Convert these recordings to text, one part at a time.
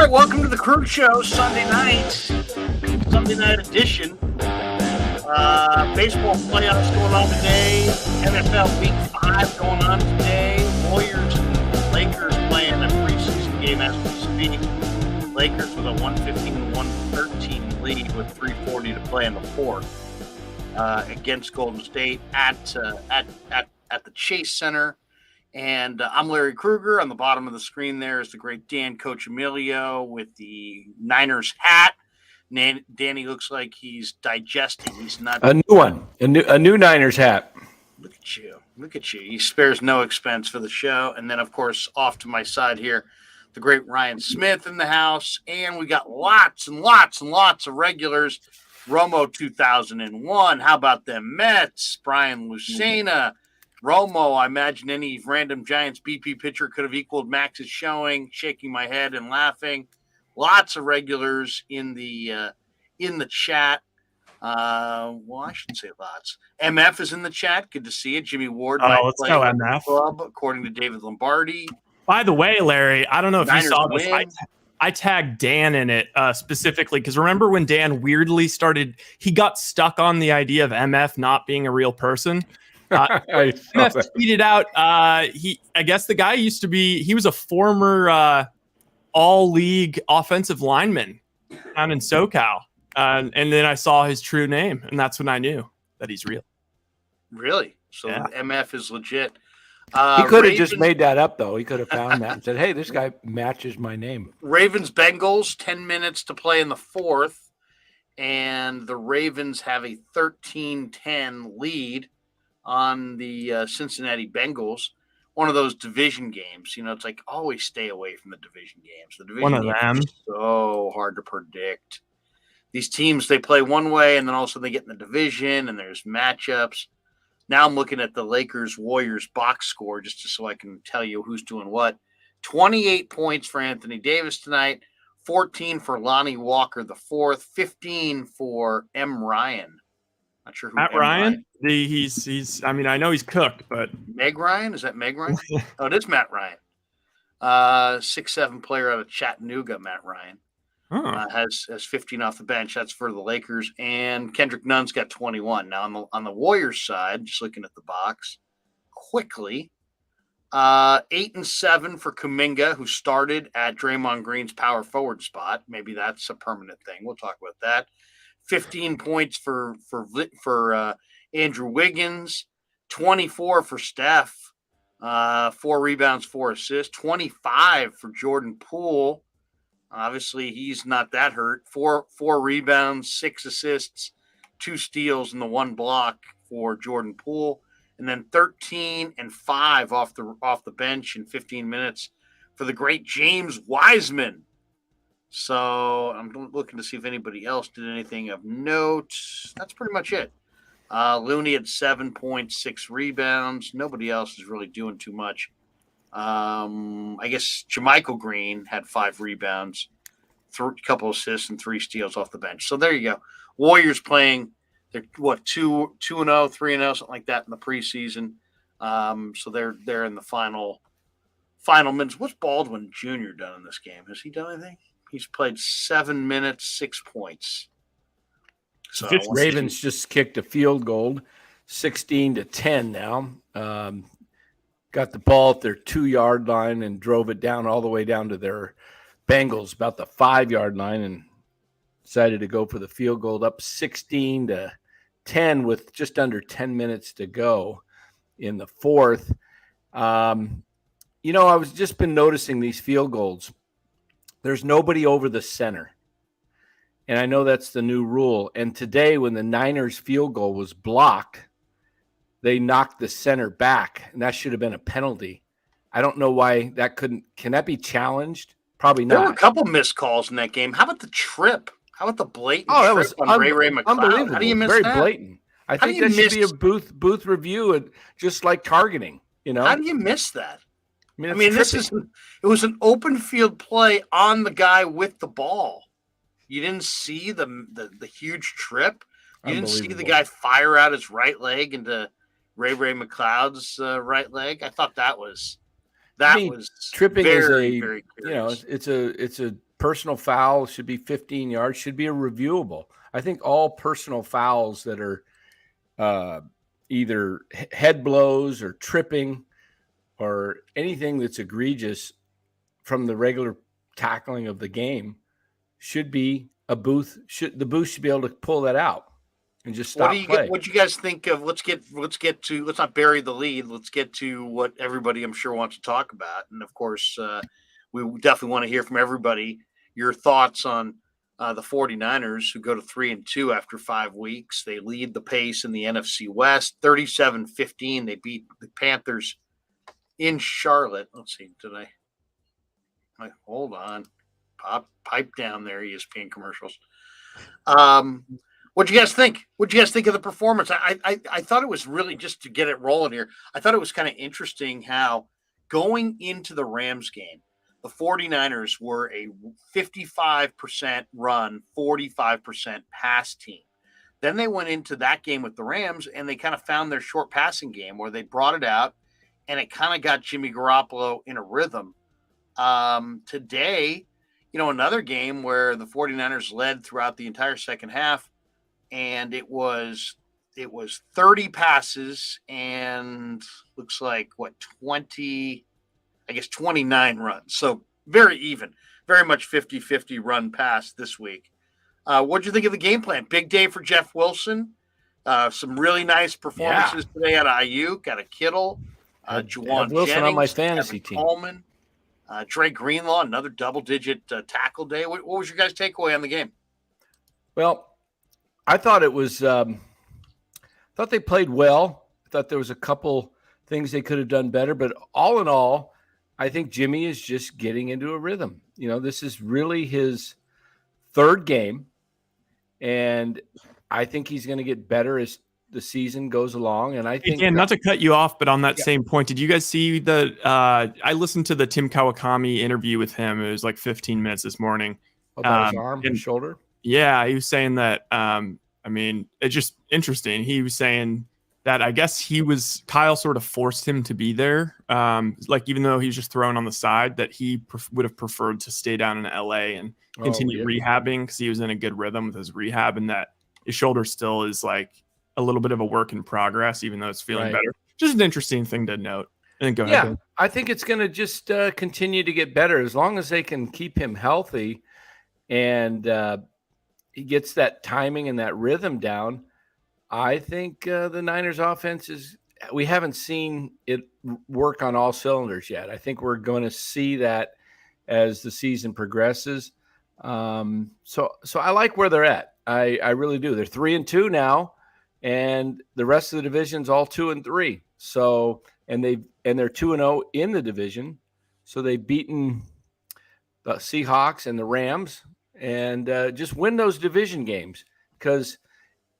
right, welcome to the Krueg Show, Sunday night edition. Baseball playoffs going on today. NFL Week 5 going on today. Warriors and Lakers playing a preseason game as we speak. Lakers with a 115-113 lead with 3:40 to play in the fourth against Golden State at the Chase Center. And I'm Larry Krueger. On the bottom of the screen there is the great Dan Coccimiglio with the Niners hat. Danny looks like he's digesting. He's not a new one, a new Niners hat. Look at you. He spares no expense for the show. And then, of course, off to my side here, the great Ryan Smith in the house. And we got lots and lots and lots of regulars. Romo 2001. How about them Mets? Brian Lucena. Romo, I imagine any random Giants BP pitcher could have equaled Max's showing, shaking my head and laughing. Lots of regulars in the chat. Well, I shouldn't say lots. MF is in the chat. Good to see you. Jimmy Ward. Let's go, MF. Club, according to David Lombardi. By the way, Larry, I don't know if Niners you saw this. I tagged Dan in it specifically because remember when Dan weirdly he got stuck on the idea of MF not being a real person. MF tweeted out, I guess the guy he was a former all-league offensive lineman down in SoCal. And then I saw his true name, and that's when I knew that he's real. Really? So yeah. MF is legit. He could have just made that up, though. He could have found that and said, hey, this guy matches my name. Ravens-Bengals, 10 minutes to play in the fourth, and the Ravens have a 13-10 lead on the Cincinnati Bengals. One of those division games. You know, it's like always stay away from the division games. The division games are so hard to predict. These teams, they play one way, and then also they get in the division, and there's matchups. Now I'm looking at the Lakers-Warriors box score just so I can tell you who's doing what. 28 points for Anthony Davis tonight, 14 for Lonnie Walker the fourth, 15 for M. Ryan. Not sure who Matt Ryan. He's. I mean, I know he's cooked, but Meg Ryan, is that Meg Ryan? Oh, it is Matt Ryan. 6'7" player out of Chattanooga. Matt Ryan has 15 off the bench. That's for the Lakers, and Kendrick Nunn's got 21. Now on the Warriors side, just looking at the box quickly, 8 and 7 for Kuminga, who started at Draymond Green's power forward spot. Maybe that's a permanent thing. We'll talk about that. 15 points for Andrew Wiggins, 24 for Steph, 4 rebounds, 4 assists, 25 for Jordan Poole. Obviously, he's not that hurt. 4 rebounds, 6 assists, 2 steals, and the 1 block for Jordan Poole. And then 13 and 5 off the bench in 15 minutes for the great James Wiseman. So I'm looking to see if anybody else did anything of note. That's pretty much it. Looney had 7 points, 6 rebounds. Nobody else is really doing too much. I guess Jermichael Green had 5 rebounds, a couple assists, and 3 steals off the bench. So there you go. Warriors playing, they're 2-0, 3-0, something like that in the preseason. So they're in the final minutes. What's Baldwin Jr. done in this game? Has he done anything? He's played 7 minutes, 6 points. So Ravens just kicked a field goal, 16-10 now. Got the ball at their 2-yard line and drove it down all the way down to their Bengals, about the 5-yard line, and decided to go for the field goal, up 16-10 with just under 10 minutes to go in the fourth. I was just been noticing these field goals. There's nobody over the center. And I know that's the new rule. And today, when the Niners field goal was blocked, they knocked the center back, and that should have been a penalty. I don't know why that couldn't. Can that be challenged? Probably not. There were a couple missed calls in that game. How about the trip? How about the blatant that trip was on Ray McCloud? Unbelievable. How do you miss Very that? blatant. I think that should be a booth review, and just like targeting. How do you miss that? I mean, it was an open field play on the guy with the ball. You didn't see the huge trip. You didn't see the guy fire out his right leg into Ray McCloud's right leg. I thought that was tripping very, is very curious. It's a personal foul should be 15 yards, should be a reviewable. I think all personal fouls that are either head blows or tripping or anything that's egregious from the regular tackling of the game should be a booth. The booth should be able to pull that out and just stop play. What do you guys think of? Let's not bury the lead. Let's get to what everybody I'm sure wants to talk about. And of course, we definitely want to hear from everybody your thoughts on the 49ers, who go to 3-2 after 5 weeks. They lead the pace in the NFC West, 37-15. They beat the Panthers in Charlotte. Let's see, hold on. Pipe down there, ESPN commercials. What'd you guys think? What'd you guys think of the performance? I thought it was really, just to get it rolling here, I thought it was kind of interesting how going into the Rams game, the 49ers were a 55% run, 45% pass team. Then they went into that game with the Rams, and they kind of found their short passing game where they brought it out, and it kind of got Jimmy Garoppolo in a rhythm. Today, another game where the 49ers led throughout the entire second half, and it was 30 passes and looks like 29 runs. So very even, very much 50-50 run pass this week. What'd you think of the game plan? Big day for Jeff Wilson. Some really nice performances today out of Ayuk, out of Kittle, Juwan Wilson Jennings, on my fantasy Tevin team. Coleman, Dre Greenlaw, another double-digit tackle day. What was your guys' takeaway on the game? Well, I thought it was. Thought they played well. I thought there was a couple things they could have done better, but all in all, I think Jimmy is just getting into a rhythm. This is really his third game, and I think he's going to get better as the season goes along. And I think, not to cut you off, but on that same point, did you guys see I listened to the Tim Kawakami interview with him. It was like 15 minutes this morning. About his arm and shoulder. Yeah, he was saying that. It's just interesting. He was saying that I guess Kyle sort of forced him to be there. Even though he was just thrown on the side, that he would have preferred to stay down in LA and continue rehabbing, because he was in a good rhythm with his rehab, and that his shoulder still is like a little bit of a work in progress, even though it's feeling better. Just an interesting thing to note. And then go ahead. Yeah, I think it's going to just continue to get better as long as they can keep him healthy and he gets that timing and that rhythm down. I think the Niners offense we haven't seen it work on all cylinders yet. I think we're going to see that as the season progresses. So I like where they're at. I really do. They're 3-2 now, and the rest of the division's all 2-3. So, and they're 2-0 in the division. So they've beaten the Seahawks and the Rams, and just win those division games, because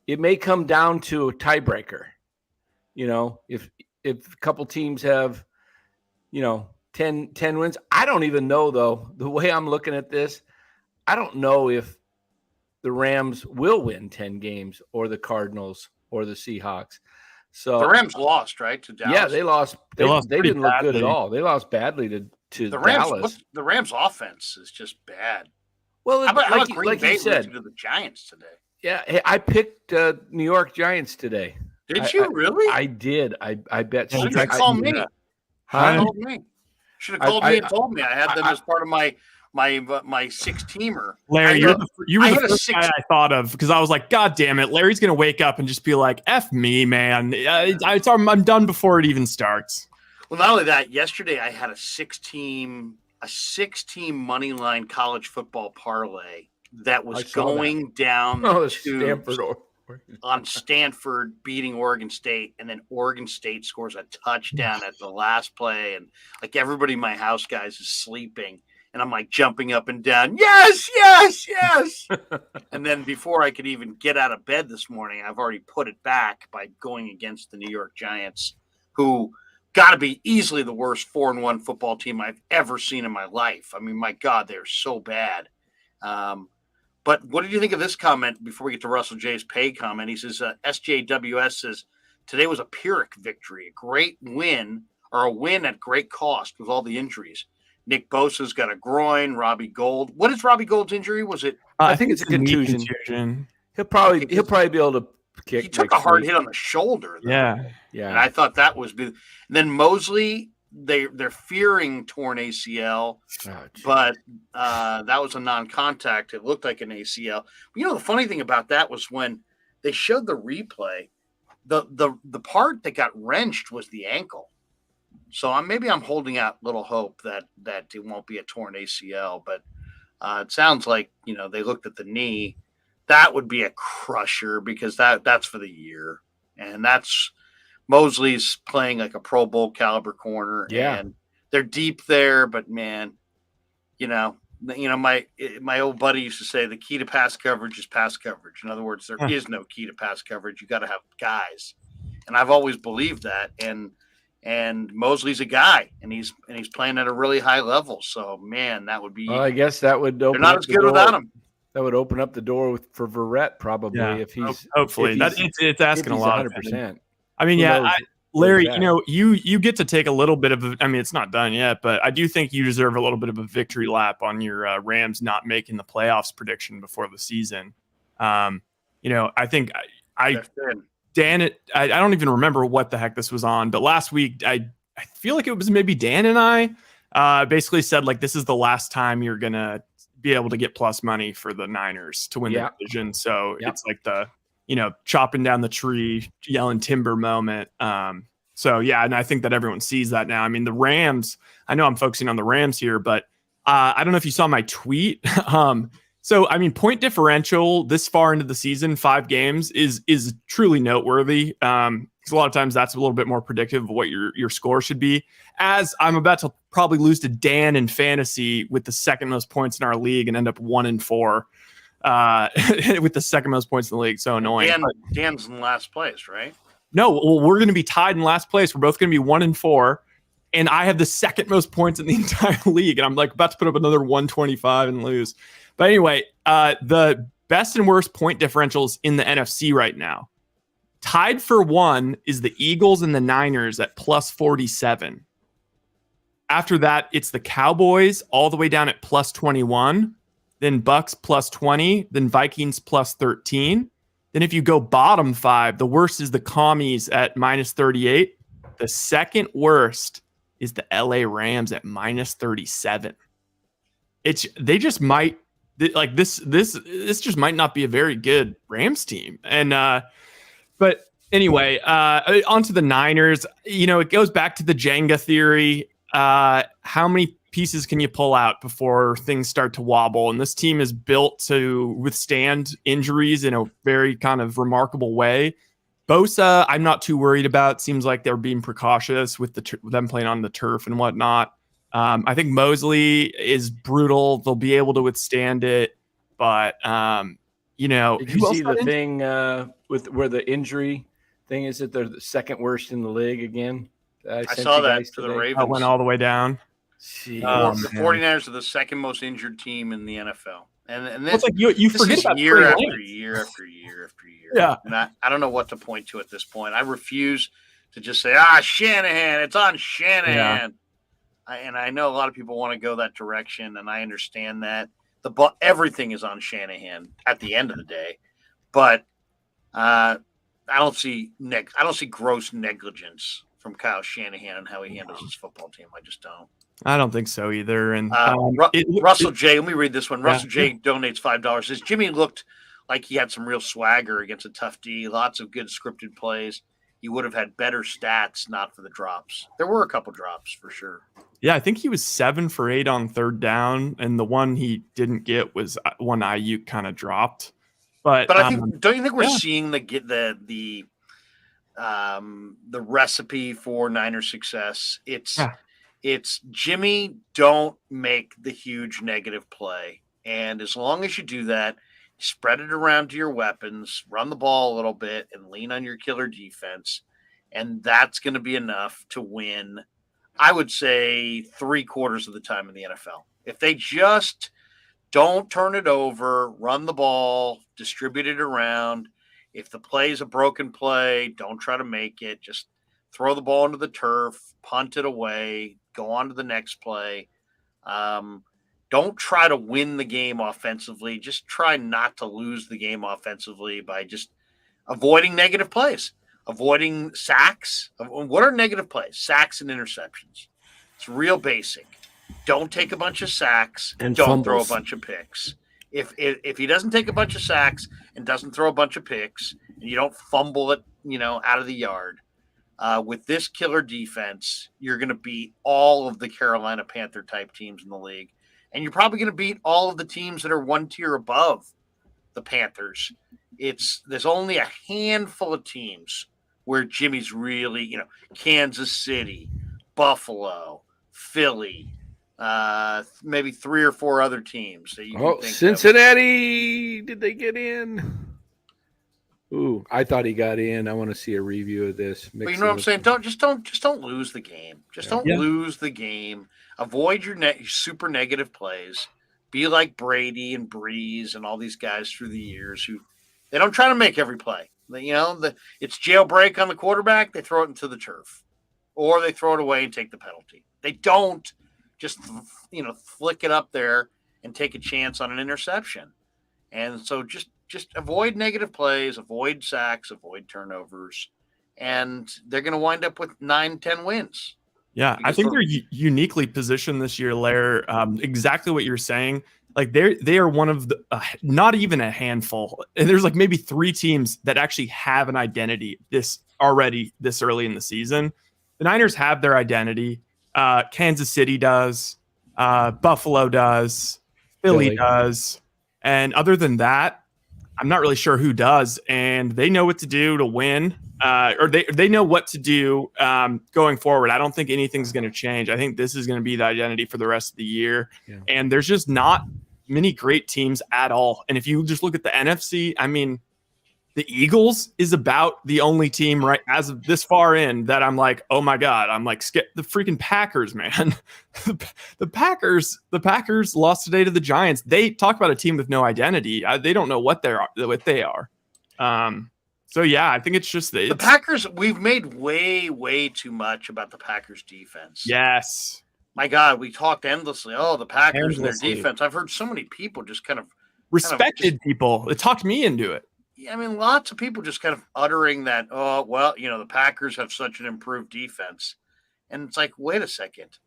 it may come down to a tiebreaker. If a couple teams have, 10 wins. I don't even know, though, the way I'm looking at this, I don't know if the Rams will win 10 games or the Cardinals or the Seahawks. So the Rams lost, right, to Dallas? Yeah, they lost. They didn't look good at all. They lost badly to the Rams, Dallas. The Rams offense is just bad. Well, how about like Green Bay you said, to the Giants today? Yeah, hey, I picked New York Giants today. Did you really? I did. I bet. Should have called me. Should have called me and told me. I had them as part of my 6-teamer. Larry, you were the first guy I thought of, because I was like, God damn it, Larry's gonna wake up and just be like, "F me, man. I'm done before it even starts." Well, not only that, yesterday I had a 6-team money line college football parlay that was going down to Stanford on Stanford beating Oregon State, and then Oregon State scores a touchdown at the last play, and like everybody in my house, guys, is sleeping, and I'm like jumping up and down, yes. And then before I could even get out of bed this morning, I've already put it back by going against the New York Giants, who got to be easily the worst 4-1 football team I've ever seen in my life. I mean, my God, they're so bad. But what did you think of this comment before we get to Russell J's pay comment? He says, SJWS says, today was a Pyrrhic victory, a great win, or a win at great cost with all the injuries. Nick Bosa's got a groin. Robbie Gould. What is Robbie Gould's injury? Was it? I think it's a contusion. He'll probably be able to kick. He took a hard hit on the shoulder, though. Yeah. And I thought that was big. And then Mosley, they're fearing torn ACL, but that was a non-contact. It looked like an ACL. But, the funny thing about that was when they showed the replay, the part that got wrenched was the ankle. So maybe I'm holding out little hope that it won't be a torn ACL, but it sounds like, they looked at the knee. That would be a crusher because that's for the year. And that's Mosley's playing like a Pro Bowl caliber corner. Yeah. And they're deep there, but man, my old buddy used to say the key to pass coverage is pass coverage. In other words, there is no key to pass coverage. You got to have guys. And I've always believed that. And Mosley's a guy, and he's playing at a really high level. So man, that would be. Well, I guess that would open. They're not as good without him. That would open up the door for Verrett probably if he's hopefully. It's asking a lot. 100%. I mean, Larry, you get to take a little bit of. It's not done yet, but I do think you deserve a little bit of a victory lap on your Rams not making the playoffs prediction before the season. I think Dan, I don't even remember what the heck this was on, but last week I feel like it was maybe Dan and I basically said like this is the last time you're gonna be able to get plus money for the Niners to win the division. So it's like the chopping down the tree, yelling timber moment. And I think that everyone sees that now. I mean, the Rams. I know I'm focusing on the Rams here, but I don't know if you saw my tweet. Point differential this far into the season, 5 games, is truly noteworthy. Because a lot of times that's a little bit more predictive of what your score should be. As I'm about to probably lose to Dan in fantasy with the second most points in our league and end up 1-4 with the second most points in the league. So annoying. Dan's in last place, right? No, well, we're going to be tied in last place. We're both going to be 1-4. And I have the second most points in the entire league. And I'm like about to put up another 125 and lose. But anyway, the best and worst point differentials in the NFC right now. Tied for 1 is the Eagles and the Niners at plus 47. After that, it's the Cowboys all the way down at plus 21. Then Bucks plus 20. Then Vikings plus 13. Then if you go bottom 5, the worst is the Commies at minus 38. The second worst is the LA Rams at minus 37. They just might like this just might not be a very good Rams team. And but anyway, onto the Niners. It goes back to the Jenga theory. How many pieces can you pull out before things start to wobble? And this team is built to withstand injuries in a very kind of remarkable way. Bosa, I'm not too worried about. Seems like they're being precautious with them playing on the turf and whatnot. I think Mosley is brutal. They'll be able to withstand it. But, Did you see the thing with where the injury thing is that they're the second worst in the league again? I saw that to the Ravens. Went all the way down. The 49ers are the second most injured team in the NFL. And this, it's like you forget about year after year after year after year. Yeah. And I don't know what to point to at this point. I refuse to just say, Shanahan, it's on Shanahan. Yeah. And I know a lot of people want to go that direction, and I understand that. Everything is on Shanahan at the end of the day. But I don't see gross negligence from Kyle Shanahan and how he handles his football team. I just don't. I don't think so either. And Russell J, let me read this one. Russell J donates $5. Says Jimmy looked like he had some real swagger against a tough D. Lots of good scripted plays. He would have had better stats, not for the drops. There were a couple drops for sure. Yeah, I think he was 7 for 8 on third down, and the one he didn't get was one Ayuk kind of dropped. But I think, don't you think we're seeing the recipe for Niner success? It's Jimmy, don't make the huge negative play. And as long as you do that, spread it around to your weapons, run the ball a little bit, and lean on your killer defense. And that's going to be enough to win, I would say, 3/4 of the time in the NFL. If they just don't turn it over, run the ball, distribute it around. If the play is a broken play, don't try to make it. Just throw the ball into the turf, punt it away, go on to the next play. Don't try to win the game offensively. Just try not to lose the game offensively by just avoiding negative plays, avoiding sacks. What are negative plays? Sacks and interceptions. It's real basic. Don't take a bunch of sacks and don't throw a bunch of picks. If he doesn't take a bunch of sacks and doesn't throw a bunch of picks, and you don't fumble it, out of the yard, with this killer defense, you're going to beat all of the Carolina Panther type teams in the league. And you're probably going to beat all of the teams that are one tier above the Panthers. There's only a handful of teams where Jimmy's really, Kansas City, Buffalo, Philly, maybe 3 or 4 other teams that you can think Cincinnati, did they get in? Ooh, I thought he got in. I want to see a review of this. But you know what I'm saying? Don't lose the game. Don't lose the game. Avoid your super negative plays. Be like Brady and Breeze and all these guys through the years who they don't try to make every play. It's jailbreak on the quarterback. They throw it into the turf, or they throw it away and take the penalty. They don't just flick it up there and take a chance on an interception. And so just avoid negative plays, avoid sacks, avoid turnovers, and they're going to wind up with 9-10 wins. Yeah, I think they're uniquely positioned this year, Lair. Exactly what you're saying. Like they are one of the not even a handful. And there's like maybe 3 teams that actually have an identity this early in the season. The Niners have their identity. Kansas City does. Buffalo does. Philly does. And other than that, I'm not really sure who does. And they know what to do to win. Or they know what to do going forward. I don't think anything's going to change. I think this is going to be the identity for the rest of the year. Yeah. And there's just not many great teams at all. And if you just look at the NFC, I mean, the Eagles is about the only team right as of this far in that I'm like, oh my God, I'm like, the freaking Packers, man. the Packers lost today to the Giants. They talk about a team with no identity. They don't know what they are. So yeah, I think it's just the Packers. We've made way, way too much about the Packers defense. Yes. My God, we talked endlessly. Oh, the Packers and their defense. I've heard so many people just kind of people. It talked me into it. I mean, lots of people just kind of uttering that, oh, well, the Packers have such an improved defense. And it's like, wait a second.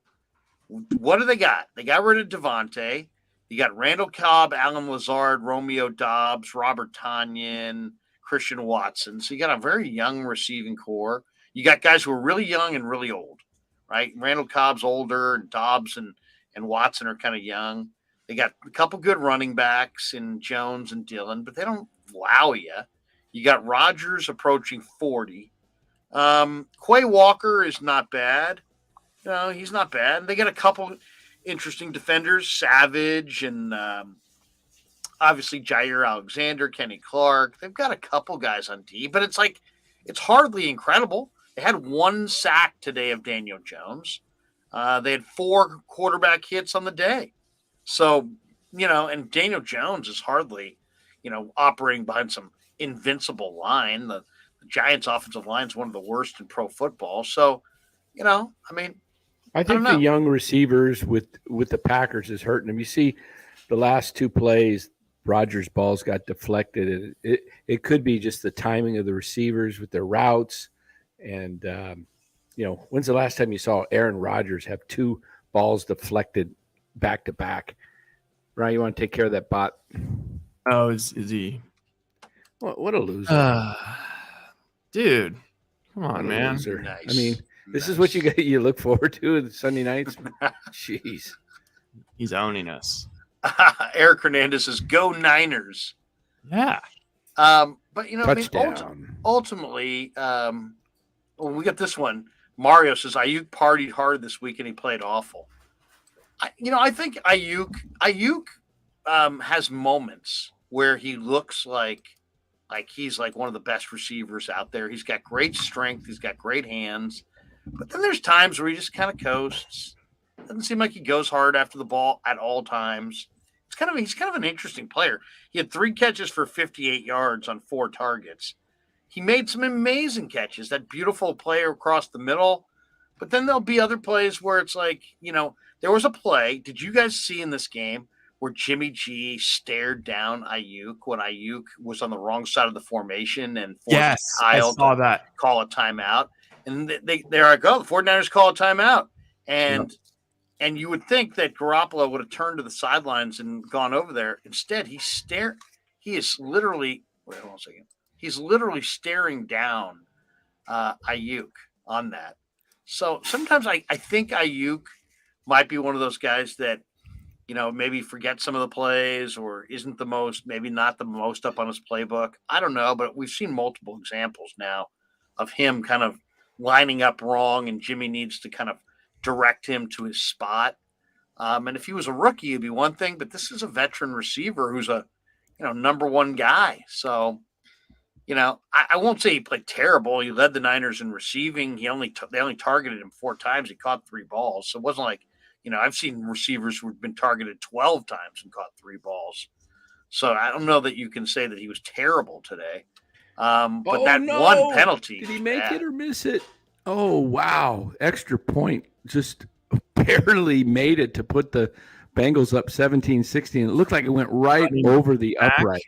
What do they got? They got rid of Devontae. You got Randall Cobb, Alan Lazard, Romeo Doubs, Robert Tonyan, Christian Watson. So you got a very young receiving core. You got guys who are really young and really old, right? Randall Cobb's older, and Doubs and Watson are kind of young. They got a couple good running backs in Jones and Dillon, but they don't wow you. You got Rodgers approaching 40. Quay Walker is not bad. No, he's not bad. They got a couple interesting defenders, Savage and obviously Jair Alexander, Kenny Clark. They've got a couple guys on D, but it's like it's hardly incredible. They had 1 sack today of Daniel Jones. They had 4 quarterback hits on the day. So, and Daniel Jones is hardly, operating behind some invincible line. The Giants' offensive line is one of the worst in pro football. So, I mean, I think the young receivers with the Packers is hurting them. You see the last 2 plays, Rodgers' balls got deflected. It could be just the timing of the receivers with their routes. And, when's the last time you saw Aaron Rodgers have 2 balls deflected back to back? Ryan, you want to take care of that bot? Oh, is he? What a loser. Dude, come on, man. Loser. Nice. I mean, this is what you look forward to Sunday nights? Jeez. He's owning us. Eric Hernandez says, go Niners. Yeah. But, ultimately, we got this one. Mario says, Ayuk partied hard this week and he played awful. I think Ayuk has moments where he looks like he's like one of the best receivers out there. He's got great strength. He's got great hands. But then there's times where he just kind of coasts. Doesn't seem like he goes hard after the ball at all times. He's kind of an interesting player. He had 3 catches for 58 yards on 4 targets. He made some amazing catches, that beautiful play across the middle. But then there'll be other plays where it's like, there was a play. Did you guys see in this game where Jimmy G stared down Ayuk when Ayuk was on the wrong side of the formation and forced Kyle to call a timeout? And they're like, oh, the 49ers call a timeout. And you would think that Garoppolo would have turned to the sidelines and gone over there. Instead, he is literally – wait, hold on a second. He's literally staring down Ayuk on that. So sometimes I think Ayuk might be one of those guys that, maybe forget some of the plays or isn't maybe not the most up on his playbook. I don't know, but we've seen multiple examples now of him kind of lining up wrong, and Jimmy needs to kind of direct him to his spot. And if he was a rookie, it'd be one thing, but this is a veteran receiver who's a, number one guy. So, I won't say he played terrible. He led the Niners in receiving. They only targeted him 4 times. He caught 3 balls. So it wasn't like, I've seen receivers who've been targeted 12 times and caught 3 balls. So I don't know that you can say that he was terrible today. But one penalty. Did he make it or miss it? Oh, wow. Extra point. Just barely made it to put the Bengals up 17-16. It looked like it went right over the upright.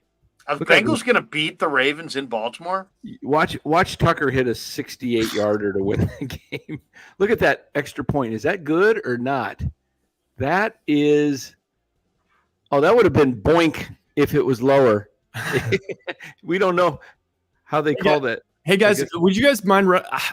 Are the Bengals going to beat the Ravens in Baltimore? Watch Tucker hit a 68-yarder to win the game. Look at that extra point. Is that good or not? That is – that would have been boink if it was lower. We don't know how they call that. Hey, guys, would you guys mind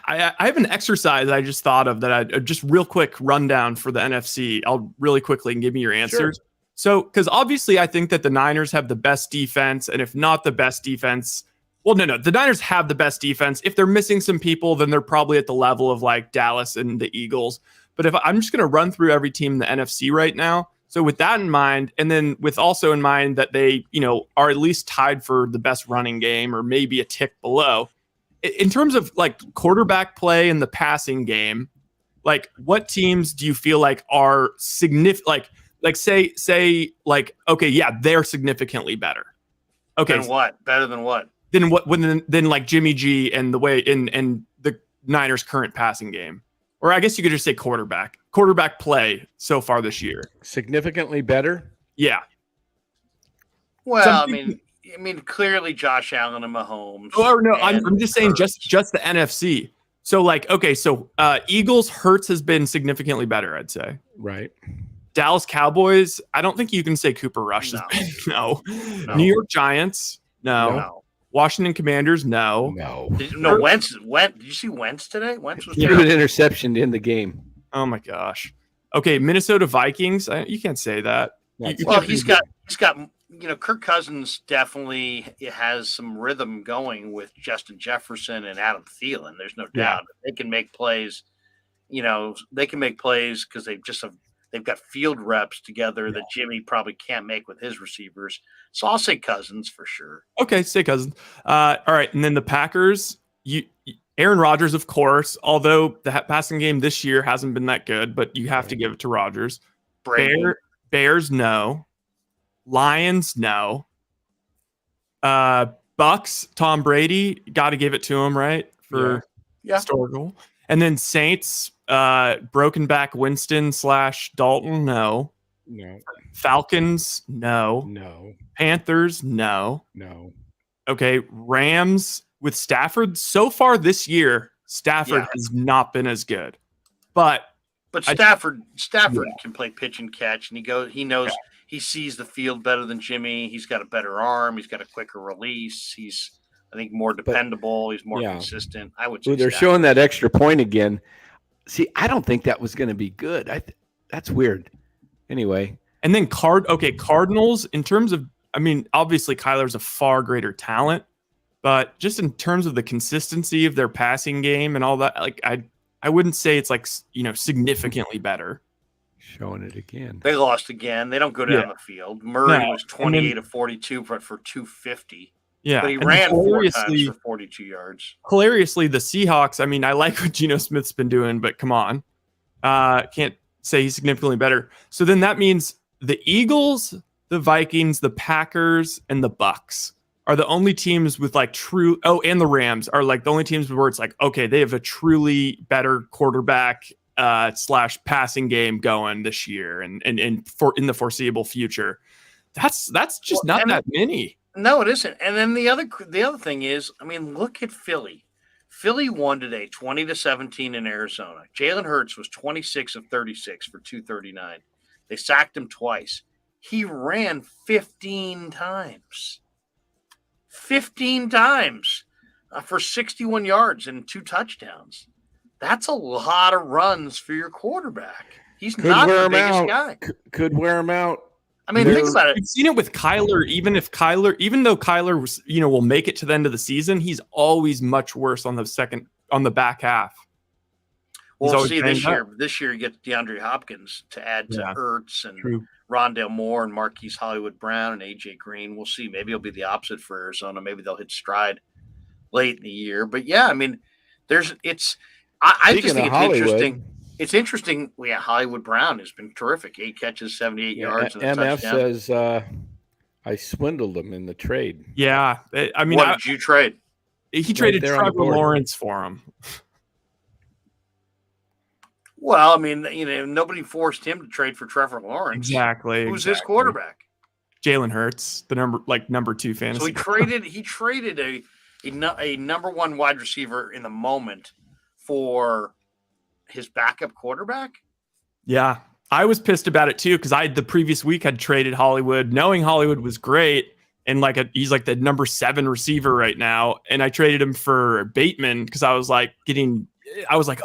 I have an exercise I just thought of that I just real quick rundown for the NFC. I'll really quickly and give me your answers. Sure. So, because obviously I think that the Niners have the best defense, and if not the best defense, well, no, the Niners have the best defense. If they're missing some people, then they're probably at the level of like Dallas and the Eagles. But if I'm just going to run through every team in the NFC right now. So with that in mind, and then with also in mind that they, are at least tied for the best running game or maybe a tick below. In terms of like quarterback play in the passing game, like what teams do you feel like are significant? Like say like, okay, yeah, they're significantly better. Okay. Than what? Better than what? Then like Jimmy G and the way in the Niners' current passing game. Or I guess you could just say quarterback play so far this year. Significantly better? Yeah. Well, I mean, clearly Josh Allen and Mahomes. Oh no, I'm just saying just the NFC. So like, okay, so Eagles Hurts has been significantly better, I'd say. Right. Dallas Cowboys, I don't think you can say Cooper Rush has been. No. New York Giants, no. Washington Commanders, no. Wentz. Did you see Wentz today? Wentz was an interception in the game. Oh my gosh. Okay, Minnesota Vikings. You can't say that. He's got. Kirk Cousins definitely has some rhythm going with Justin Jefferson and Adam Thielen. There's no doubt they can make plays. They can make plays because they've got field reps together that Jimmy probably can't make with his receivers. So I'll say Cousins for sure. Okay, say Cousins. All right, and then the Packers. Aaron Rodgers, of course. Although the passing game this year hasn't been that good, but you have to give it to Rodgers. Bears, no. Lions, no. Bucks, Tom Brady, got to give it to him, right? For historical. And then Saints, broken back Winston / Dalton, no. Falcons, no. Panthers, no. Okay, Rams with Stafford. So far this year, Stafford has not been as good. But Stafford can play pitch and catch, and he knows. He sees the field better than Jimmy. He's got a better arm. He's got a quicker release. He's, I think, more dependable. He's more consistent. I would say they're showing that extra point again. See, I don't think that was going to be good. That's weird. Anyway. And then Cardinals, in terms of, obviously Kyler's a far greater talent, but just in terms of the consistency of their passing game and all that, like I wouldn't say it's like, significantly better. Showing it again. They lost again. They don't go down the field. Murray was 28 of 42 for 250. Yeah. But he ran 4 times for 42 yards. Hilariously, the Seahawks, I like what Geno Smith's been doing, but come on. Can't say he's significantly better. So then that means the Eagles, the Vikings, the Packers, and the Bucks are the only teams with like true – and the Rams are like the only teams where it's like, okay, they have a truly better quarterback / passing game going this year and in the foreseeable future. That's just not that many. No, it isn't. And then the other thing is, I mean, look at Philly. Philly won today 20-17 in Arizona. Jalen Hurts was 26 of 36 for 239. They sacked him twice. He ran 15 times. 15 times for 61 yards and 2 touchdowns. That's a lot of runs for your quarterback. He's not the biggest guy. Could wear him out. I mean, think about it. We've seen it with Kyler. Even though Kyler was, will make it to the end of the season, he's always much worse on the back half. Well, see, this year you get DeAndre Hopkins to add to Ertz and Rondale Moore and Marquise Hollywood Brown and AJ Green. We'll see. Maybe it'll be the opposite for Arizona. Maybe they'll hit stride late in the year. But yeah, I mean, I just think it's interesting. It's interesting. Well, yeah, Hollywood Brown has been terrific. 8 catches, 78 yards. And MF says I swindled him in the trade. Yeah, I mean, what did you trade? He traded Trevor Lawrence for him. Well, I mean, nobody forced him to trade for Trevor Lawrence. Exactly. Who's his quarterback? Jalen Hurts, the number 2 fantasy. So he traded a number 1 wide receiver in the moment for his backup quarterback. Yeah, I was pissed about it too because the previous week had traded Hollywood, knowing Hollywood was great and he's like the number 7 receiver right now, and I traded him for Bateman because I was like,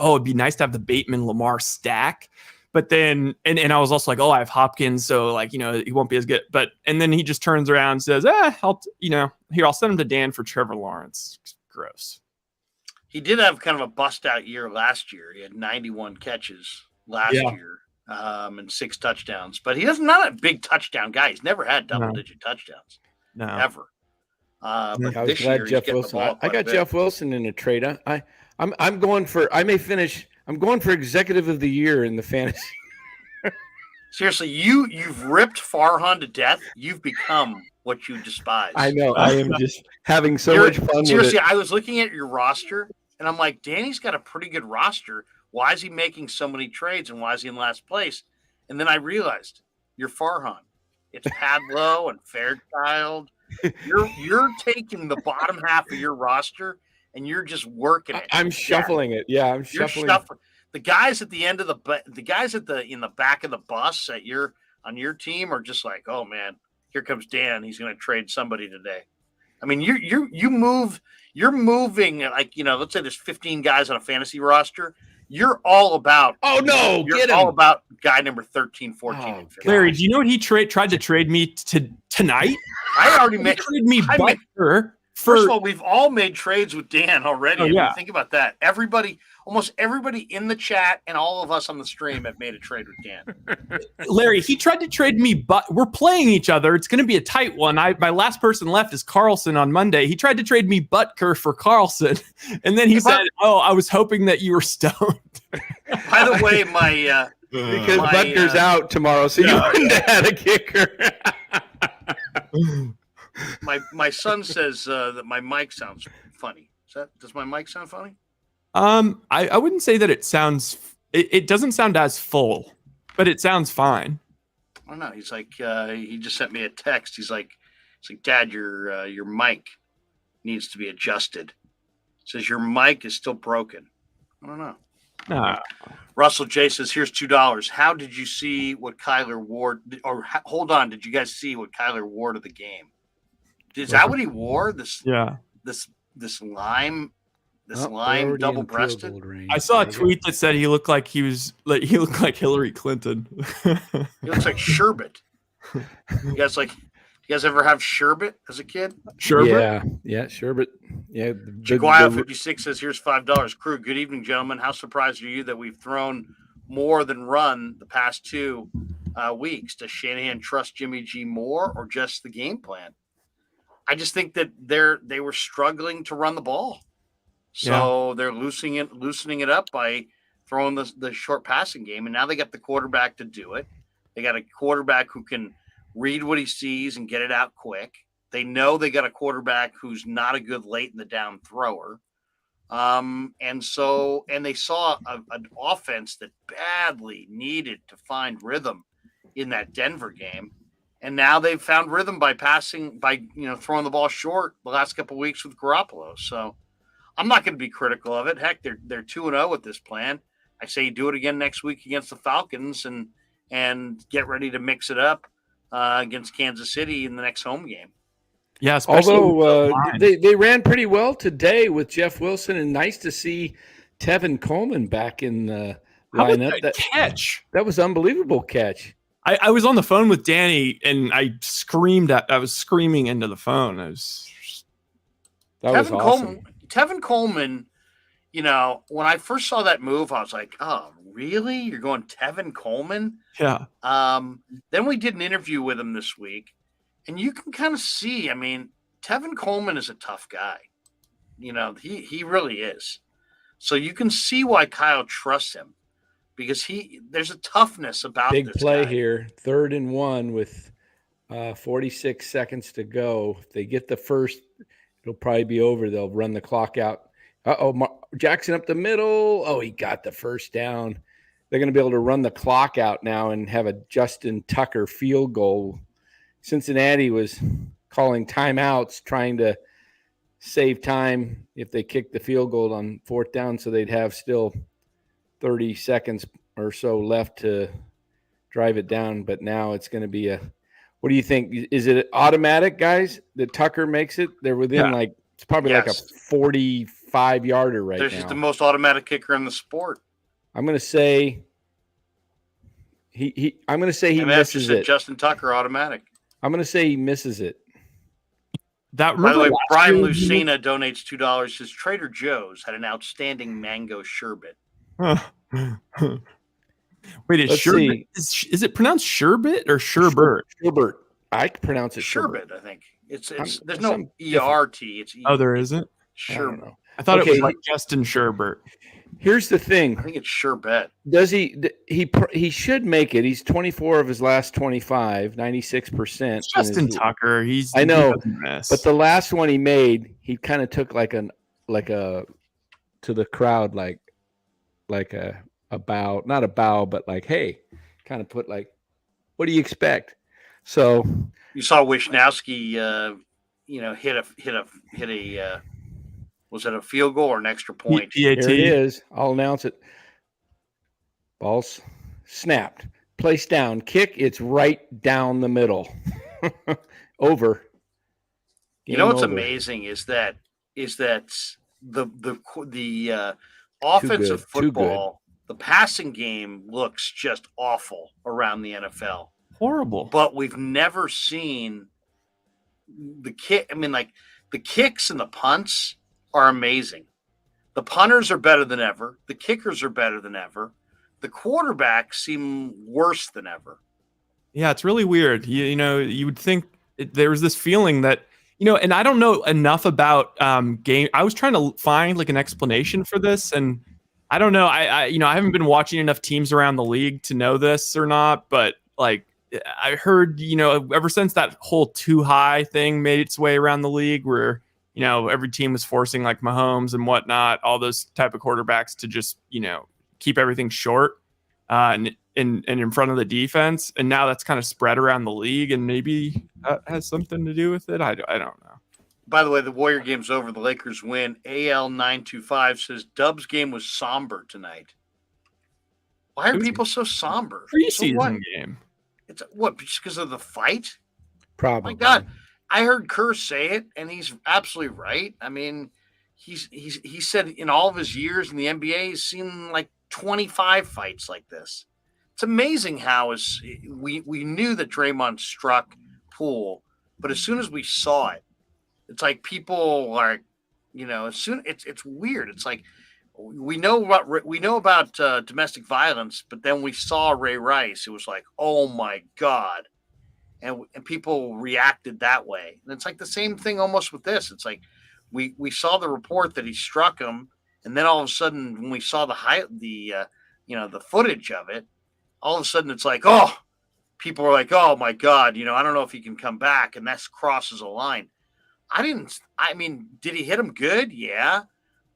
oh, it'd be nice to have the Bateman Lamar stack. But then, and I was also like, oh, I have Hopkins, so he won't be as good. And then he just turns around and says, I'll send him to Dan for Trevor Lawrence. Gross. He did have kind of a bust out year last year. He had 91 catches last year and 6 touchdowns. But he's not a big touchdown guy. He's never had double-digit touchdowns. No. Ever. But I was glad Jeff Wilson. I got Jeff Wilson in a trade. I'm going for executive of the year in the fantasy. Seriously, you've ripped Farhan to death. You've become what you despise. I know. I am just having so much fun. Seriously, with it. I was looking at your roster, and I'm like, Danny's got a pretty good roster. Why is he making so many trades, and why is he in last place? And then I realized you're Farhan. It's Padlow and Fairchild. You're taking the bottom half of your roster, and you're just working it. I'm shuffling it. Yeah, I'm shuffling. The guys at the end of the guys in the back of the bus on your team are just like, oh man, here comes Dan. He's going to trade somebody today. I mean, you're moving let's say there's 15 guys on a fantasy roster. You're all about. Oh no, you're all about guy number 13, 14. Oh, Larry, do you know what he tried to trade me tonight? I already made me Butker. First of all, we've all made trades with Dan already. Oh, yeah. Think about that. Almost everybody in the chat and all of us on the stream have made a trade with Dan. Larry, he tried to trade me, but we're playing each other. It's going to be a tight one. My last person left is Carlson on Monday. He tried to trade me Butker for Carlson, and then he said, "Oh, I was hoping that you were stoned." By the way, because Butker's out tomorrow, so you wouldn't have had a kicker. My son says that my mic sounds funny. Does my mic sound funny? I wouldn't say that it sounds. It doesn't sound as full, but it sounds fine. I don't know. He's like, he just sent me a text. He's like, Dad, your mic needs to be adjusted. It says your mic is still broken. I don't know. Russell J says, here's $2. How did you see what Kyler wore? Or hold on, did you guys see what Kyler wore to the game? Is that what he wore? This lime double-breasted. I saw a tweet that said he looked like Hillary Clinton. He looks like sherbet. You guys ever have sherbet as a kid? Sherbet? Yeah, sherbet. Yeah. Jaguar 56 says, here's $5. Crew, good evening, gentlemen. How surprised are you that we've thrown more than run the past 2 weeks? Does Shanahan trust Jimmy G more or just the game plan? I just think that they were struggling to run the ball. So they're loosening it up by throwing the short passing game. And now they got the quarterback to do it. They got a quarterback who can read what he sees and get it out quick. They know they got a quarterback who's not a good late in the down thrower. And they saw an offense that badly needed to find rhythm in that Denver game. And now they've found rhythm by throwing the ball short the last couple of weeks with Garoppolo. So I'm not going to be critical of it. Heck, they're 2-0 with this plan. I say you do it again next week against the Falcons and get ready to mix it up against Kansas City in the next home game. Yeah, although they ran pretty well today with Jeff Wilson, and nice to see Tevin Coleman back in the lineup. That catch? That was unbelievable catch. I was on the phone with Danny, and I was screaming into the phone. That was awesome. Tevin Coleman, when I first saw that move, I was like, oh, really? You're going Tevin Coleman? Yeah. Then we did an interview with him this week, and you can kind of see, Tevin Coleman is a tough guy. He really is. So you can see why Kyle trusts him, because there's a toughness about big this play guy. here, 3rd and 1 with 46 seconds to go. If they get the first, it'll probably be over. They'll run the clock out. Jackson up the middle. Oh, he got the first down. They're going to be able to run the clock out now and have a Justin Tucker field goal. Cincinnati was calling timeouts, trying to save time if they kicked the field goal on 4th down, so they'd have still 30 seconds or so left to drive it down. But now it's going to be what do you think? Is it automatic, guys, that Tucker makes it? They're within it's probably like a 45-yarder right now. He's the most automatic kicker in the sport. I'm going to say he misses it. Justin Tucker automatic. I'm going to say he misses it. By the way, Brian Lucina donates $2. Says Trader Joe's had an outstanding mango sherbet. Wait, is it pronounced sherbet or sherbet? Sherbet. I pronounce it sherbet. I think there's no ERT. It's there isn't. Sherbet. I thought it was like Justin Sherbert. Here's the thing. I think it's sherbet. Does he should make it. He's 24 of his last 25, 96%. Justin Tucker. I know, but the last one he made, he kind of took like a to the crowd like a bow, not a bow, but like, hey, kind of put like, what do you expect? So you saw Wisnowski, hit a was it a field goal or an extra point? Here it is. I'll announce it. Ball's snapped. Place down. Kick. It's right down the middle. Over. What's amazing is that the offensive football, the passing game looks just awful around the NFL. Horrible. But we've never seen the kick. The kicks and the punts are amazing. The punters are better than ever. The kickers are better than ever. The quarterbacks seem worse than ever. Yeah, it's really weird. You would think there was this feeling that, and I don't know enough about game. I was trying to find like an explanation for this, and I don't know. I haven't been watching enough teams around the league to know this or not, but like I heard, ever since that whole too high thing made its way around the league where, every team was forcing like Mahomes and whatnot, all those type of quarterbacks to just, keep everything short and in front of the defense. And now that's kind of spread around the league, and maybe that has something to do with it. I don't know. By the way, the Warrior game's over. The Lakers win. AL925 says Dub's game was somber tonight. Why are people so somber? Preseason game. It's what, just because of the fight? Probably. Oh my God. I heard Kerr say it, and he's absolutely right. He said in all of his years in the NBA, he's seen like 25 fights like this. It's amazing how we knew that Draymond struck Poole, but as soon as we saw it, it's like people are, it's weird. It's like we know about domestic violence, but then we saw Ray Rice. It was like, oh my God. And people reacted that way. And it's like the same thing almost with this. It's like we saw the report that he struck him, and then all of a sudden when we saw the footage of it, all of a sudden it's like, oh, people are like, oh my God, I don't know if he can come back, and that crosses a line. Did he hit him good? Yeah.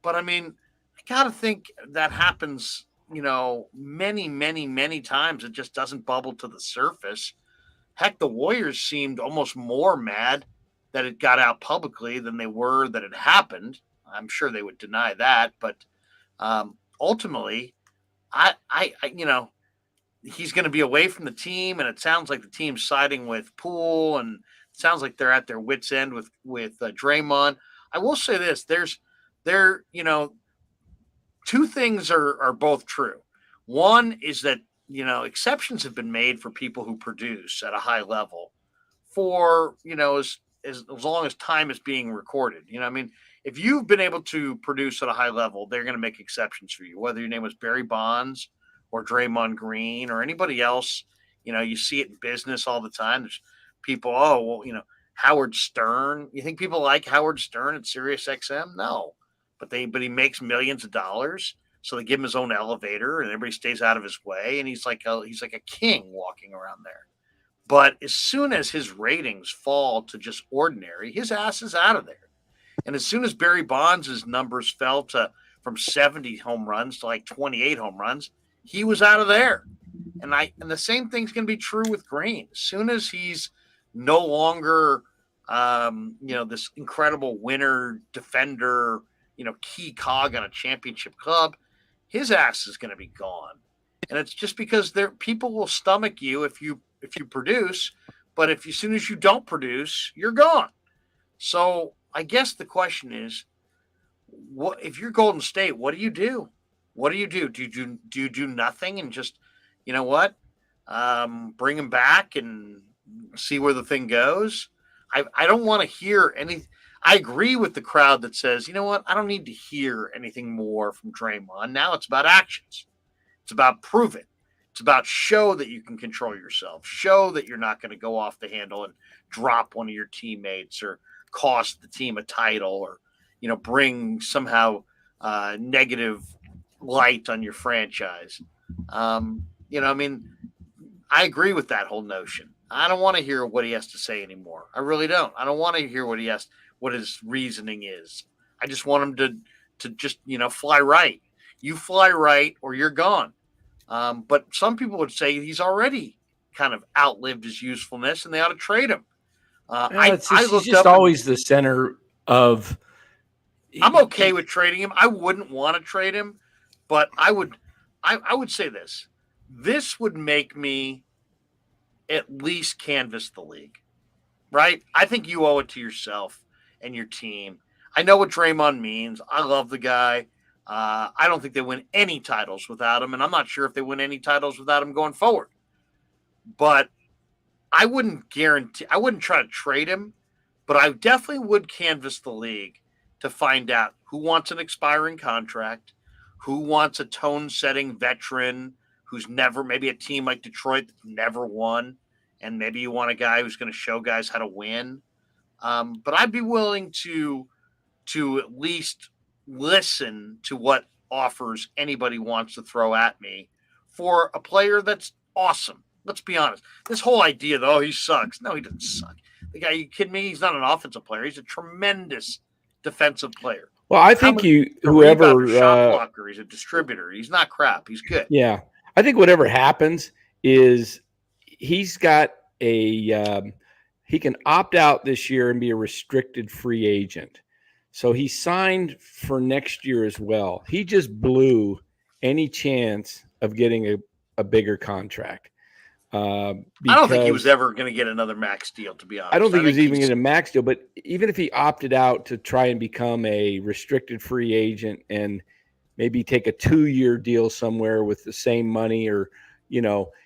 But I mean, I got to think that happens, many, many, many times. It just doesn't bubble to the surface. Heck, the Warriors seemed almost more mad that it got out publicly than they were that it happened. I'm sure they would deny that, but ultimately, he's going to be away from the team, and it sounds like the team's siding with Poole, and it sounds like they're at their wits' end with Draymond. I will say this: two things are both true. One is that exceptions have been made for people who produce at a high level for as long as time is being recorded. If you've been able to produce at a high level, they're going to make exceptions for you, whether your name was Barry Bonds or Draymond Green or anybody else. You see it in business all the time. There's people, Howard Stern. You think people like Howard Stern at Sirius XM? No, but he makes millions of dollars. So they give him his own elevator and everybody stays out of his way. And he's like a king walking around there. But as soon as his ratings fall to just ordinary, his ass is out of there. And as soon as Barry Bonds' numbers fell from 70 home runs to like 28 home runs, he was out of there. And the same thing's going to be true with Green. As soon as he's no longer, this incredible winner, defender, key cog on a championship club, his ass is going to be gone. And it's just because people will stomach you if you produce, but as soon as you don't produce, you're gone. So I guess the question is, what if you're Golden State? What do you do? What do you do? Do you do nothing and just, bring him back and see where the thing goes? I don't want to hear any. I agree with the crowd that says, you know what? I don't need to hear anything more from Draymond. Now it's about actions. It's about prove it. It's about show that you can control yourself. Show that you're not going to go off the handle and drop one of your teammates or cost the team a title or, bring somehow negative light on your franchise. I agree with that whole notion. I don't want to hear what he has to say anymore. I really don't. I don't want to hear what his reasoning is. I just want him to just, fly right. You fly right or you're gone. But some people would say he's already kind of outlived his usefulness and they ought to trade him. He's just always the center of. I'm okay with trading him. I wouldn't want to trade him, but I would say this. This would make me at least canvass the league, right? I think you owe it to yourself and your team. I know what Draymond means. I love the guy. I don't think they win any titles without him, and I'm not sure if they win any titles without him going forward. But I wouldn't try to trade him, but I definitely would canvass the league to find out who wants an expiring contract, who wants a tone-setting veteran who's never, maybe a team like Detroit that never won, and maybe you want a guy who's going to show guys how to win. But I'd be willing to at least listen to what offers anybody wants to throw at me for a player that's awesome. Let's be honest. This whole idea that, he sucks. No, he doesn't suck. The guy, you kidding me? He's not an offensive player. He's a tremendous defensive player. Whoever shot blocker, he's a distributor. He's not crap. He's good. Yeah. I think whatever happens is he's got he can opt out this year and be a restricted free agent. So he signed for next year as well. He just blew any chance of getting a bigger contract. I don't think he was ever going to get another max deal, to be honest. I don't think he was even getting a max deal, but even if he opted out to try and become a restricted free agent and maybe take a 2-year deal somewhere with the same money, or,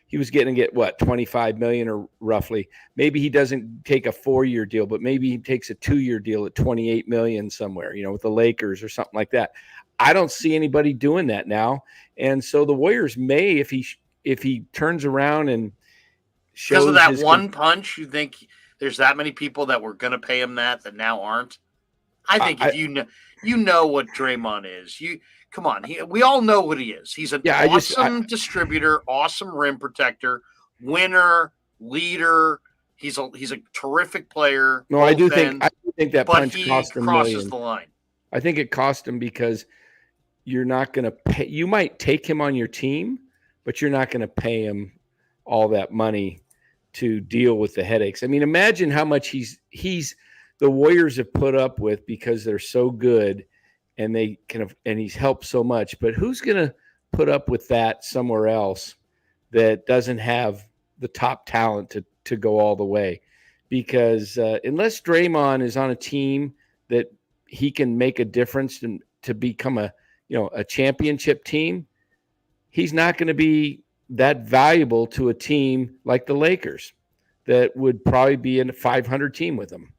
he was getting what, $25 million or roughly. Maybe he doesn't take a 4-year deal, but maybe he takes a 2-year deal at $28 million somewhere, with the Lakers or something like that. I don't see anybody doing that now. And so the Warriors may, if he turns around and shows because of that one punch, you think there's that many people that were going to pay him that now aren't? I think if you know what Draymond is, come on. We all know what he is. He's an awesome distributor, awesome rim protector, winner, leader. He's a terrific player. No, I do think that punch cost him crosses millions. the line. I think it cost him because you're not going to pay. You might take him on your team, but you're not going to pay him all that money to deal with the headaches. I mean, imagine how much the Warriors have put up with because they're so good and and he's helped so much. But who's going to put up with that somewhere else that doesn't have the top talent to go all the way? Because unless Draymond is on a team that he can make a difference and to become a championship team, he's not going to be that valuable to a team like the Lakers that would probably be in a 500 team with him.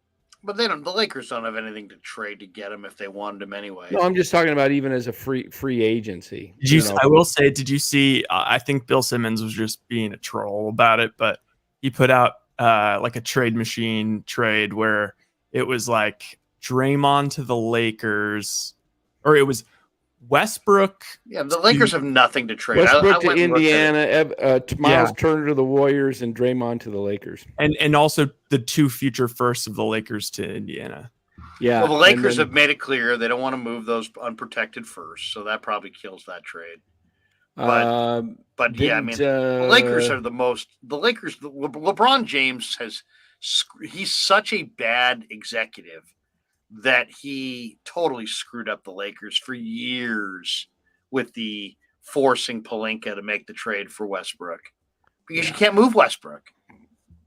But the Lakers don't have anything to trade to get him if they wanted him anyway. No, I'm just talking about even as a free agency. I will say, did you see, I think Bill Simmons was just being a troll about it, but he put out like a trade machine trade where it was like Draymond to the Lakers, or it was Westbrook. Yeah, the Lakers have nothing to trade. Westbrook to Indiana, Miles Turner to the Warriors, and Draymond to the Lakers. And also the 2 future firsts of the Lakers to Indiana. Yeah. Well, the Lakers have made it clear they don't want to move those unprotected first, so that probably kills that trade. But yeah, I mean, the Lakers are the most. The Lakers, LeBron James he's such a bad executive that he totally screwed up the Lakers for years with the forcing Pelinka to make the trade for Westbrook because you can't move Westbrook.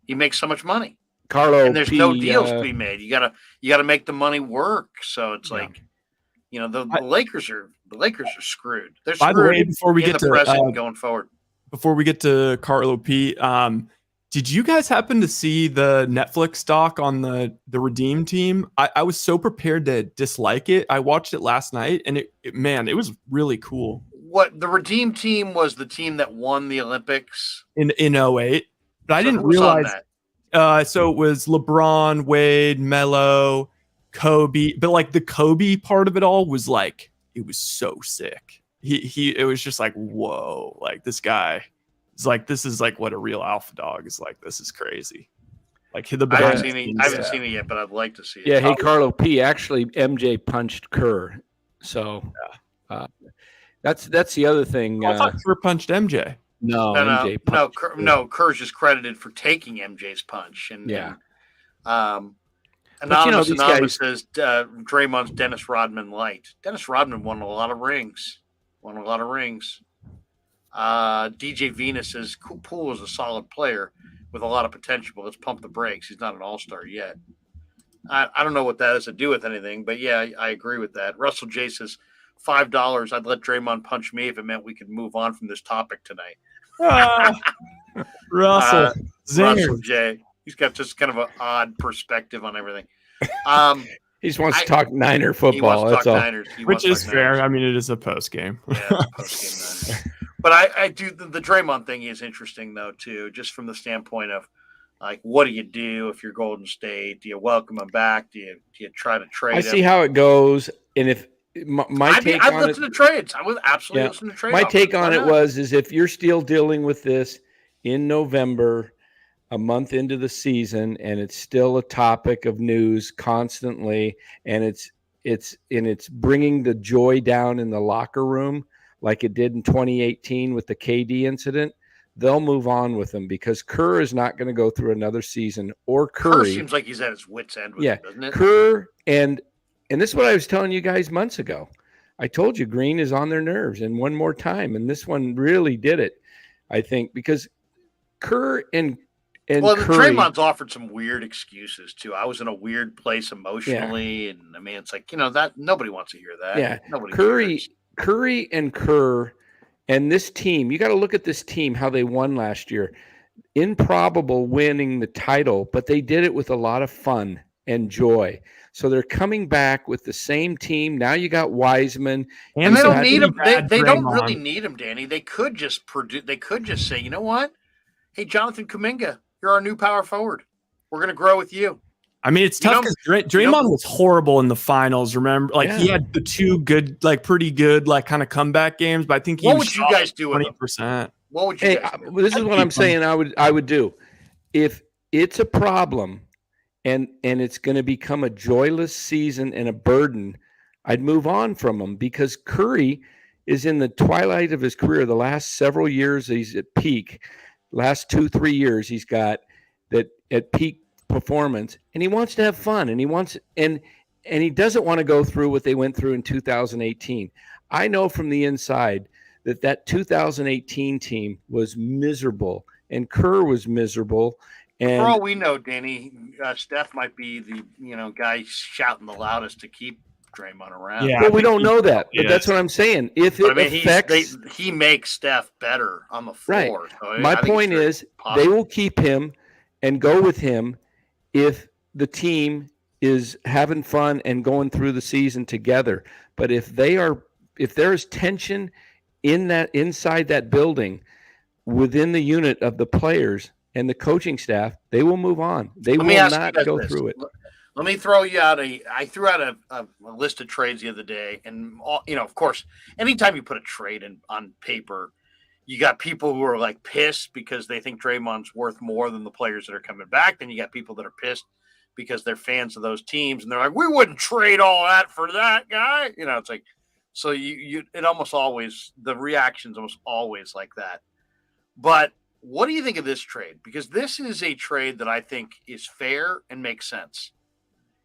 He makes so much money. And there's no deals to be made. You gotta make the money work. So it's like, the Lakers are screwed. They're screwed. By the way, before we get to going forward, before we get to Carlo P, did you guys happen to see the Netflix doc on the Redeem team? I was so prepared to dislike it. I watched it last night, and it was really cool. What, the Redeem team was the team that won the Olympics in 08, but I didn't realize that. So it was LeBron, Wade, Melo, Kobe, but like the Kobe part of it all was like, it was so sick. It was just like, whoa, like this guy. It's like, this is like what a real alpha dog is like. This is crazy. Like I haven't seen it yet, but I'd like to see it. Yeah, hey, Carlo P. Actually, MJ punched Kerr, so that's the other thing. I thought Kerr punched MJ. No, MJ punched Kerr's just credited for taking MJ's punch, and Anonymous says Draymond's Dennis Rodman light. Dennis Rodman won a lot of rings. DJ Venus says Poole is a solid player with a lot of potential, but let's pump the brakes. He's not an all-star yet. I don't know what that has to do with anything, but yeah, I agree with that. Russell J says $5. I'd let Draymond punch me if it meant we could move on from this topic tonight. Russell J. He's got just kind of an odd perspective on everything. He just wants to talk Niner football. That's all. Niners. Which is fair. I mean, it is a post game. Yeah, it's a post game. But I do the Draymond thing is interesting though too, just from the standpoint of like, what do you do if you're Golden State? Do you welcome him back? Do you try to trade him? I see how it goes, and if I'd listen to trades. I would absolutely listen to trades. My take on it is if you're still dealing with this in November, a month into the season, and it's still a topic of news constantly, and it's bringing the joy down in the locker room like it did in 2018 with the KD incident, they'll move on with him because Kerr is not going to go through another season, or Curry. Kerr seems like he's at his wit's end with it, doesn't it? Kerr, and this is what I was telling you guys months ago. I told you Green is on their nerves, and one more time, and this one really did it, I think, because Kerr and Curry, Draymond's offered some weird excuses too. I was in a weird place emotionally, and I mean, it's like, that nobody wants to hear that. Yeah, Curry and Kerr and this team. You got to look at this team, how they won last year. Improbable winning the title, but they did it with a lot of fun and joy. So they're coming back with the same team. Now you got Wiseman, and they don't need him. They don't really need him, Danny. They could just They could just say, you know what? Hey, Jonathan Kuminga, you're our new power forward. We're going to grow with you. I mean, it's tough because Draymond was horrible in the finals. Remember, he had the 2 good, pretty good, kind of comeback games. But I think what would you guys do? 20%. What would you guys do? This is what I'm saying. I would do if it's a problem, and it's going to become a joyless season and a burden. I'd move on from him because Curry is in the twilight of his career. The last several years, he's at peak. Last 2-3 years, he's got that at peak performance, and he wants to have fun, and he doesn't want to go through what they went through in 2018. I know from the inside that 2018 team was miserable, and Kerr was miserable. And for all we know, Danny, Steph might be the guy shouting the loudest to keep Draymond around. Yeah, well, we don't know that, but that's what I'm saying. If it affects, he makes Steph better on the floor. Right. So my point is, they will keep him and go with him if the team is having fun and going through the season together. But if there is tension inside that building, within the unit of the players and the coaching staff, they will move on. They will not go through it. Let me throw you out I threw out a list of trades the other day, and of course, anytime you put a trade on paper, you got people who are like pissed because they think Draymond's worth more than the players that are coming back. Then you got people that are pissed because they're fans of those teams, and they're like, we wouldn't trade all that for that guy. It's like, so it almost always, the reaction's almost always like that. But what do you think of this trade? Because this is a trade that I think is fair and makes sense.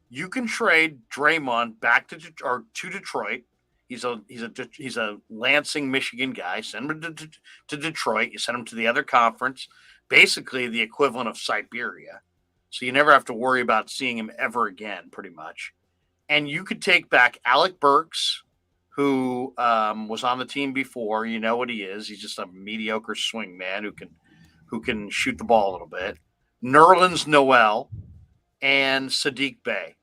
You can trade Draymond back to Detroit. He's a Lansing, Michigan guy. Send him to Detroit. You send him to the other conference, basically the equivalent of Siberia. So you never have to worry about seeing him ever again, pretty much. And you could take back Alec Burks, who was on the team before. You know what he is. He's just a mediocre swing man who can shoot the ball a little bit. Nerlens Noel and Saddiq Bey.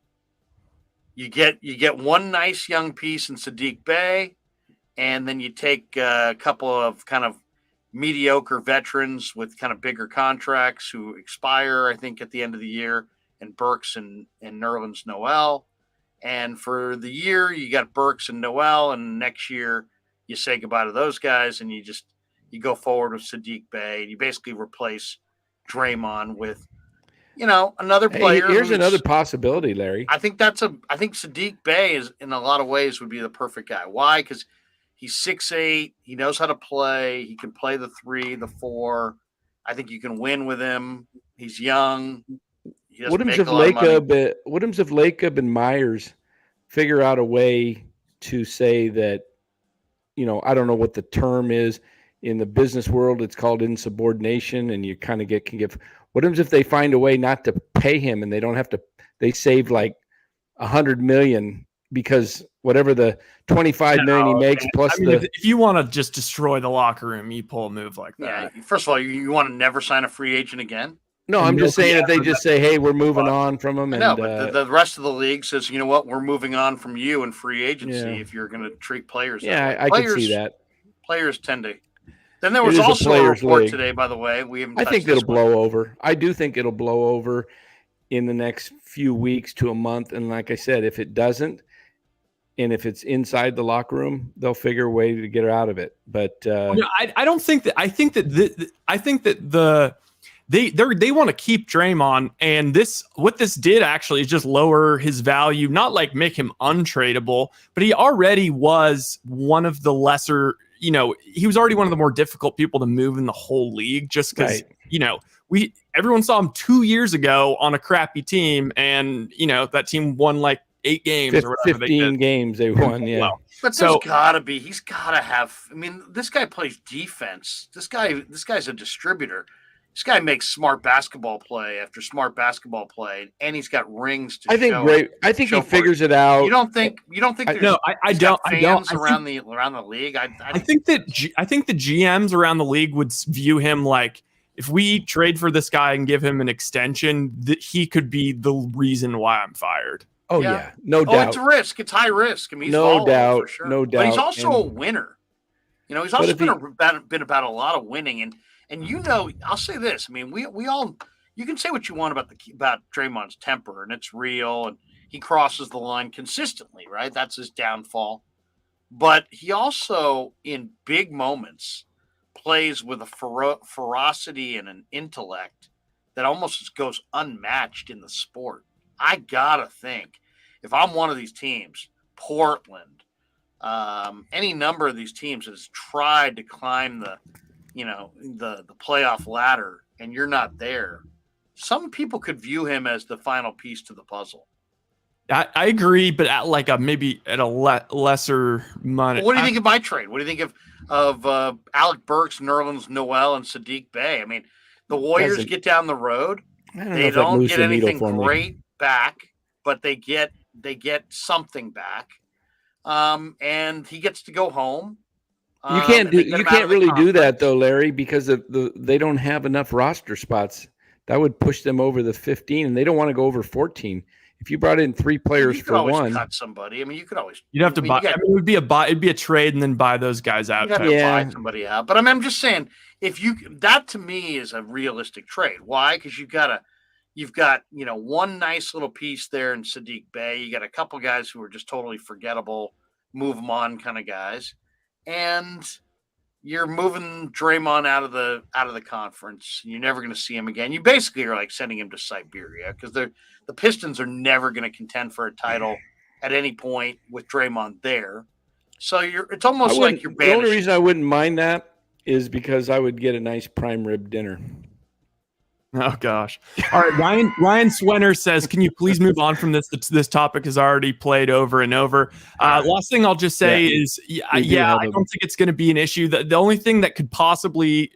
You get one nice young piece in Saddiq Bey, and then you take a couple of kind of mediocre veterans with kind of bigger contracts who expire, I think, at the end of the year, and Burks and Nerlens Noel. And for the year, you got Burks and Noel, and next year you say goodbye to those guys, and you go forward with Saddiq Bey, and you basically replace Draymond with another player. Hey, here's another possibility, Larry. I think Saddiq Bey is, in a lot of ways, would be the perfect guy. Why? Because he's 6'8". He knows how to play. He can play the 3, the 4. I think you can win with him. He's young. What if Lacob and Myers figure out a way to say that, I don't know what the term is in the business world. It's called insubordination, and you kind of can give. What if they find a way not to pay him and they don't have to? They save like $100 million because whatever the $25 million he makes plus if you want to just destroy the locker room, you pull a move like that. Yeah. First of all, you want to never sign a free agent again? No, I'm just saying if they just say, "Hey, we're moving on from him," and but the rest of the league says, "You know what? We're moving on from you in free agency." If you're going to treat players, I can see that. Players tend to. Then there was also a report today, by the way. I think it'll blow over. I do think it'll blow over in the next few weeks to a month. And like I said, if it doesn't, and if it's inside the locker room, they'll figure a way to get out of it. But I don't think that. I think that they want to keep Draymond, and what this did actually is just lower his value, not like make him untradeable, but he already was one of the lesser. He was already one of the more difficult people to move in the whole league, just because everyone saw him 2 years ago on a crappy team, and that team won like 8 games or whatever. 15 games they won, yeah. But he's got to have. I mean, this guy plays defense. This guy's a distributor. This guy makes smart basketball play after smart basketball play, and he's got rings to show. I think he figures it out. You don't think? No, I don't. Fans around the league. I think the GMs around the league would view him like, if we trade for this guy and give him an extension, that he could be the reason why I'm fired. Oh yeah, no doubt. It's a risk. It's high risk. I mean, he's no doubt, for sure. No doubt. But he's also a winner. He's also been about a lot of winning. And I'll say this. I mean, we all, you can say what you want about Draymond's temper, and it's real, and he crosses the line consistently, right? That's his downfall. But he also, in big moments, plays with a ferocity and an intellect that almost goes unmatched in the sport. I gotta think, if I'm one of these teams, Portland, any number of these teams has tried to climb the playoff ladder, and you're not there. Some people could view him as the final piece to the puzzle. I agree, but at like maybe at a lesser money. What do you think of my trade? What do you think of Alec Burks, Nerlens Noel, and Sadiq Bey? I mean, the Warriors get down the road. They don't get anything great back, but they get something back. And he gets to go home. You can't really do that though, Larry, because they don't have enough roster spots. That would push them over the 15, and they don't want to go over 14. If you brought in 3 players for one, cut somebody. I mean, you could always. You'd have to buy. It would be a buy. It'd be a trade, and then buy those guys out. You'd have to buy somebody out. But I'm just saying, that to me is a realistic trade. Why? Because you've got one nice little piece there in Sadiq Bey. You got a couple guys who are just totally forgettable, move them on kind of guys, and you're moving Draymond out of the conference. You're never going to see him again. You basically are like sending him to Siberia, because the Pistons are never going to contend for a title at any point with Draymond there. So it's almost like you're banished. The only reason I wouldn't mind that is because I would get a nice prime rib dinner. Oh gosh! All right, Ryan Swenner says, "Can you please move on from this? This topic is already played over and over." Last thing I'll just say is, I don't think it's going to be an issue. The only thing that could possibly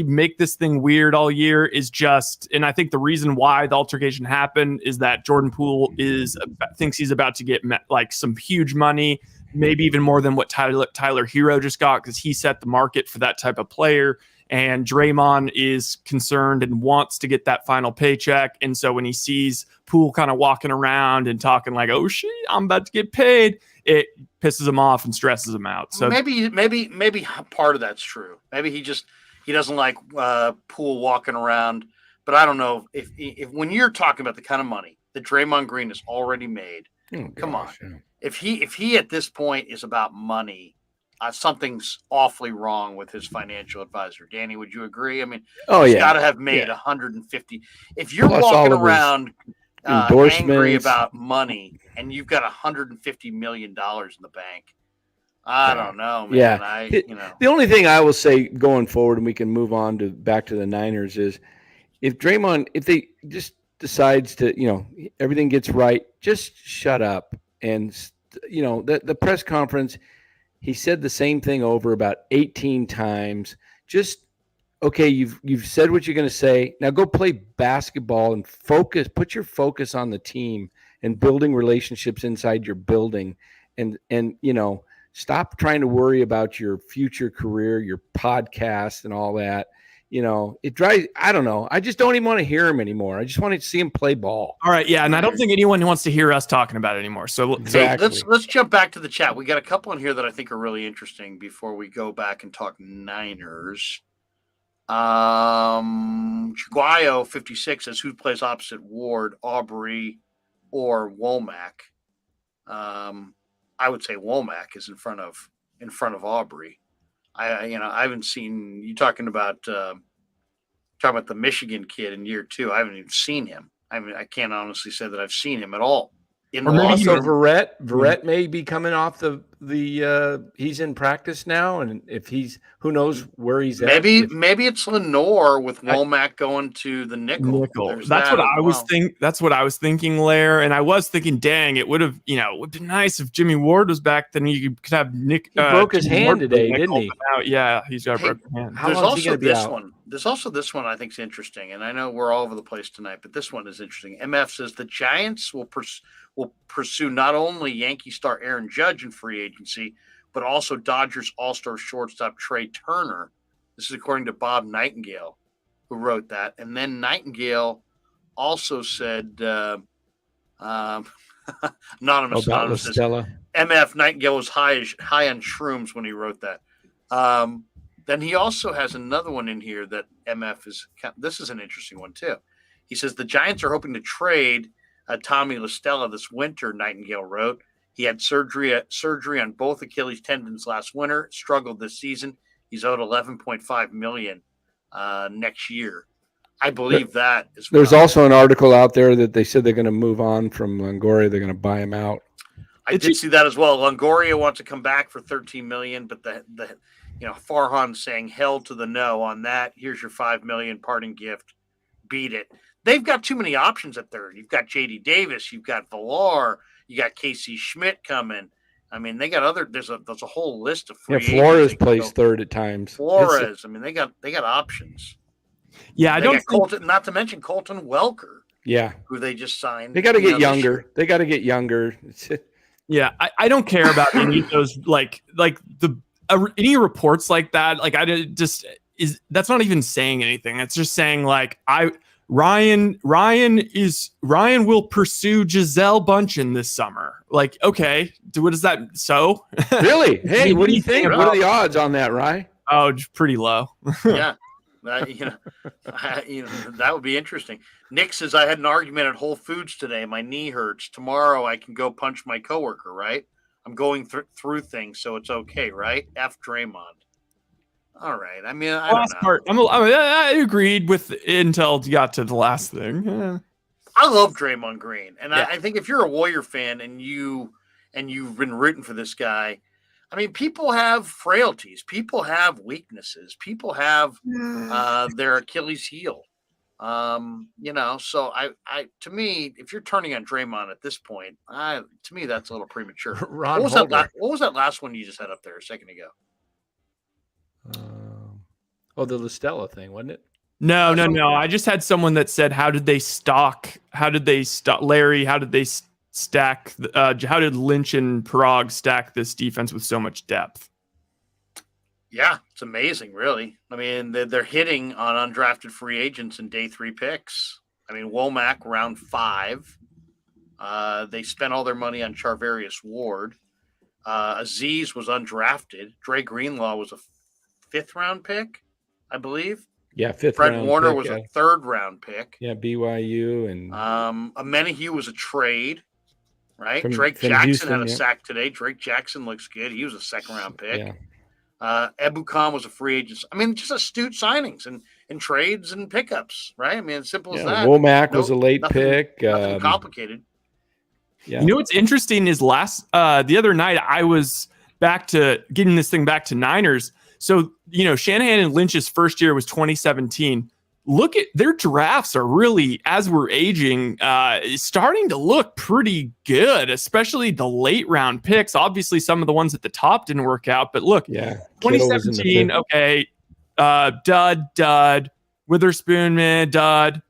make this thing weird all year is just, and I think the reason why the altercation happened is that Jordan Poole thinks he's about to get like some huge money, maybe even more than what Tyler Hero just got, because he set the market for that type of player. And Draymond is concerned and wants to get that final paycheck. And so when he sees Poole kind of walking around and talking like, "Oh shit, I'm about to get paid," it pisses him off and stresses him out. So maybe part of that's true. Maybe he doesn't like Poole walking around. But I don't know if when you're talking about the kind of money that Draymond Green has already made, come on. Yeah. If he at this point is about money, something's awfully wrong with his financial advisor. Danny, would you agree? I mean, he's got to have made 150. If you're walking around angry about money and you've got $150 million in the bank, I don't know, man. Yeah. The only thing I will say going forward, and we can move on back to the Niners, is if they just decides to, everything gets right, just shut up. And, the press conference, he said the same thing over about 18 times. Just, okay, you've said what you're going to say. Now go play basketball and focus. Put your focus on the team and building relationships inside your building. And stop trying to worry about your future career, your podcast and all that. It drives, I don't know. I just don't even want to hear him anymore. I just want to see him play ball. All right. Yeah. And I don't think anyone wants to hear us talking about it anymore. So exactly. Let's jump back to the chat. We got a couple in here that I think are really interesting before we go back and talk Niners. Chiguayo 56 says, who plays opposite Ward, Aubrey or Womack? I would say Womack is in front of Aubrey. I haven't seen you talking about the Michigan kid in year 2. I haven't even seen him. I mean, I can't honestly say that I've seen him at all. Also, Verrett may be coming off the he's in practice now, and if who knows where he's at. Maybe it's Lenore with Womack going to the nickel. That's what I was thinking. That's what I was thinking, Lair. And I was thinking, dang, it would have been nice if Jimmy Ward was back. Then you could have Nick. He broke his hand today, didn't he? Yeah, he's got a broken hand. There's also this one. There's also this one I think is interesting, and I know we're all over the place tonight, but this one is interesting. MF says the Giants will pursue not only Yankee star Aaron Judge in free agency, but also Dodgers all-star shortstop Trey Turner. This is according to Bob Nightingale, who wrote that. And then Nightingale also said, anonymous says, MF Nightingale was high on shrooms when he wrote that. Then he also has another one in here that MF is. This is an interesting one too. He says the Giants are hoping to trade Tommy LaStella this winter. Nightingale wrote he had surgery on both Achilles tendons last winter. Struggled this season. He's owed $11.5 million next year. I believe that is. There's also an article out there that they said they're going to move on from Longoria. They're going to buy him out. I did see that as well. Longoria wants to come back for $13 million, but the Farhan's saying hell to the no on that. Here's your $5 million parting gift. Beat it. They've got too many options up there. You've got J.D. Davis, you've got Villar, you got Casey Schmidt coming. I mean, they got other. There's a whole list of free agents. Flores plays third at times. Flores. I mean, they got options. Yeah, Colton. Not to mention Colton Welker. Yeah, who they just signed. They got to get younger. They got to get younger. Yeah, I don't care about any of those any reports like that. Like that's not even saying anything. It's just saying like Ryan will pursue Gisele Bündchen this summer. Like, okay, what is that? So really? Hey, what do you think? What are the odds on that, Ryan? Oh, pretty low. Yeah. That would be interesting. Nick says, I had an argument at Whole Foods today. My knee hurts. Tomorrow I can go punch my coworker, right? I'm going through things, so it's okay, right? F Draymond. All right. I mean, I don't know. I agreed with until you got to the last thing. Yeah. I love Draymond Green. And I think if you're a Warrior fan and you've been rooting for this guy, I mean, people have frailties. People have weaknesses. People have their Achilles heel. So to me, if you're turning on Draymond at this point, to me, that's a little premature. What was that last one you just had up there a second ago? The LaStella thing, wasn't it? No. I just had someone that said, how did Larry, how did Lynch and Prague stack this defense with so much depth? Yeah, it's amazing, really. I mean, they're hitting on undrafted free agents and day 3 picks. I mean, Womack round 5. They spent all their money on Charvarius Ward. Aziz was undrafted. Dre Greenlaw was a 5th round pick, I believe. Yeah, 5th Fred round Warner pick, was a 3rd round pick. Yeah, BYU and Amenahue was a trade. Right, Drake from Jackson Houston, had a sack today. Drake Jackson looks good. He was a 2nd round pick. Yeah. Ebukam was a free agent. I mean, just astute signings and trades and pickups, right? I mean, as simple as that. Womack was a late pick. Nothing complicated. Yeah. You know what's interesting is the other night I was back to getting this thing back to Niners. So, Shanahan and Lynch's first year was 2017. Look at their drafts are really, as we're aging, starting to look pretty good, especially the late round picks. Obviously, some of the ones at the top didn't work out, but look, 2017, okay, dud, Witherspoon, man, dud.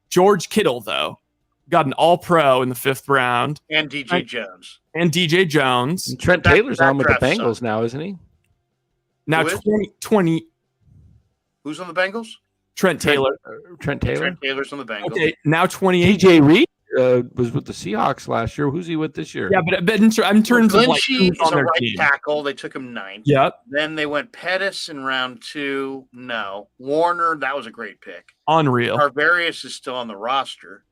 George Kittle, though, got an all-pro in the 5th round. And DJ Jones. And Trent Taylor's on with the Bengals now, isn't he? Now 2020. Who's on the Bengals? Trent Taylor. Trent Taylor's on the Bengals. Okay, now 28. DJ Reed was with the Seahawks last year. Who's he with this year? Yeah, but in terms of like who's on their team. Tackle. They took him 9th. Yep. Then they went Pettis in round 2. No. Warner, that was a great pick. Unreal. Tarvarius is still on the roster.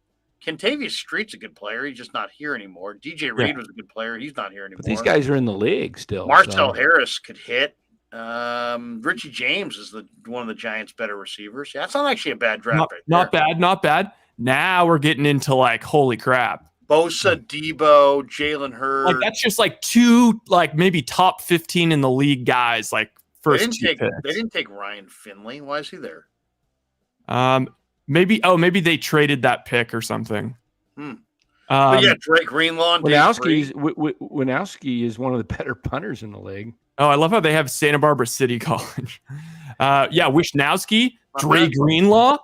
Kentavious Street's a good player. He's just not here anymore. DJ Reed was a good player. He's not here anymore. But these guys are in the league still. Marcel Harris could hit. Richie James is one of the Giants' better receivers. Yeah, it's not actually a bad draft. Not bad. Now we're getting into like, holy crap. Bosa, Debo, Jalen Hurd. Like that's just like 2, like maybe top 15 in the league guys. Like first they didn't take Ryan Finley. Why is he there? Maybe they traded that pick or something. But yeah, Drake Greenlaw. Winowski is one of the better punters in the league. Oh, I love how they have Santa Barbara City College. Wishnowski, Dre Greenlaw.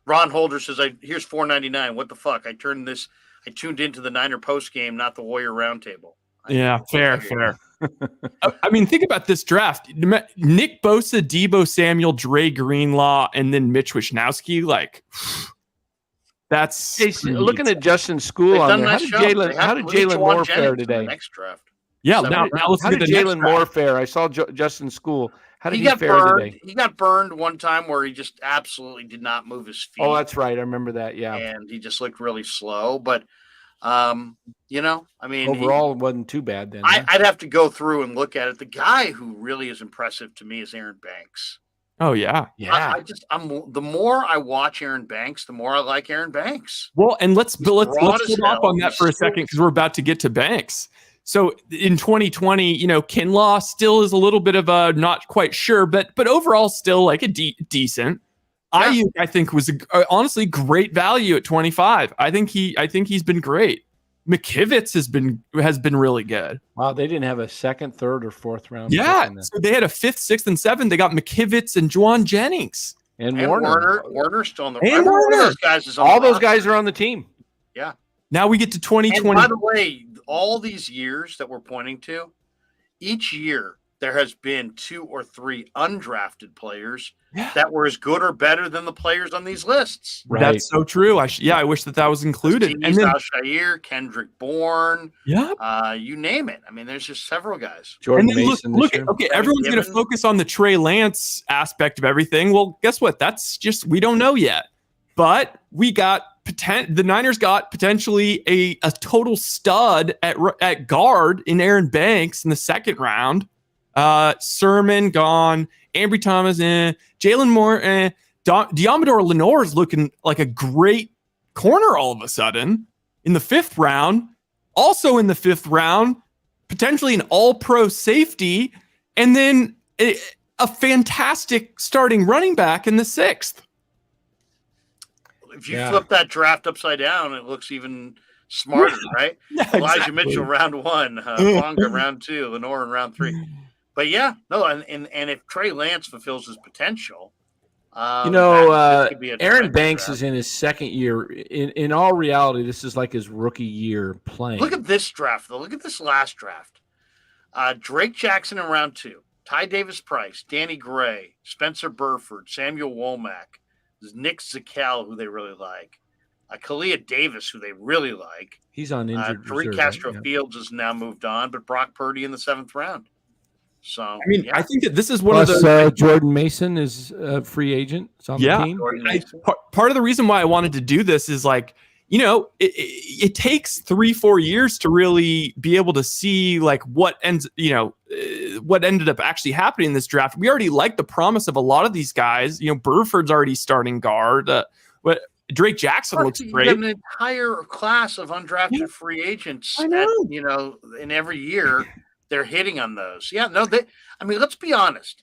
Ron Holder says, here's $4.99. What the fuck? I tuned into the Niner post game, not the Warrior roundtable. Yeah, fair. I mean, think about this draft. Nick Bosa, Debo Samuel, Dre Greenlaw, and then Mitch Wishnowski. Like, that's looking at Justin School on there. How did Jalen Moore fare today? Next draft. Yeah, now let's how look did at Jalen Moore fare? I saw Justin School. How did he fare today? He got burned one time where he just absolutely did not move his feet. Oh, that's right. I remember that. Yeah, and he just looked really slow. But I mean, overall, it wasn't too bad then. I'd have to go through and look at it. The guy who really is impressive to me is Aaron Banks. Oh yeah. I'm the more I watch Aaron Banks, the more I like Aaron Banks. Well, and let's hold broad as off on hell. that for a second because we're about to get to Banks. So in 2020, Kinlaw still is a little bit of a not quite sure, but overall still like a decent. Yeah. Ayuk, I think, was honestly great value at 25. I think he's been great. McKivitz has been really good. Wow, they didn't have a second, third, or fourth round. Yeah, so they had a 5th, 6th, and 7th. They got McKivitz and Juwan Jennings and Warner. Warner's still on the. And Warner. Those guys is on all those guys are on the team. Yeah. Now we get to 2020. And by the way, all these years that we're pointing to, each year there has been 2 or 3 undrafted players that were as good or better than the players on these lists. Right. That's so true. I wish that was included. And then Al-Shire, Kendrick Bourne, you name it. I mean, there's just several guys. Jordan Mason. Look, everyone's going to focus on the Trey Lance aspect of everything. Well, guess what? That's just, we don't know yet. But we got the Niners got potentially a total stud at guard in Aaron Banks in the 2nd round. Sermon gone, Ambry Thomas, Jalen Moore, Diamador Lenore is looking like a great corner all of a sudden in the 5th round. Also in the 5th round, potentially an all-pro safety, and then a fantastic starting running back in the 6th. If you flip that draft upside down, it looks even smarter, right? Yeah, Elijah Mitchell round 1, Bonga round 2, Lenore in round 3. But and if Trey Lance fulfills his potential, Aaron Banks is in his 2nd year. In all reality, this is like his rookie year playing. Look at this draft, though. Look at this last draft. Drake Jackson in round 2, Ty Davis-Price, Danny Gray, Spencer Burford, Samuel Womack, Nick Zakel, who they really like, Kalia Davis, who they really like. He's on injured reserve. Tariq Castro Fields has now moved on, but Brock Purdy in the 7th round. So I think that this is one of those. Jordan Mason is a free agent. On the team. Part of the reason why I wanted to do this is it takes 3-4 years to really be able to see what ended up actually happening in this draft. We already like the promise of a lot of these guys. Burford's already starting guard. But Drake Jackson looks great. You have an entire class of undrafted free agents. I know. In every year. They're hitting on those. Let's be honest.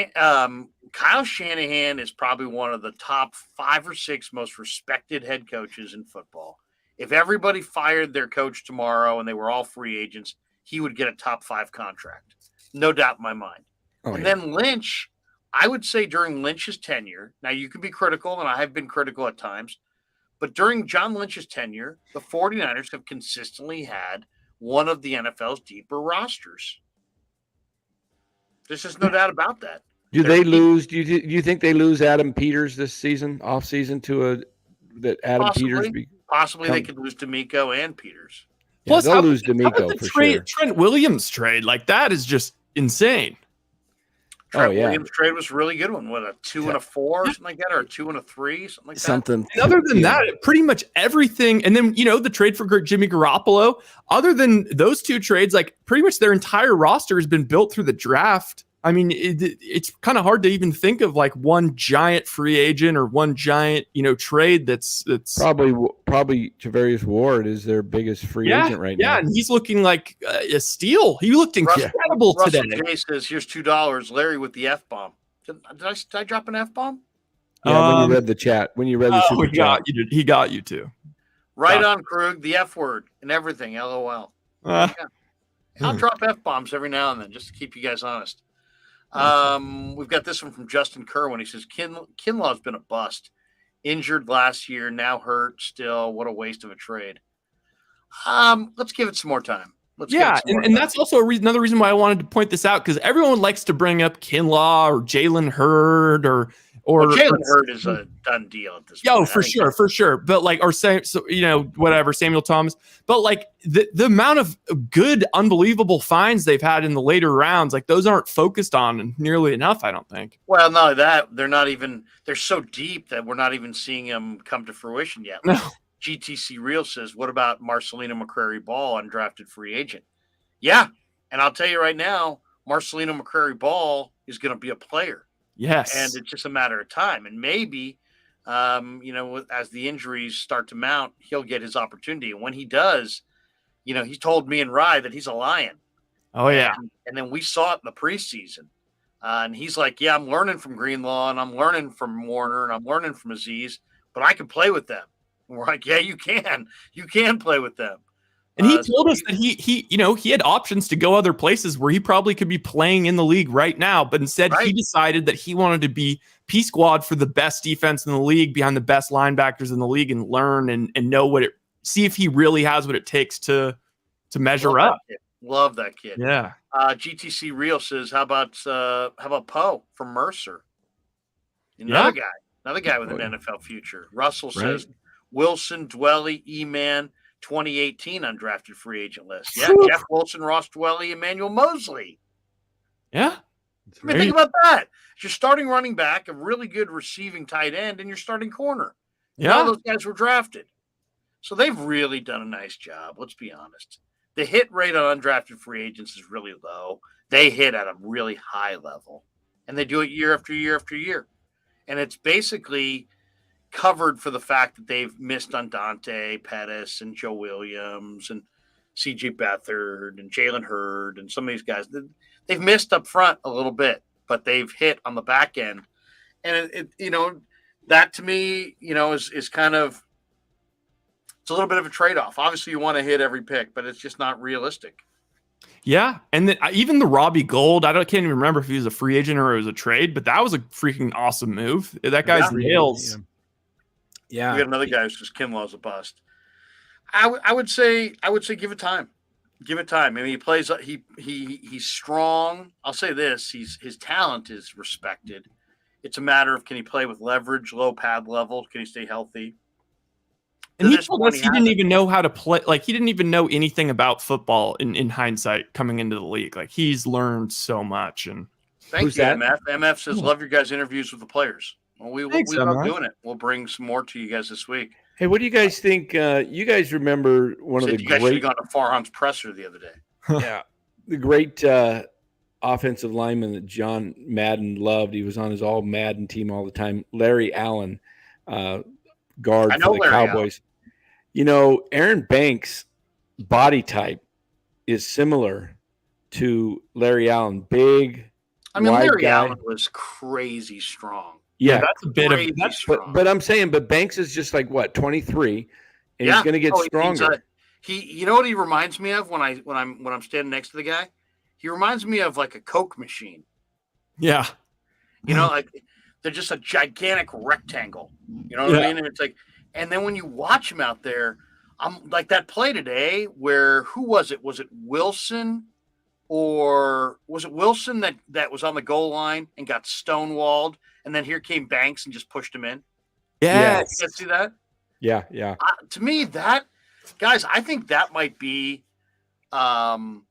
Kyle Shanahan is probably one of the top 5 or 6 most respected head coaches in football. If everybody fired their coach tomorrow and they were all free agents, he would get a top 5 contract. No doubt in my mind. Then Lynch, I would say during Lynch's tenure, now you can be critical, and I have been critical at times, but during John Lynch's tenure, the 49ers have consistently had one of the NFL's deeper rosters. There's just no doubt about that. Do they lose? Do you think they lose Adam Peters this season, off season, Peters? Possibly they could lose D'Amico and Peters. Plus, they'll lose D'Amico for sure. Trent Williams trade, that is just insane. Trent Williams trade was a really good one. What, a 2 and a 4 or something like that, or a 2 and a 3, something like that. And other than that, pretty much everything. And then the trade for Jimmy Garoppolo. Other than those 2 trades, pretty much their entire roster has been built through the draft. I mean, it's kind of hard to even think of one giant free agent or one giant trade that's probably Tavarius Ward is their biggest free agent right now. Yeah, and he's looking like a steal. He looked incredible today. Russell J says, "Here's $2, Larry with the F-bomb." Did I drop an F-bomb? Yeah, when you read the chat, when you read the super chat, he got you too. Right on, Krueg, the F word and everything. LOL. I'll drop F-bombs every now and then just to keep you guys honest. We've got this one from Justin Kerwin. He says Kinlaw's been a bust, injured last year, now hurt still. What a waste of a trade. Let's give it some more time. And that's also another reason why I wanted to point this out, because everyone likes to bring up Kinlaw or Jalen Hurd or Jalen Hurd is a done deal at this point. For sure. But whatever, Samuel Thomas. But the amount of good, unbelievable finds they've had in the later rounds, those aren't focused on nearly enough, I don't think. Well, no, they're so deep that we're not even seeing them come to fruition yet. No. GTC Real says, what about Marcelino McCrary-Ball, undrafted free agent? Yeah, and I'll tell you right now, Marcelino McCrary-Ball is going to be a player. Yes. And it's just a matter of time. And maybe, as the injuries start to mount, he'll get his opportunity. And when he does, he told me and Rye that he's a Lion. Oh, yeah. And then we saw it in the preseason. And he's like, yeah, I'm learning from Greenlaw and I'm learning from Warner and I'm learning from Aziz, but I can play with them. And we're like, yeah, you can. You can play with them. And he told us that he had options to go other places where he probably could be playing in the league right now, but instead he decided that he wanted to be P squad for the best defense in the league, behind the best linebackers in the league, and learn and know see if he really has what it takes to measure up. Love that kid. Yeah. GTC Real says, how about Poe from Mercer? Another guy with an NFL future. Russell says Wilson, Dwelly, E-Man, 2018 undrafted free agent list. Yeah, Jeff Wilson, Ross Dwelly, Emmanuel Mosley. Yeah. Think about that. You're starting running back, a really good receiving tight end, and you're starting corner. Yeah. All those guys were drafted. So they've really done a nice job. Let's be honest. The hit rate on undrafted free agents is really low. They hit at a really high level, and they do it year after year after year. And it's basically covered for the fact that they've missed on Dante Pettis and Joe Williams and C.J. Beathard and Jalen Hurd and some of these guys. They've missed up front a little bit, but they've hit on the back end. And, that to me, is kind of – it's a little bit of a trade-off. Obviously, you want to hit every pick, but it's just not realistic. Yeah, and even the Robbie Gould, can't even remember if he was a free agent or it was a trade, but that was a freaking awesome move. That guy's nails. Yeah. We got another guy who's just Kinlaw's a bust. I would say give it time. Give it time. I mean, he plays. He's strong. I'll say this: his talent is respected. It's a matter of, can he play with leverage, low pad level? Can he stay healthy? And he told us he didn't even know how to play. Like, he didn't even know anything about football in hindsight coming into the league. Like, he's learned so much. And thank you, MF. MF says, love your guys' interviews with the players. Well, we love doing it. We'll bring some more to you guys this week. Hey, what do you guys think? You guys remember one of the great – you guys should have gone to Farhan's presser the other day. Yeah. The great offensive lineman that John Madden loved. He was on his all Madden team all the time. Larry Allen, guard for the Cowboys. Allen. Aaron Banks' body type is similar to Larry Allen. Big, wide Larry guy. Allen was crazy strong. Yeah, that's a bit of that's. But I'm saying, Banks is just like 23, and he's going to get stronger. You know what he reminds me of when I'm standing next to the guy? He reminds me of like a Coke machine. Yeah, like they're just a gigantic rectangle. You know what I mean? And it's like, and then when you watch him out there, I'm like that play today where who was it? Was it Wilson? Or was it Wilson that was on the goal line and got stonewalled, and then here came Banks and just pushed him in? Yes. You guys see that? Yeah. To me, guys, I think that might be, one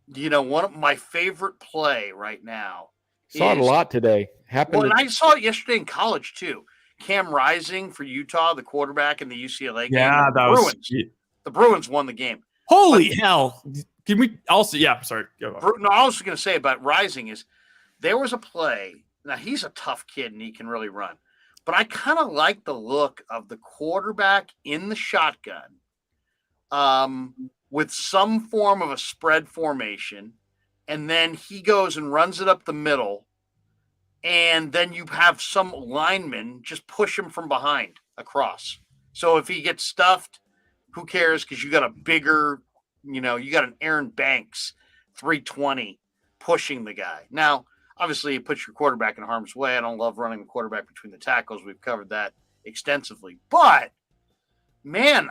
of my favorite play right now. Saw it a lot today. And I saw it yesterday in college too. Cam Rising for Utah, the quarterback in the UCLA game. Yeah, the Bruins won the game. Holy hell. Can we also, sorry. Go on. No, I was going to say about Rising is there was a play. Now, he's a tough kid and he can really run. But I kind of like the look of the quarterback in the shotgun with some form of a spread formation. And then he goes and runs it up the middle. And then you have some lineman just push him from behind across. So if he gets stuffed, who cares? Because you got a bigger, you got an Aaron Banks 320 pushing the guy. Now, obviously, you put your quarterback in harm's way. I don't love running the quarterback between the tackles. We've covered that extensively. But, man,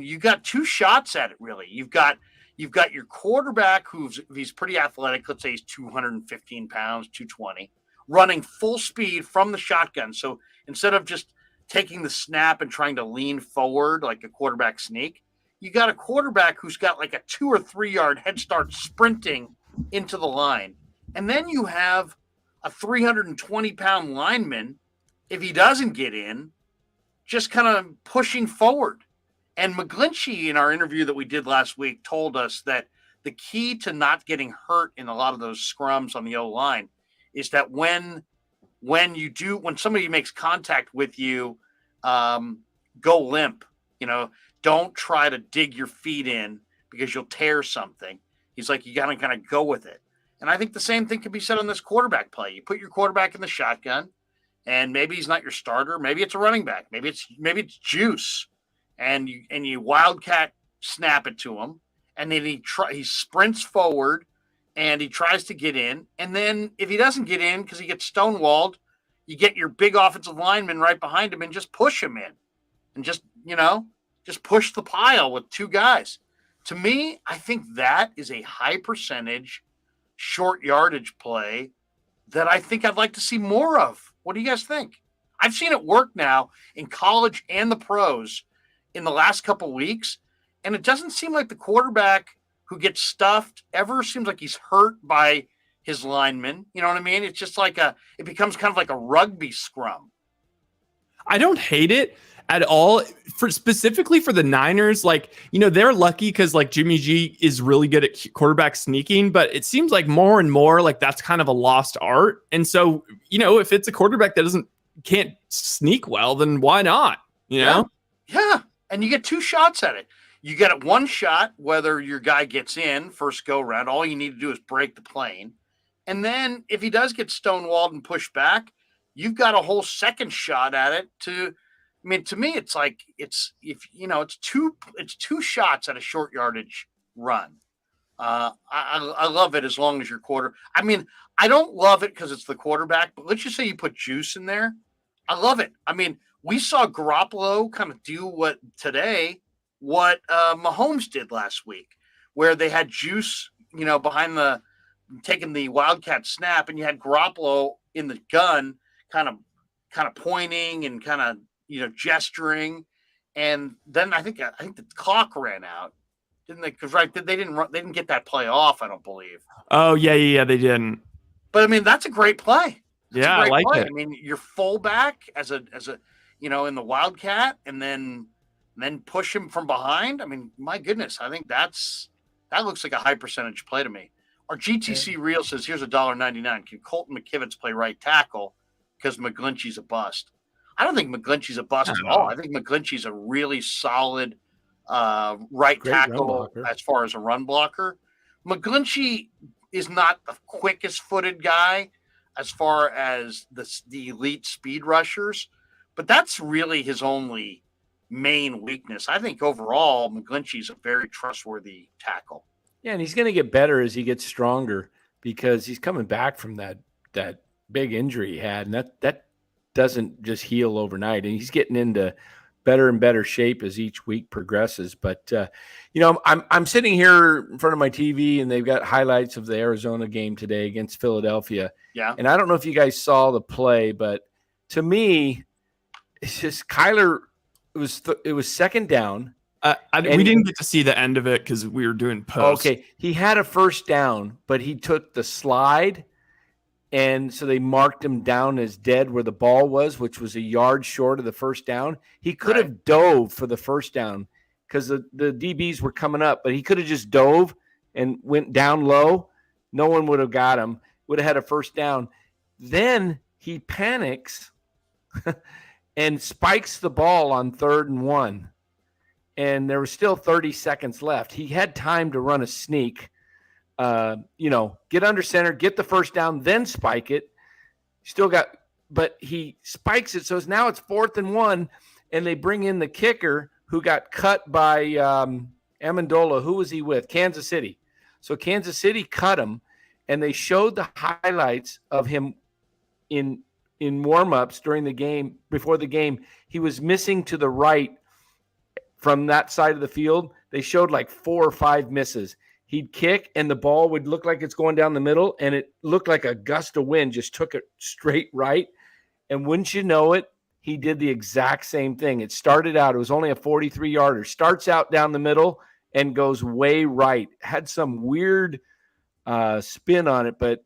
you got two shots at it, really. You've got your quarterback he's pretty athletic. Let's say he's 215 pounds, 220, running full speed from the shotgun. So instead of just taking the snap and trying to lean forward like a quarterback sneak, you got a quarterback who's got like a 2 or 3 yard head start sprinting into the line. And then you have a 320-pound lineman, if he doesn't get in, just kind of pushing forward. And McGlinchey, in our interview that we did last week, told us that the key to not getting hurt in a lot of those scrums on the O-line is that when when somebody makes contact with you, go limp. Don't try to dig your feet in because you'll tear something. He's like, you got to kind of go with it. And I think the same thing can be said on this quarterback play. You put your quarterback in the shotgun, and maybe he's not your starter. Maybe it's a running back. Maybe it's Juice, and you wildcat snap it to him, and then he sprints forward, and he tries to get in. And then if he doesn't get in because he gets stonewalled, you get your big offensive lineman right behind him and just push him in, and just push the pile with two guys. To me, I think that is a high percentage short yardage play that I think I'd like to see more of. What do you guys think? I've seen it work now in college and the pros in the last couple of weeks, and it doesn't seem like the quarterback who gets stuffed ever seems like he's hurt by his linemen. You know what I mean? It's just like it becomes kind of like a rugby scrum. I don't hate it at all, specifically for the Niners. Like, they're lucky because like Jimmy G is really good at quarterback sneaking, but it seems like more and more like that's kind of a lost art. And so, if it's a quarterback that can't sneak well, then why not? Yeah. And you get two shots at it. You get it one shot, whether your guy gets in first go round, all you need to do is break the plane. And then if he does get stonewalled and pushed back, you've got a whole second shot at it to me, it's like it's two shots at a short yardage run. I love it as long as your quarter. I mean, I don't love it because it's the quarterback, but let's just say you put Juice in there. I love it. I mean, we saw Garoppolo kind of do what Mahomes did last week, where they had Juice, behind taking the wildcat snap, and you had Garoppolo in the gun, kind of pointing and kind of gesturing, and then I think the clock ran out, didn't they? Because they didn't get that play off, I don't believe. Oh yeah, they didn't. But I mean, that's a great play. I like it. I mean, your fullback as a in the wildcat, and then push him from behind. I mean, my goodness, I think that looks like a high percentage play to me. Our GTC Reel says here's $1.99. Can Colton McKivitz play right tackle because McGlinchey's a bust? I don't think McGlinchey's a bust at all. I think McGlinchey's a really solid right tackle as far as a run blocker. McGlinchey is not the quickest footed guy as far as the elite speed rushers, but that's really his only main weakness. I think overall McGlinchey's a very trustworthy tackle. Yeah, and he's going to get better as he gets stronger because he's coming back from that big injury he had, and that doesn't just heal overnight, and he's getting into better and better shape as each week progresses. But I'm sitting here in front of my TV, and they've got highlights of the Arizona game today against Philadelphia. Yeah, and I don't know if you guys saw the play, but to me, it's just Kyler. It was second down. We didn't get to see the end of it because we were doing post. Okay, he had a first down, but he took the slide. And so they marked him down as dead where the ball was, which was a yard short of the first down. He could have dove for the first down because the DBs were coming up, but he could have just dove and went down low. No one would have got him, would have had a first down. Then he panics and spikes the ball on 3rd and 1. And there was still 30 seconds left. He had time to run a sneak. Get under center, get the first down, then spike it. But he spikes it. So now it's 4th and 1, and they bring in the kicker who got cut by Amendola. Who was he with? Kansas City. So Kansas City cut him, and they showed the highlights of him in warm-ups during the game, before the game. He was missing to the right from that side of the field. They showed like 4 or 5 misses. He'd kick, and the ball would look like it's going down the middle, and it looked like a gust of wind just took it straight right. And wouldn't you know it, he did the exact same thing. It started out, it was only a 43-yarder, starts out down the middle and goes way right. Had some weird spin on it, but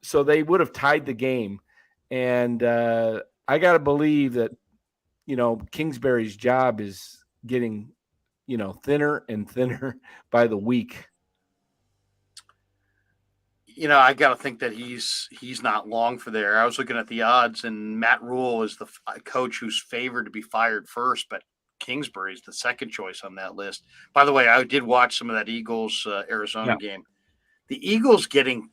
so they would have tied the game. And I got to believe that, Kingsbury's job is getting, thinner and thinner by the week. I got to think that he's not long for there. I was looking at the odds, and Matt Rule is the coach who's favored to be fired first, but Kingsbury's the second choice on that list. By the way, I did watch some of that Eagles Arizona game. The Eagles getting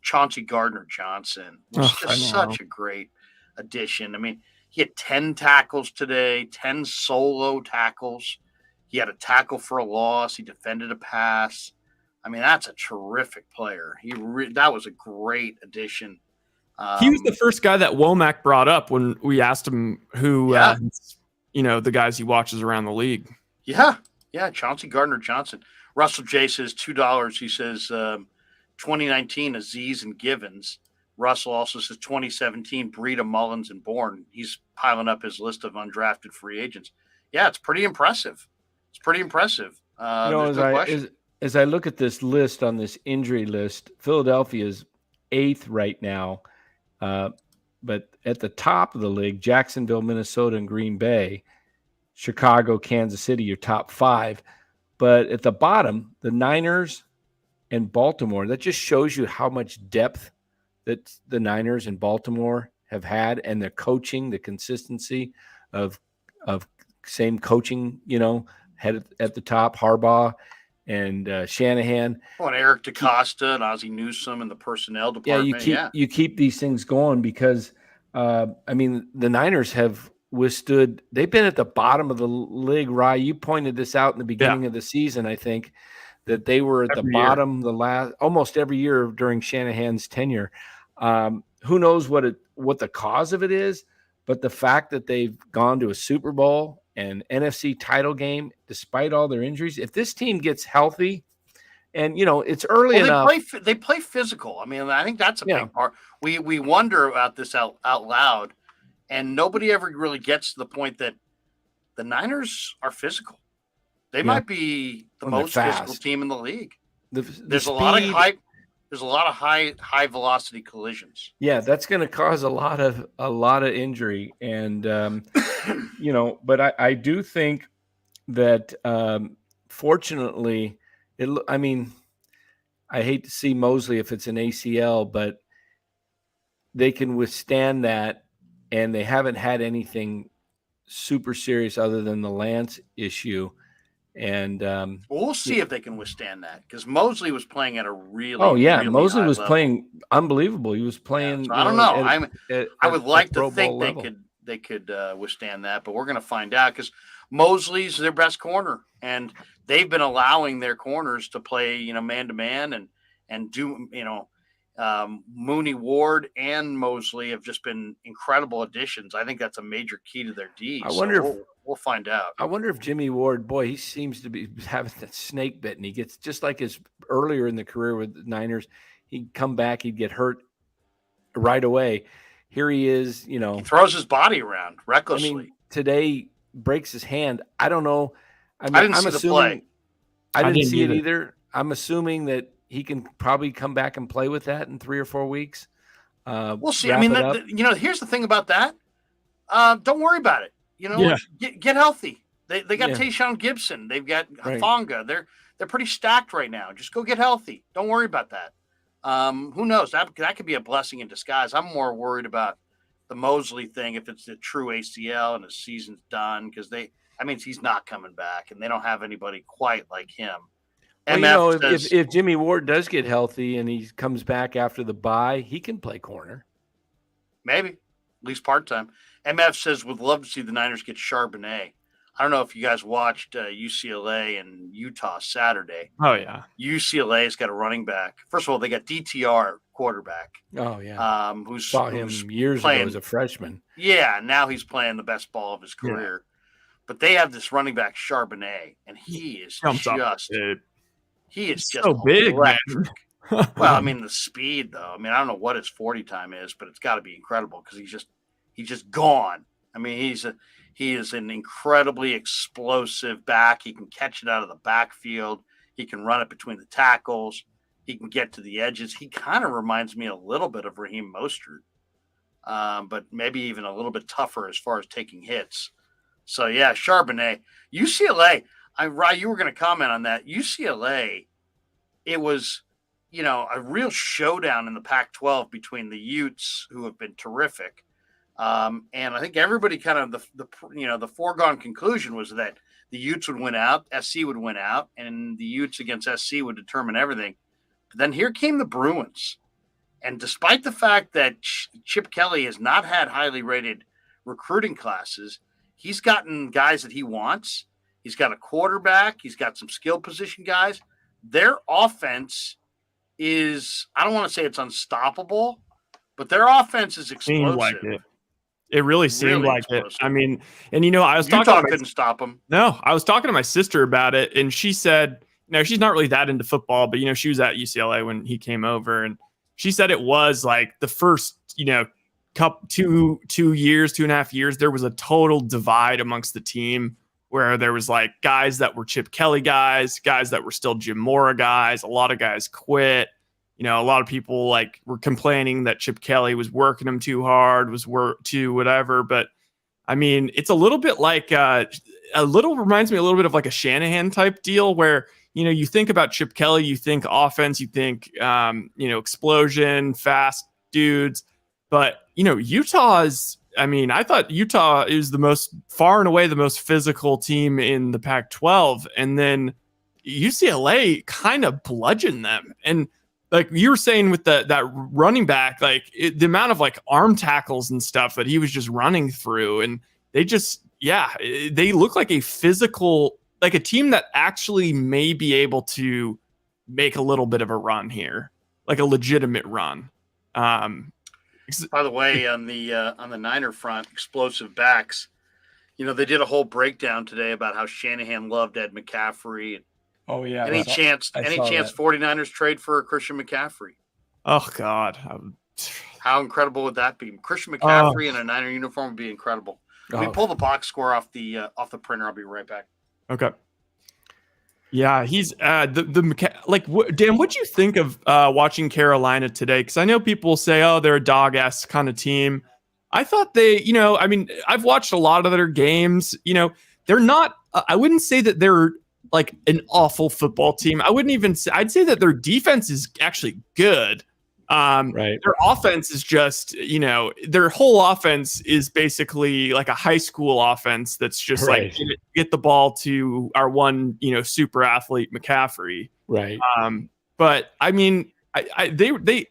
Chauncey Gardner-Johnson was just such a great addition. I mean, he had 10 tackles today, 10 solo tackles. He had a tackle for a loss. He defended a pass. I mean, that's a terrific player. That was a great addition. He was the first guy that Womack brought up when we asked him who, the guys he watches around the league. Yeah, Chauncey Gardner-Johnson. Russell J says $2. He says 2019 Aziz and Givens. Russell also says 2017 Breida, Mullins, and Bourne. He's piling up his list of undrafted free agents. Yeah, it's pretty impressive. As I look at this list on this injury list, Philadelphia is 8th right now. But at the top of the league, Jacksonville, Minnesota, and Green Bay, Chicago, Kansas City, your top 5. But at the bottom, the Niners and Baltimore, that just shows you how much depth that the Niners and Baltimore have had, and the coaching, the consistency of same coaching, head at the top, Harbaugh and Shanahan. Oh, and Eric DaCosta and Ozzie Newsome and the personnel department. You keep these things going because, the Niners have withstood. They've been at the bottom of the league, Rye. You pointed this out in the beginning of the season, I think, that they were at the bottom almost every year during Shanahan's tenure. Who knows what the cause of it is, but the fact that they've gone to a Super Bowl and NFC title game, despite all their injuries, if this team gets healthy, and it's early enough, they play physical. I mean, I think that's a big part. We wonder about this out loud, and nobody ever really gets to the point that the Niners are physical. They might be the most physical team in the league. There's a lot of high velocity collisions. Yeah, that's going to cause a lot of injury, and but I do think that fortunately, I hate to see Mosley if it's an ACL, but they can withstand that, and they haven't had anything super serious other than the Lance issue. And we'll see if they can withstand that, because Mosley was playing at a really Mosley was level. Playing unbelievable. He was playing. So I don't know. I would like to think they could withstand that, but we're going to find out, because Mosley's their best corner, and they've been allowing their corners to play man to man and do Mooney, Ward, and Mosley have just been incredible additions. I think that's a major key to their D. We'll find out. I wonder if Jimmy Ward, boy, he seems to be having that snake bit, and he gets just like his earlier in the career with the Niners. He'd come back, he'd get hurt right away. Here he is, He throws his body around recklessly. Today breaks his hand. I don't know. I didn't see the play. I didn't see it either. I'm assuming that he can probably come back and play with that in 3 or 4 weeks. We'll see. Here's the thing about that. Don't worry about it. Get healthy. They got Tayshaun Gibson. They've got Hufanga. They're pretty stacked right now. Just go get healthy. Don't worry about that. Who knows? That could be a blessing in disguise. I'm more worried about the Mosley thing, if it's a true ACL and his season's done, because he's not coming back, and they don't have anybody quite like him. Well, if Jimmy Ward does get healthy and he comes back after the bye, he can play corner. Maybe, at least part-time. MF says, would love to see the Niners get Charbonnet. I don't know if you guys watched UCLA and Utah Saturday. Oh, yeah. UCLA's got a running back. First of all, they got DTR quarterback. Oh, yeah. Who's saw him years ago as a freshman. Yeah, now he's playing the best ball of his career. Yeah. But they have this running back, Charbonnet, and he is just so big, man. Well, the speed, though. I don't know what his 40 time is, but it's got to be incredible, because he's just gone. He is an incredibly explosive back. He can catch it out of the backfield. He can run it between the tackles. He can get to the edges. He kind of reminds me a little bit of Raheem Mostert, but maybe even a little bit tougher as far as taking hits. So, yeah, Charbonnet. UCLA, Rye, you were going to comment on that. UCLA, it was, a real showdown in the Pac-12 between the Utes, who have been terrific, and I think everybody kind of the foregone conclusion was that the Utes would win out, SC would win out, and the Utes against SC would determine everything. But then here came the Bruins, and despite the fact that Chip Kelly has not had highly rated recruiting classes, he's gotten guys that he wants. He's got a quarterback. He's got some skill position guys. Their offense is, I don't want to say it's unstoppable, but their offense is explosive. Like it really seemed like explosive. It. I mean, and I was Utah couldn't stop him. No, I was talking to my sister about it, and she said, she's not really that into football, but she was at UCLA when he came over, and she said it was like the first, 2.5 years, there was a total divide amongst the team where there was like guys that were Chip Kelly guys that were still Jim Mora guys. A lot of guys quit. A lot of people were complaining that Chip Kelly was working them too hard, whatever. But I mean, it's a little bit like reminds me a little bit of like a Shanahan type deal where, you think about Chip Kelly, you think offense, you think, explosion, fast dudes. But, I thought Utah is far and away the most physical team in the Pac-12. And then UCLA kind of bludgeoned them. And like you were saying with that running back, the amount of arm tackles and stuff that he was just running through. And they they look like a physical, like a team that actually may be able to make a little bit of a run here, like a legitimate run. By the way, on the Niner front, explosive backs, they did a whole breakdown today about how Shanahan loved Ed McCaffrey. Oh yeah. Any chance 49ers trade for Christian McCaffrey? Oh God. How incredible would that be? Christian McCaffrey in a Niner uniform would be incredible. Let me pull the box score off the printer. I'll be right back. Okay. Yeah, he's Dan, what'd you think of watching Carolina today? Because I know people say, oh, they're a dog-ass kind of team. I thought they, I've watched a lot of their games. They're not, I wouldn't say that they're like an awful football team. I wouldn't even say, I'd say that their defense is actually good. Right. Their offense is just, their whole offense is basically like a high school offense that's just right. like get the ball to our one, super athlete McCaffrey. Right. But I mean, they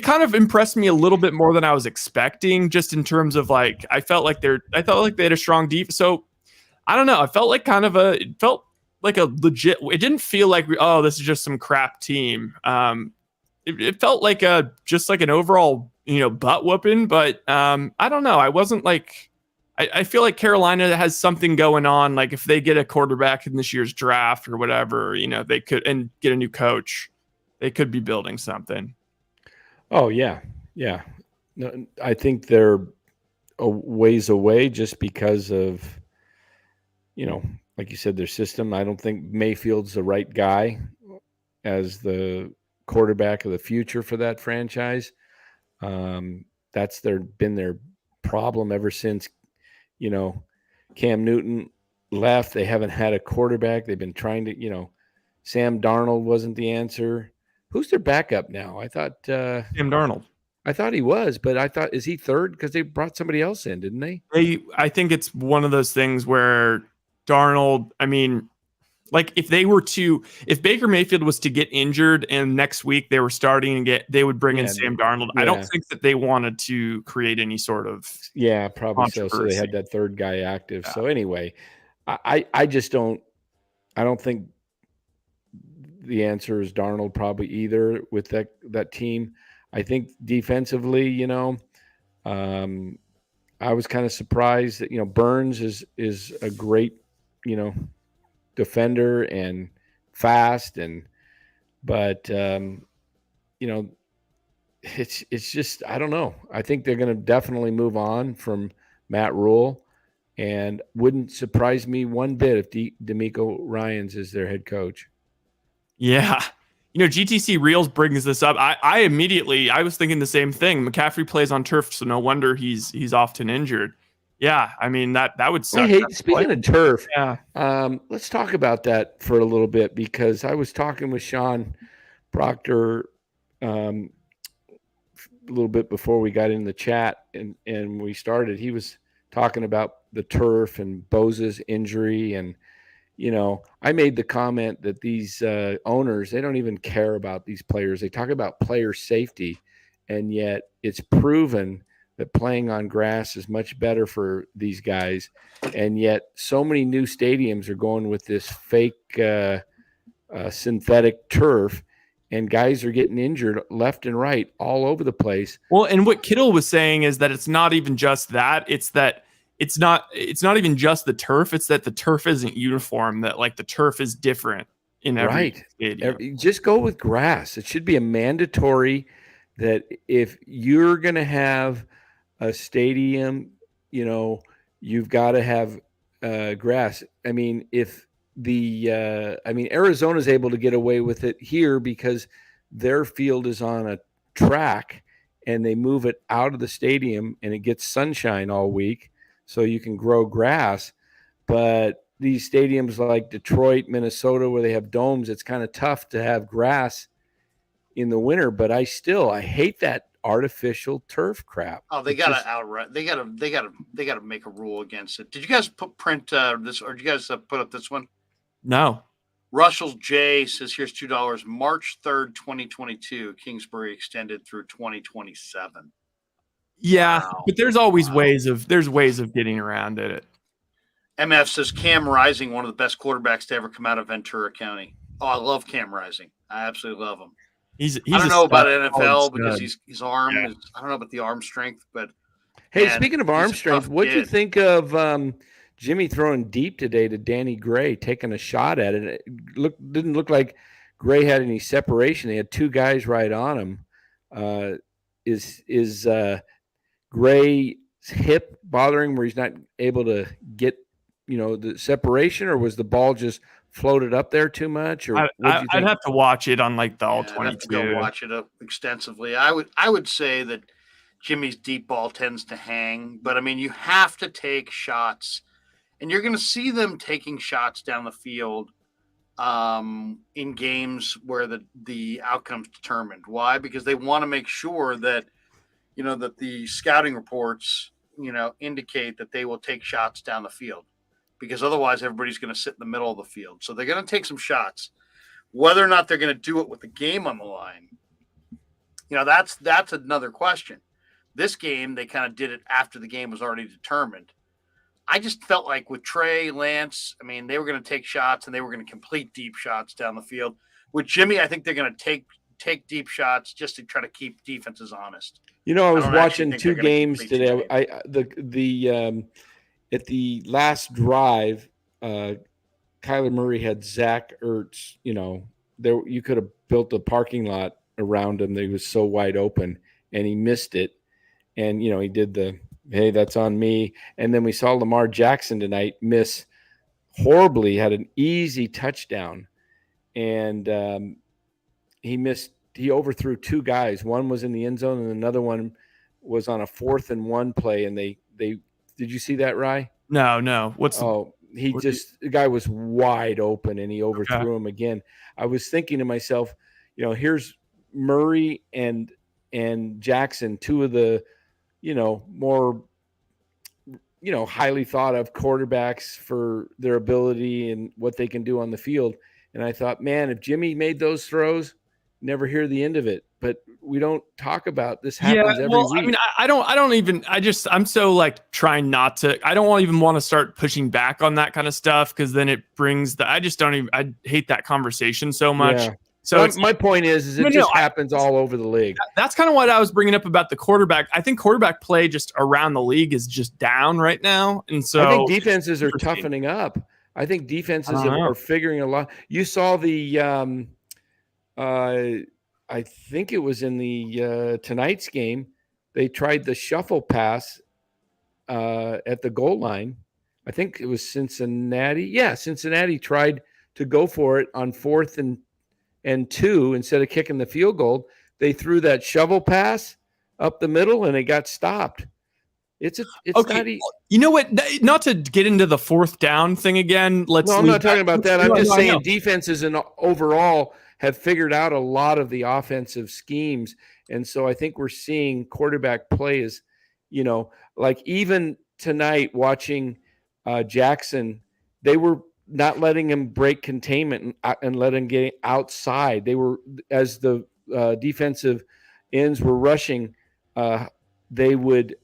kind of impressed me a little bit more than I was expecting, just in terms of I felt like they had a strong defense. So I don't know. I felt like it felt like a legit, it didn't feel like, this is just some crap team. It felt like just like an overall, butt whooping, but I don't know. I wasn't like, I feel like Carolina has something going on. Like if they get a quarterback in this year's draft or whatever, they could, and get a new coach, they could be building something. Oh yeah. Yeah. No, I think they're a ways away just because of, like you said, their system. I don't think Mayfield's the right guy as the quarterback of the future for that franchise. That's been their problem ever since, Cam Newton left. They haven't had a quarterback. They've been trying to, Sam Darnold wasn't the answer. Who's their backup now? I thought Sam Darnold. I thought he was, but is he third? Because they brought somebody else in, didn't they? I think it's one of those things where Darnold, I mean, like if Baker Mayfield was to get injured and next week they were starting they would bring in Sam Darnold. Yeah. I don't think that they wanted to create any sort of probably so. So they had that third guy active. Yeah. So anyway, I just don't think the answer is Darnold probably either with that team. I think defensively, I was kind of surprised that, Burns is a great, defender and fast but it's just, I don't know. I think they're going to definitely move on from Matt Rule, and wouldn't surprise me one bit if D'Amico Ryans is their head coach. Yeah. GTC Reels brings this up. I immediately was thinking the same thing. McCaffrey plays on turf, so no wonder he's often injured. Yeah, I mean that would suck. Speaking of turf, let's talk about that for a little bit, because I was talking with Sean Proctor a little bit before we got in the chat and we started. He was talking about the turf and Bosa's injury. And, I made the comment that these owners, they don't even care about these players. They talk about player safety, and yet it's proven that playing on grass is much better for these guys. And yet so many new stadiums are going with this fake synthetic turf, and guys are getting injured left and right all over the place. Well, and what Kittle was saying is that it's not even just that. It's that it's not even just the turf. It's that the turf isn't uniform, that like the turf is different in every stadium. Just go with grass. It should be a mandatory that if you're going to have a stadium, you've got to have grass. I mean, if Arizona's able to get away with it here because their field is on a track and they move it out of the stadium and it gets sunshine all week so you can grow grass. But these stadiums like Detroit, Minnesota, where they have domes, it's kind of tough to have grass in the winter. But I hate that artificial turf crap. Oh, they got to outright. They got to make a rule against it. Did you guys print this, or did you guys put up this one? No. Russell J says, here's $2. March 3rd, 2022. Kingsbury extended through 2027. Yeah, wow. But there's always ways of getting around it. MF says Cam Rising, one of the best quarterbacks to ever come out of Ventura County. Oh, I love Cam Rising. I absolutely love him. He's I don't know about NFL because his arm is, I don't know about the arm strength, but hey, speaking of arm strength, what'd you think of Jimmy throwing deep today to Danny Gray, taking a shot at it? It didn't look like Gray had any separation. They had two guys right on him. Is Gray's hip bothering where he's not able to get, the separation, or was the ball just floated up there too much? Or I'd have to watch it on like the all 22. I'd have to go watch it up extensively. I would say that Jimmy's deep ball tends to hang, but I mean, you have to take shots, and you're going to see them taking shots down the field in games where the outcome's determined. Why? Because they want to make sure that, that the scouting reports, indicate that they will take shots down the field, because otherwise everybody's going to sit in the middle of the field. So they're going to take some shots. Whether or not they're going to do it with the game on the line, that's another question. This game, they kind of did it after the game was already determined. I just felt like with Trey, Lance, I mean, they were going to take shots and they were going to complete deep shots down the field. With Jimmy, I think they're going to take deep shots just to try to keep defenses honest. I was watching two games today. At the last drive, Kyler Murray had Zach Ertz. You could have built a parking lot around him. He was so wide open, and he missed it. And he did the, hey, that's on me. And then we saw Lamar Jackson tonight miss horribly. Had an easy touchdown, and he overthrew two guys. One was in the end zone, and another one was on a 4th and 1 play. And they did you see that, Rye? No. The guy was wide open and he overthrew him again. I was thinking to myself, here's Murray and Jackson, two of the, more, highly thought of quarterbacks for their ability and what they can do on the field. And I thought, man, if Jimmy made those throws, never hear the end of it. But we don't talk about this happens every week. I mean, I'm so like trying not to, I don't even want to start pushing back on that kind of stuff, because then it brings I hate that conversation so much. Yeah. So my point is it happens all over the league. That's kind of what I was bringing up about the quarterback. I think quarterback play just around the league is just down right now. And so I think defenses are toughening up. I think defenses are figuring a lot. You saw the I think it was in the tonight's game, they tried the shuffle pass at the goal line. I think it was Cincinnati. Yeah, Cincinnati tried to go for it on 4th and 2 instead of kicking the field goal. They threw that shovel pass up the middle and it got stopped. It's okay. Not easy. You know what? Not to get into the 4th down thing again. I'm not talking about that. I'm just saying defenses and overall have figured out a lot of the offensive schemes. And so I think we're seeing quarterback play is, like even tonight watching Jackson, they were not letting him break containment and let him get outside. They were, as the defensive ends were rushing, they wouldn't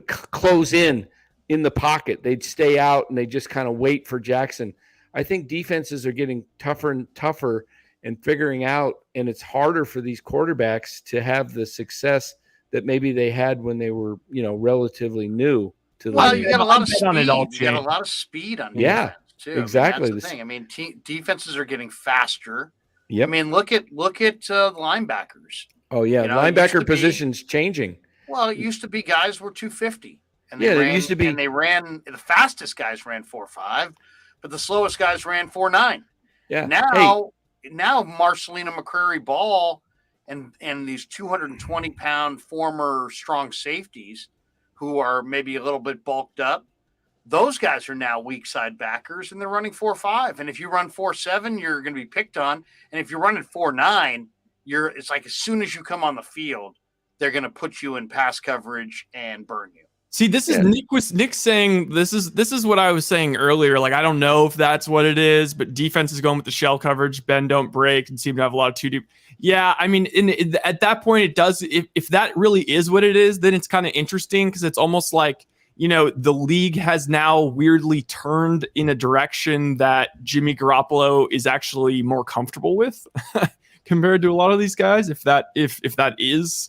close in the pocket. They'd stay out and they just kind of wait for Jackson. I think defenses are getting tougher and tougher and figuring out, and it's harder for these quarterbacks to have the success that maybe they had when they were, relatively new to the league. You got a lot of speed. You got a lot of speed on defense too. Exactly. That's the thing. I mean, defenses are getting faster. Yep. I mean, look at the linebackers. Oh yeah, linebacker positions changing. Well, it used to be guys were 250. And it used to be. And they ran, the fastest guys ran 4.5, but the slowest guys ran 4.9. Yeah. Now Marcelino McCrary Ball and these 220-pound former strong safeties who are maybe a little bit bulked up, those guys are now weak side backers, and they're running 4.5. And if you run 4.7, you're going to be picked on. And if you're running 4.9, it's like as soon as you come on the field, they're going to put you in pass coverage and burn you. See, this is Nick saying this is what I was saying earlier. Like, I don't know if that's what it is, but defense is going with the shell coverage, bend don't break, and seem to have a lot of 2 deep. Yeah, I mean, at that point, it does. If that really is what it is, then it's kind of interesting because it's almost like, the league has now weirdly turned in a direction that Jimmy Garoppolo is actually more comfortable with compared to a lot of these guys. If that is.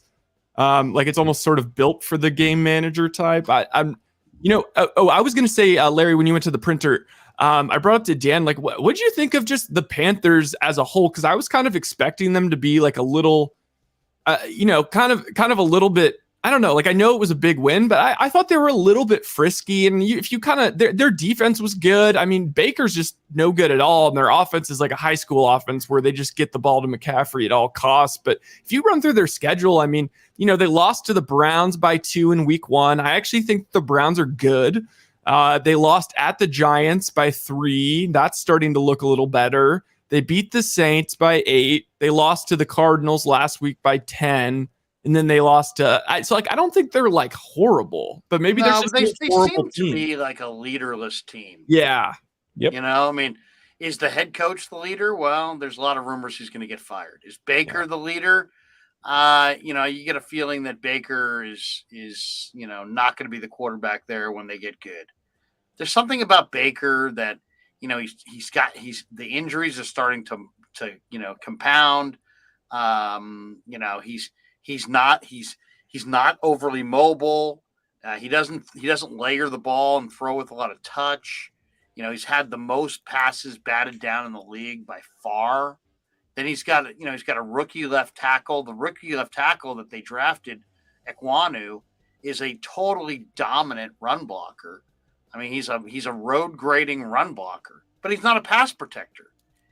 Like it's almost sort of built for the game manager type. I was going to say, Larry, when you went to the printer, I brought up to Dan, like, what did you think of just the Panthers as a whole? Because I was kind of expecting them to be like a little, kind of a little bit. I don't know. Like, I know it was a big win, but I thought they were a little bit frisky. And if you kind of, their defense was good. I mean, Baker's just no good at all. And their offense is like a high school offense where they just get the ball to McCaffrey at all costs. But if you run through their schedule, I mean, they lost to the Browns by 2 in week 1. I actually think the Browns are good. They lost at the Giants by 3. That's starting to look a little better. They beat the Saints by 8. They lost to the Cardinals last week by 10. And then they lost to I don't think they're like horrible, but maybe they seem to be like a leaderless team. Yeah. Yep. I mean, is the head coach the leader? Well, there's a lot of rumors he's going to get fired. Is Baker the leader? You get a feeling that Baker is not going to be the quarterback there when they get good. There's something about Baker that, the injuries are starting to compound. He's not overly mobile. He doesn't layer the ball and throw with a lot of touch. He's had the most passes batted down in the league by far. Then he's got a rookie left tackle. The rookie left tackle that they drafted, Ekwonu, is a totally dominant run blocker. I mean, he's a road grading run blocker, but he's not a pass protector.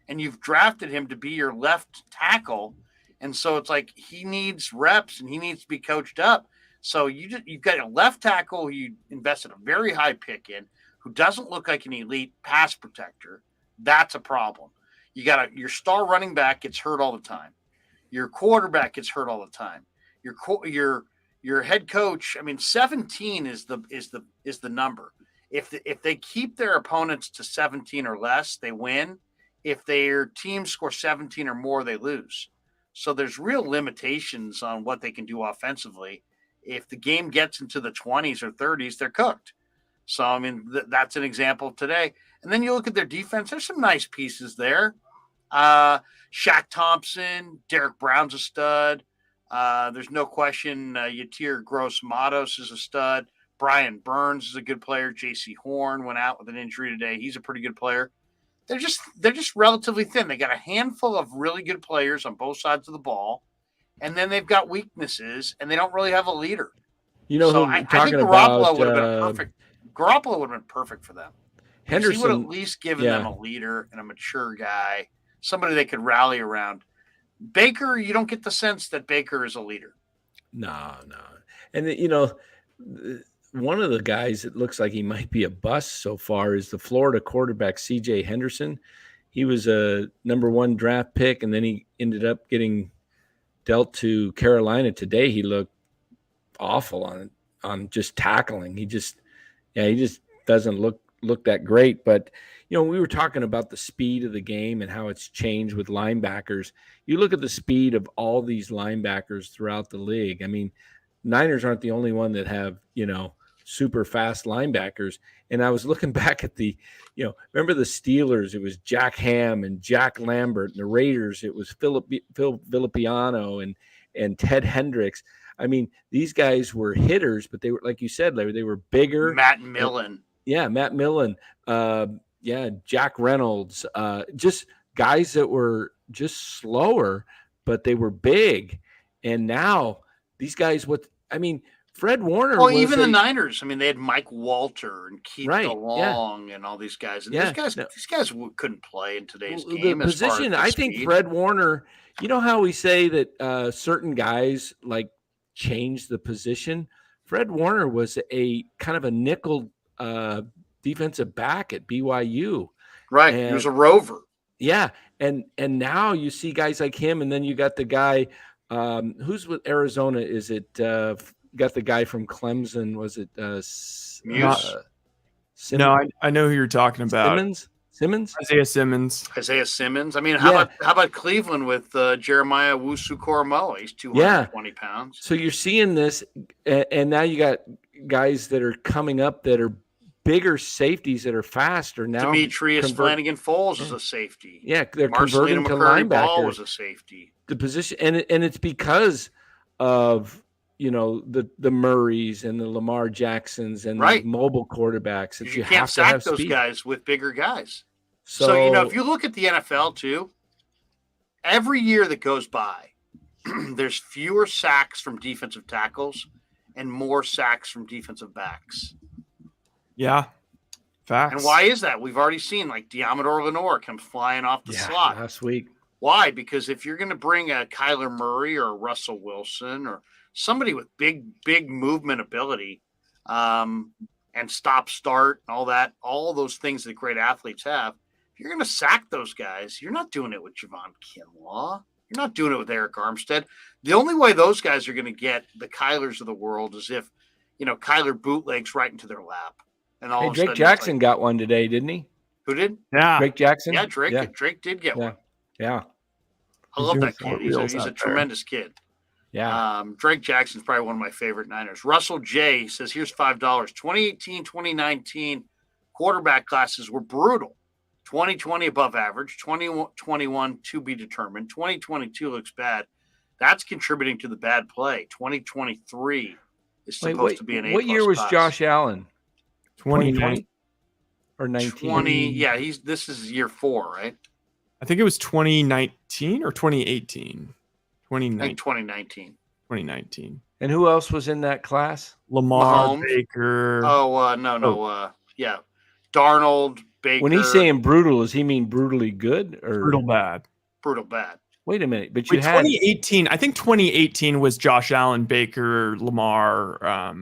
And you've drafted him to be your left tackle. And so it's like he needs reps and he needs to be coached up. So you've got a left tackle who you invested a very high pick in, who doesn't look like an elite pass protector. That's a problem. Your star running back gets hurt all the time. Your quarterback gets hurt all the time. Your head coach. I mean, 17 is the number. If they keep their opponents to 17 or less, they win. If their team scores 17 or more, they lose. So there's real limitations on what they can do offensively. If the game gets into the 20s or 30s, they're cooked. So, I mean, that's an example today. And then you look at their defense. There's some nice pieces there. Shaq Thompson, Derek Brown's a stud. There's no question Yatir Gross-Matos is a stud. Brian Burns is a good player. J.C. Horn went out with an injury today. He's a pretty good player. They're just relatively thin. They got a handful of really good players on both sides of the ball, and then they've got weaknesses, and they don't really have a leader. I think Garoppolo would have been perfect. Garoppolo would have been perfect for them. Henderson, he would have at least given them a leader and a mature guy, somebody they could rally around. Baker, you don't get the sense that Baker is a leader. No. And, one of the guys that looks like he might be a bust so far is the Florida quarterback, C.J. Henderson. he was a number 1 draft pick, and then he ended up getting dealt to Carolina today. He looked awful on just tackling. He just doesn't look that great. But we were talking about the speed of the game and how it's changed with linebackers. You look at the speed of all these linebackers throughout the league. I mean, Niners aren't the only one that have, super fast linebackers. And I was looking back at remember the Steelers, it was Jack Ham and Jack Lambert, and the Raiders, it was Phil Villapiano and Ted Hendricks. I mean, these guys were hitters, but they were, like you said, Larry, they were bigger. Matt Millen. Matt Millen. Jack Reynolds. Just guys that were just slower, but they were big. And now these guys, Fred Warner. Well, even the Niners. I mean, they had Mike Walter and Keith DeLong and all these guys. And these guys couldn't play in today's game. The position, I think Fred Warner, you know how we say that certain guys like change the position? Fred Warner was a kind of a nickel defensive back at BYU. Right. He was a rover. Yeah. And now you see guys like him, and then you got the guy who's with Arizona. Is it got the guy from Clemson? Was it Muse? No, I know who you're talking about. Simmons? Isaiah Simmons. I mean, how about Cleveland with Jeremiah Owusu-Koramoah? He's 220 pounds. So you're seeing this, and now you got guys that are coming up that are bigger safeties that are faster now. Demetrius Flanagan-Falls is a safety. Yeah, they're converting to linebacker. Ball was a safety. The position, and it's because of the Murrays and the Lamar Jacksons and the mobile quarterbacks. That you can't sack those guys with bigger guys. So if you look at the NFL too, every year that goes by, there's fewer sacks from defensive tackles and more sacks from defensive backs. Yeah, facts. And why is that? We've already seen like Diamador Lenore come flying off the slot last week. Why? Because if you're going to bring a Kyler Murray or a Russell Wilson or somebody with big movement ability and stop-start and all those things that great athletes have, if you're going to sack those guys, you're not doing it with Javon Kinlaw. You're not doing it with Eric Armstead. The only way those guys are going to get the Kylers of the world is if, Kyler bootlegs right into their lap. And all Drake Jackson got one today, didn't he? Who did? Yeah. Drake Jackson? Yeah, Drake did get one. Yeah. I love that kid. He's a tremendous kid. Yeah. Drake Jackson's probably one of my favorite Niners. Russell J says, here's $5. 2018, 2019 quarterback classes were brutal. 2020 above average. 2021 to be determined. 2022 looks bad. That's contributing to the bad play. 2023 is supposed to be an A+. What year was Josh Allen? 2020 or 19? 20. Yeah, this is year 4, right? I think it was 2019 or 2018. 2019. 2019. And who else was in that class? Lamar, Mahomes. Baker. No. Yeah. Darnold, Baker. When he's saying brutal, does he mean brutally good or brutal bad? Brutal bad. Wait a minute. But 2018, I think 2018 was Josh Allen, Baker, Lamar,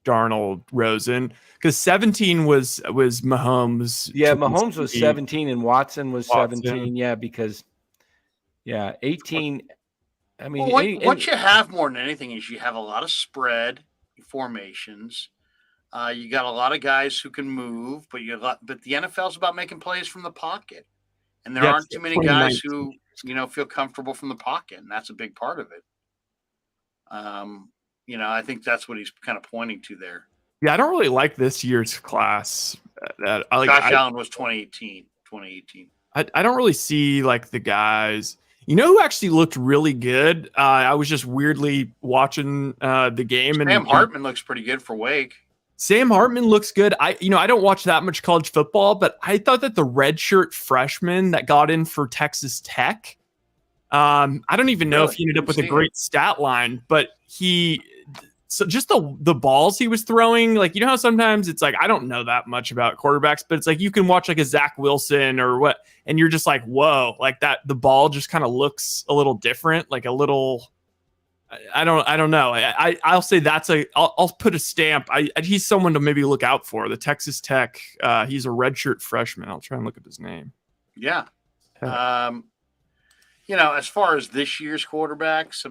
Darnold, Rosen. Because 17 was Mahomes. Yeah, Mahomes was 17 and Watson was 17. Yeah, because 18. I mean, what you have more than anything is you have a lot of spread formations. You got a lot of guys who can move, but the NFL is about making plays from the pocket, and there aren't too many guys who feel comfortable from the pocket, and that's a big part of it. I think that's what he's kind of pointing to there. Yeah, I don't really like this year's class. Josh Allen was 2018. I don't really see like the guys. You know who actually looked really good? I was just weirdly watching the game. Sam Hartman looks pretty good for Wake. Sam Hartman looks good. I don't watch that much college football, but I thought that the redshirt freshman that got in for Texas Tech, I don't even know if he ended up with a great stat line, but just the balls he was throwing, like, how sometimes it's like, I don't know that much about quarterbacks, but it's like, you can watch like a Zach Wilson or what, and you're just like, whoa, like that, the ball just kind of looks a little different, like a little, I don't know. I'll say I'll put a stamp. He's someone to maybe look out for. The Texas Tech, he's a redshirt freshman. I'll try and look up his name. Yeah. As far as this year's quarterbacks,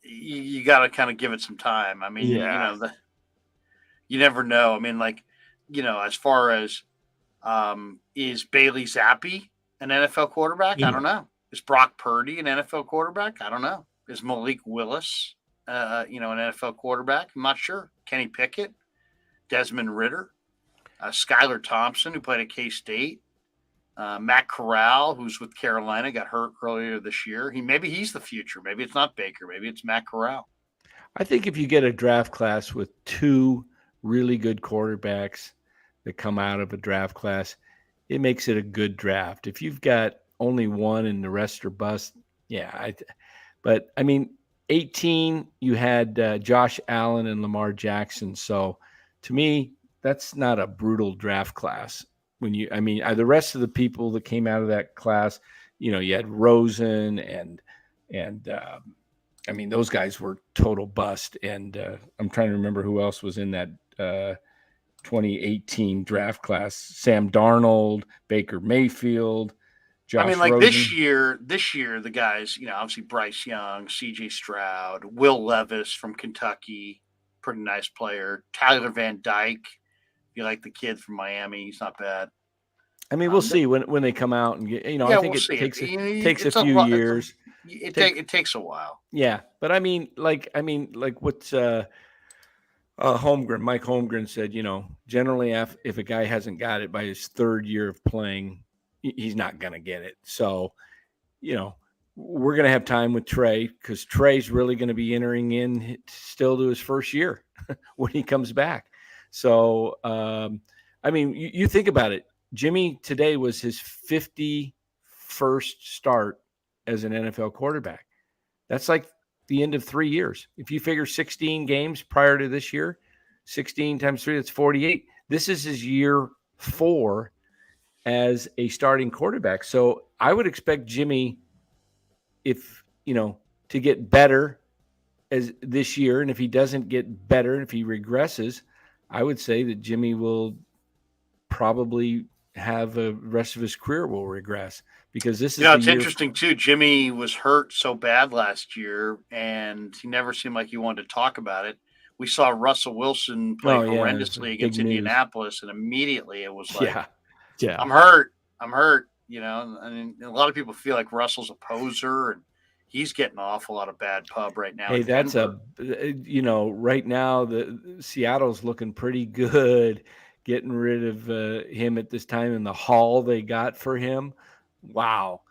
you got to kind of give it some time. You never know. As far as is Bailey Zappi an NFL quarterback? I don't know. Is Brock Purdy an NFL quarterback? I don't know. Is Malik Willis, an NFL quarterback? I'm not sure. Kenny Pickett, Desmond Ridder, Skylar Thompson, who played at K-State, Matt Corral, who's with Carolina, got hurt earlier this year. Maybe he's the future. Maybe it's not Baker. Maybe it's Matt Corral. I think if you get a draft class with two really good quarterbacks that come out of a draft class, it makes it a good draft. If you've got only one and the rest are bust, yeah. But 18, you had Josh Allen and Lamar Jackson. So to me, that's not a brutal draft class. The rest of the people that came out of that class, you had Rosen and those guys were total bust. And I'm trying to remember who else was in that 2018 draft class. Sam Darnold, Baker Mayfield, Josh Rosen. this year, the guys, obviously Bryce Young, CJ Stroud, Will Levis from Kentucky, pretty nice player. Tyler Van Dyke. You like the kid from Miami? He's not bad. We'll see when they come out and get. I think it takes a few years. It takes a while. Yeah, but like what Holmgren, Mike Holmgren said. Generally, if a guy hasn't got it by his third year of playing, he's not going to get it. So, we're going to have time with Trey because Trey's really going to be entering in still to his first year when he comes back. So, you think about it. Jimmy today was his 51st start as an NFL quarterback. That's like the end of 3 years. If you figure 16 games prior to this year, 16 times 3, that's 48. This is his year 4 as a starting quarterback. So I would expect Jimmy, to get better as this year. And if he doesn't get better, and if he regresses, I would say that Jimmy will probably have the rest of his career will regress because this is. It's interesting too. Jimmy was hurt so bad last year, and he never seemed like he wanted to talk about it. We saw Russell Wilson play horrendously against Indianapolis, and immediately it was like, "Yeah, I'm hurt. A lot of people feel like Russell's a poser, and he's getting an awful lot of bad pub right now. Hey, that's right now the Seattle's looking pretty good. Getting rid of him at this time in the haul they got for him. Wow.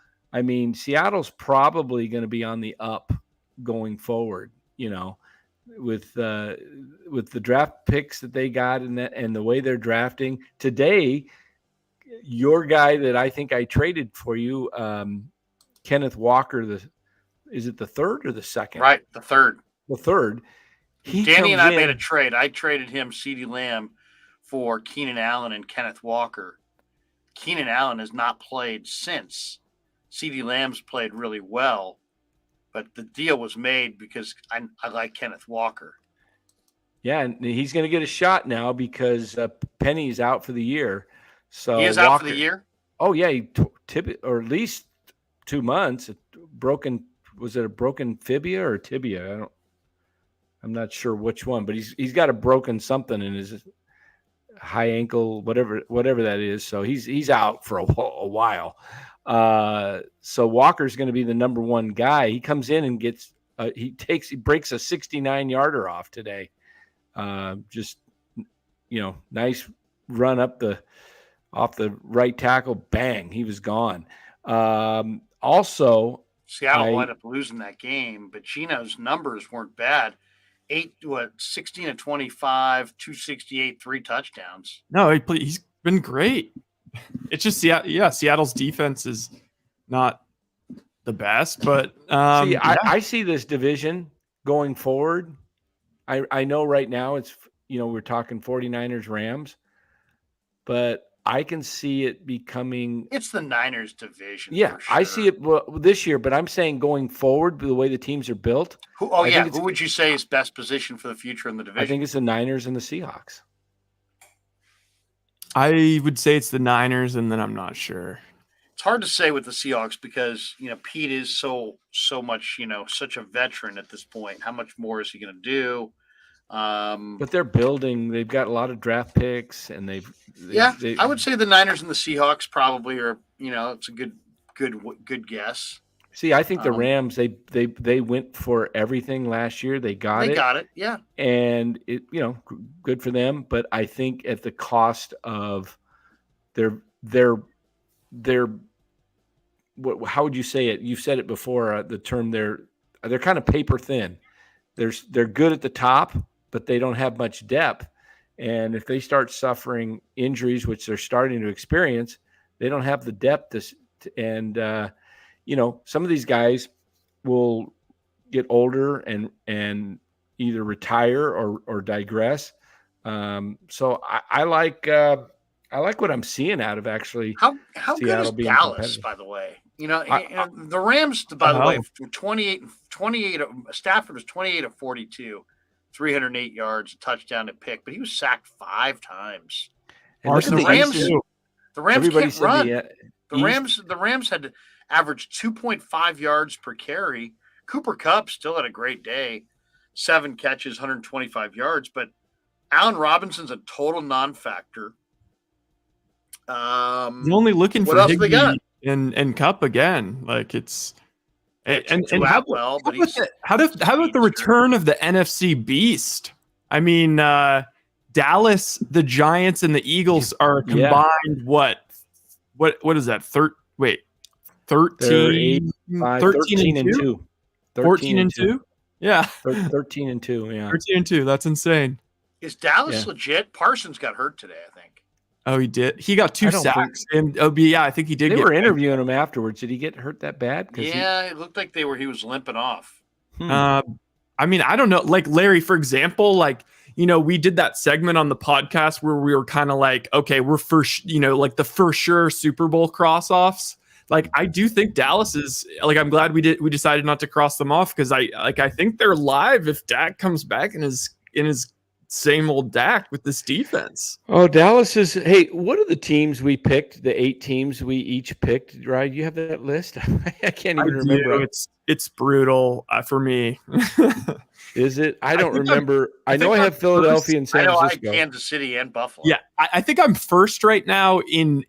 Seattle's probably going to be on the up going forward, with the draft picks that they got and the way they're drafting. Today, your guy that I think I traded for you, Kenneth Walker, is it the third or the second? Right, the third. The third. Danny and I made a trade. I traded him CeeDee Lamb for Keenan Allen and Kenneth Walker. Keenan Allen has not played since. CeeDee Lamb's played really well, but the deal was made because I like Kenneth Walker. Yeah, and he's going to get a shot now because Penny's out for the year. So he is out for the year? Oh, yeah, or at least 2 months. Was it a broken fibia or tibia? I'm not sure which one, but he's got a broken something in his high ankle, whatever that is. So he's out for a while. So Walker's going to be the number one guy. He comes in and gets he breaks a 69-yarder off today. Just nice run off the right tackle. Bang, he was gone. Also, Seattle wound up losing that game, but Gino's numbers weren't bad. 16 of 25, 268, 3 touchdowns. No, he's been great. It's just Seattle's defense is not the best, but I see this division going forward. I know right now it's we're talking 49ers Rams, but I can see it becoming. It's the Niners division. Yeah, for sure. I see it this year, but I'm saying going forward, the way the teams are built. Who would you say is best position for the future in the division? I think it's the Niners and the Seahawks. I would say it's the Niners, and then I'm not sure. It's hard to say with the Seahawks because, Pete is so much, such a veteran at this point. How much more is he going to do? But they're building. They've got a lot of draft picks, and I would say the Niners and the Seahawks probably are. It's a good guess. See, I think the Rams they went for everything last year. They got it, yeah, and it good for them. But I think at the cost of their how would you say it? You've said it before. The term they're kind of paper thin. They're good at the top, but they don't have much depth. And if they start suffering injuries, which they're starting to experience, they don't have the depth. Some of these guys will get older and either retire or digress. So I like what I'm seeing out of actually. How good is Dallas, by the way? The Rams, by the way, 28. Stafford was 28 of 42, 308 yards, a touchdown, a pick, but he was sacked 5 times. And the Rams can't run. The Rams had to average 2.5 yards per carry. Cooper Kupp still had a great day, 7 catches, 125 yards, but Allen Robinson's a total non-factor. He's only looking for Higbee and Kupp again. Like it's and how about the return of the NFC beast? I mean, Dallas, the Giants, and the Eagles are combined. What is that? 13 and 2. 14 and 2. Yeah. 13 and 2. Yeah. 13 and 2. That's insane. Is Dallas legit? Parsons got hurt today, I think. Oh, he did. He got 2 sacks. And I think he did. They were interviewing him afterwards. Did he get hurt that bad? It looked like he was limping off. I mean, I don't know. Like Larry, for example, we did that segment on the podcast where we were kind of like, okay, we're like the for sure Super Bowl cross-offs. Like, I do think Dallas is I'm glad we decided not to cross them off because I think they're live if Dak comes back in his same old Dak with this defense. Oh, Dallas is. Hey, what are the teams we picked? The 8 teams we each picked, right? You have that list? I can't even remember. It's brutal for me. Is it? I don't remember. I know I have Philadelphia and San Francisco. I have Kansas City and Buffalo. Yeah, I think I'm first right now in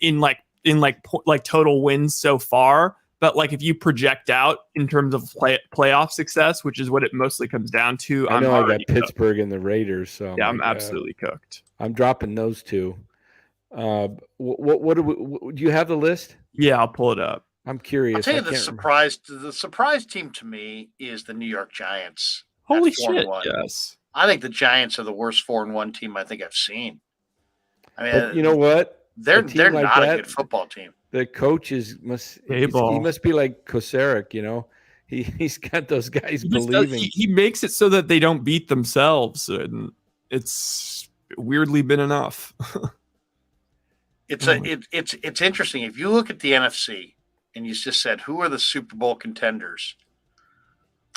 total wins so far. But if you project out in terms of playoff success, which is what it mostly comes down to, I got Pittsburgh cooked. And the Raiders. So yeah, I'm absolutely cooked. I'm dropping those 2. What do you have the list? Yeah, I'll pull it up. I'm curious. I'll tell you the surprise team to me is the New York Giants. Holy shit! Yes, I think the Giants are the worst 4-1 team I think I've seen. I mean, but you know what? They're not a good football team. The coaches he must be like Koceric, he's got those guys believing. He makes it so that they don't beat themselves, and it's weirdly been enough. It's interesting. If you look at the NFC and you just said, who are the Super Bowl contenders?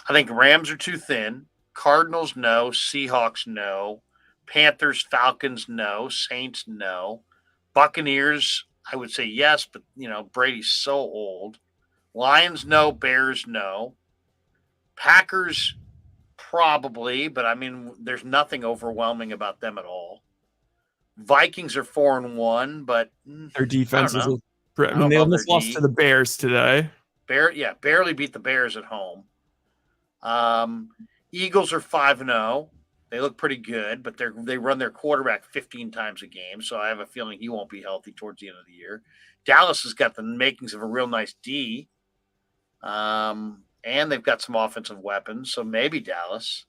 I think Rams are too thin. Cardinals, no. Seahawks, no. Panthers, Falcons, no. Saints, no. Buccaneers, I would say yes, but, Brady's so old. Lions, no. Bears, no. Packers, probably, but, I mean, there's nothing overwhelming about them at all. Vikings are 4-1, but their defense is they almost lost to the Bears today. Barely beat the Bears at home. Eagles are 5-0. They look pretty good, but they run their quarterback 15 times a game, so I have a feeling he won't be healthy towards the end of the year. Dallas has got the makings of a real nice D, and they've got some offensive weapons, so maybe Dallas.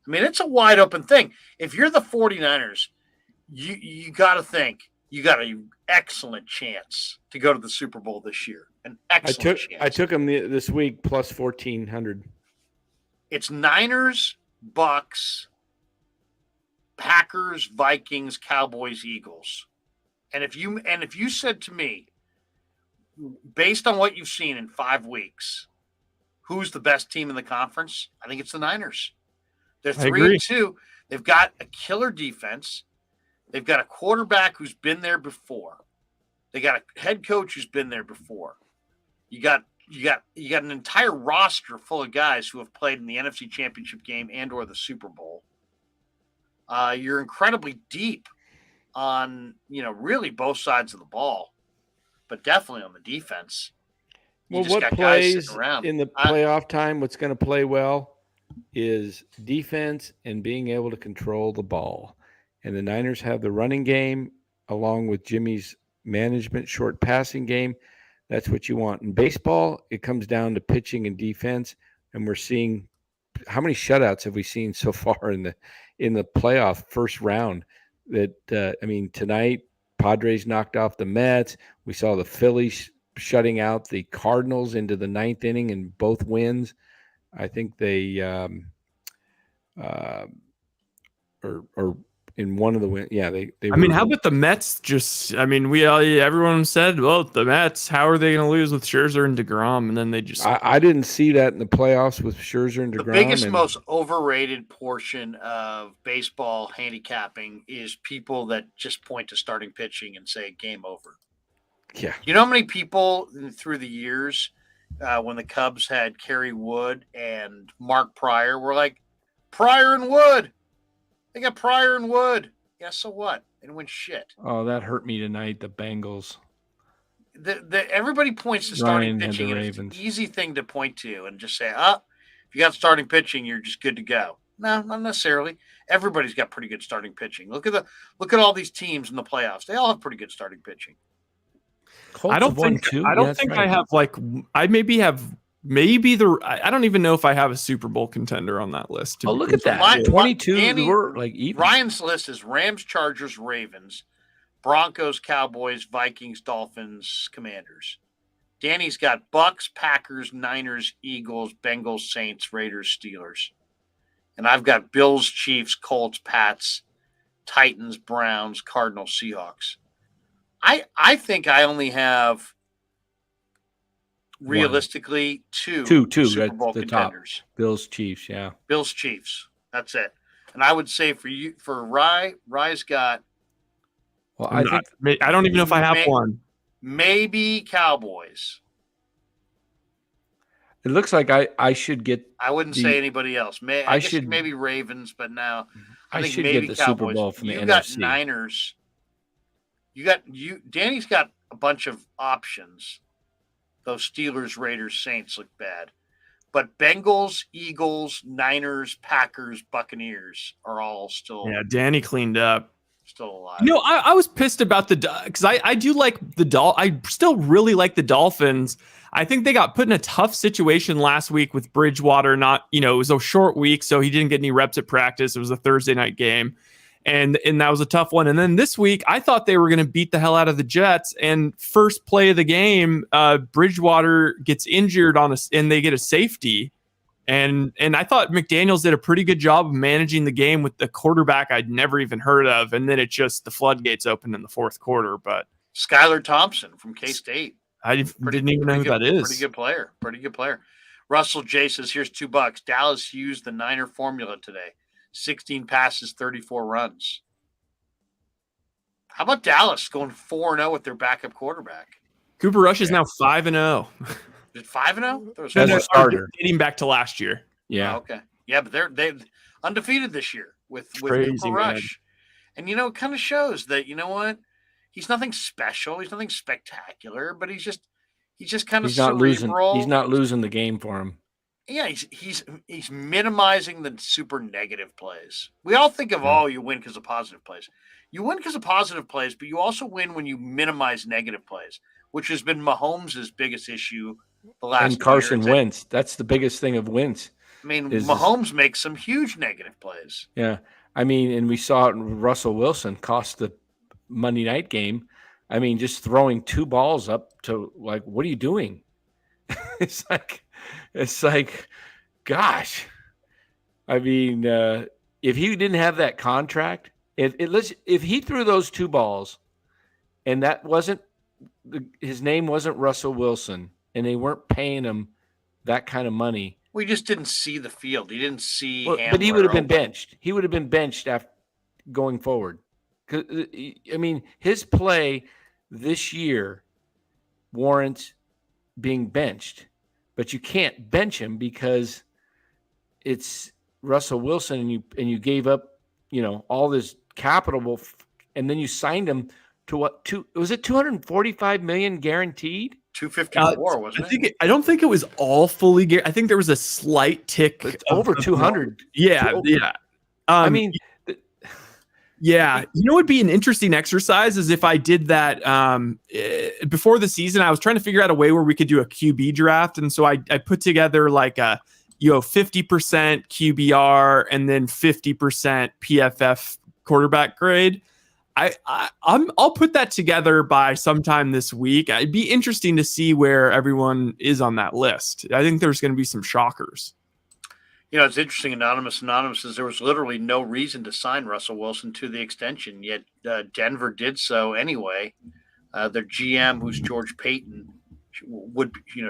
I mean, it's a wide open thing. If you're the 49ers, you got to think you got an excellent chance to go to the Super Bowl this year. An excellent chance. I took them this week plus 1,400. It's Niners, Bucks, Packers, Vikings, Cowboys, Eagles. And if you said to me, based on what you've seen in 5 weeks, who's the best team in the conference? I think it's the Niners. They're 3-2. They've got a killer defense. They've got a quarterback who's been there before. They got a head coach who's been there before. You got an entire roster full of guys who have played in the NFC Championship game and or the Super Bowl. You're incredibly deep on, really both sides of the ball, but definitely on the defense. Well, what plays in the playoff time, what's going to play well is defense and being able to control the ball. And the Niners have the running game along with Jimmy's management short passing game. That's what you want. In baseball, it comes down to pitching and defense, and we're seeing how many shutouts have we seen so far in the playoff first round? Tonight Padres knocked off the Mets. We saw the Phillies shutting out the Cardinals into the ninth inning in both wins. I think they or in one of the wins. Yeah, they how about the Mets? Everyone said, well, the Mets, how are they going to lose with Scherzer and DeGrom? And then they just. I didn't see that in the playoffs with Scherzer and DeGrom. The biggest, most overrated portion of baseball handicapping is people that just point to starting pitching and say game over. Yeah. You know how many people through the years when the Cubs had Kerry Wood and Mark Pryor were like, Pryor and Wood. They got Pryor and Wood. Yeah, so what? They didn't win shit. Oh, that hurt me tonight, the Bengals. Everybody points to starting pitching, and it's an easy thing to point to and just say, if you got starting pitching, you're just good to go. No, not necessarily. Everybody's got pretty good starting pitching. Look at all these teams in the playoffs. They all have pretty good starting pitching. I don't think I have I maybe have I don't even know if I have a Super Bowl contender on that list. Look at that. 22 were even. Ryan's list is Rams, Chargers, Ravens, Broncos, Cowboys, Vikings, Dolphins, Commanders. Danny's got Bucks, Packers, Niners, Eagles, Bengals, Saints, Raiders, Steelers. And I've got Bills, Chiefs, Colts, Pats, Titans, Browns, Cardinals, Seahawks. I think I only have realistically two Super Bowl contenders. Top. Bills, Chiefs, yeah. Bills, Chiefs. That's it. And I would say for Rye's got. Well, I don't even know if I have one. Maybe Cowboys. It looks like I should get. I wouldn't say anybody else. I should maybe Ravens, but now I think should maybe get the Cowboys. Super Bowl from the NFC. You got Niners. Danny's got a bunch of options. Those Steelers, Raiders, Saints look bad. But Bengals, Eagles, Niners, Packers, Buccaneers are all still. Yeah, Danny cleaned up. Still alive. I was pissed about because I do like I still really like the Dolphins. I think they got put in a tough situation last week with Bridgewater. It was a short week, so he didn't get any reps at practice. It was a Thursday night game. And that was a tough one. And then this week, I thought they were going to beat the hell out of the Jets. And first play of the game, Bridgewater gets injured and they get a safety. And I thought McDaniels did a pretty good job of managing the game with the quarterback I'd never even heard of. And then the floodgates opened in the fourth quarter. But Skylar Thompson from K-State. I didn't even know who that is. Pretty good player. Russell J says, here's $2. Dallas used the Niner formula today. 16 passes, 34 runs. How about Dallas going 4-0 with their backup quarterback? Cooper Rush is now 5-0. Is it 5-0? As a starter. Dating back to last year. Yeah. Oh, okay. Yeah, but they're undefeated this year with crazy, Cooper Rush. And, it kind of shows that, you know what? He's nothing special. He's nothing spectacular, but he's just kind of cerebral. He's not losing the game for him. Yeah, he's minimizing the super negative plays. We all think of, you win because of positive plays. You win because of positive plays, but you also win when you minimize negative plays, which has been Mahomes' biggest issue the last and Carson Wentz. That's the biggest thing of Wentz. Mahomes makes some huge negative plays. Yeah. And we saw it. Russell Wilson cost the Monday night game. Just throwing two balls up to what are you doing? It's like, gosh. If he didn't have that contract, if he threw those two balls, and that wasn't his name wasn't Russell Wilson, and they weren't paying him that kind of money. We just didn't see the field. He didn't see. But he would have been benched. He would have been benched after going forward I mean, his play this year warrants being benched, but you can't bench him because it's Russell Wilson, and you gave up, all this capital, and then you signed him to what? Was it $245 million guaranteed? 254, wasn't it? I don't think it was all fully guaranteed. I think there was a slight tick over 200. Yeah. I mean. Yeah, what would be an interesting exercise is if I did that before the season. I was trying to figure out a way where we could do a QB draft, and so I put together like a 50% QBR and then 50% PFF quarterback grade. I'll put that together by sometime this week. It'd be interesting to see where everyone is on that list. I think there's going to be some shockers. It's interesting. Anonymous says there was literally no reason to sign Russell Wilson to the extension, yet Denver did so anyway. Their GM, who's George Payton,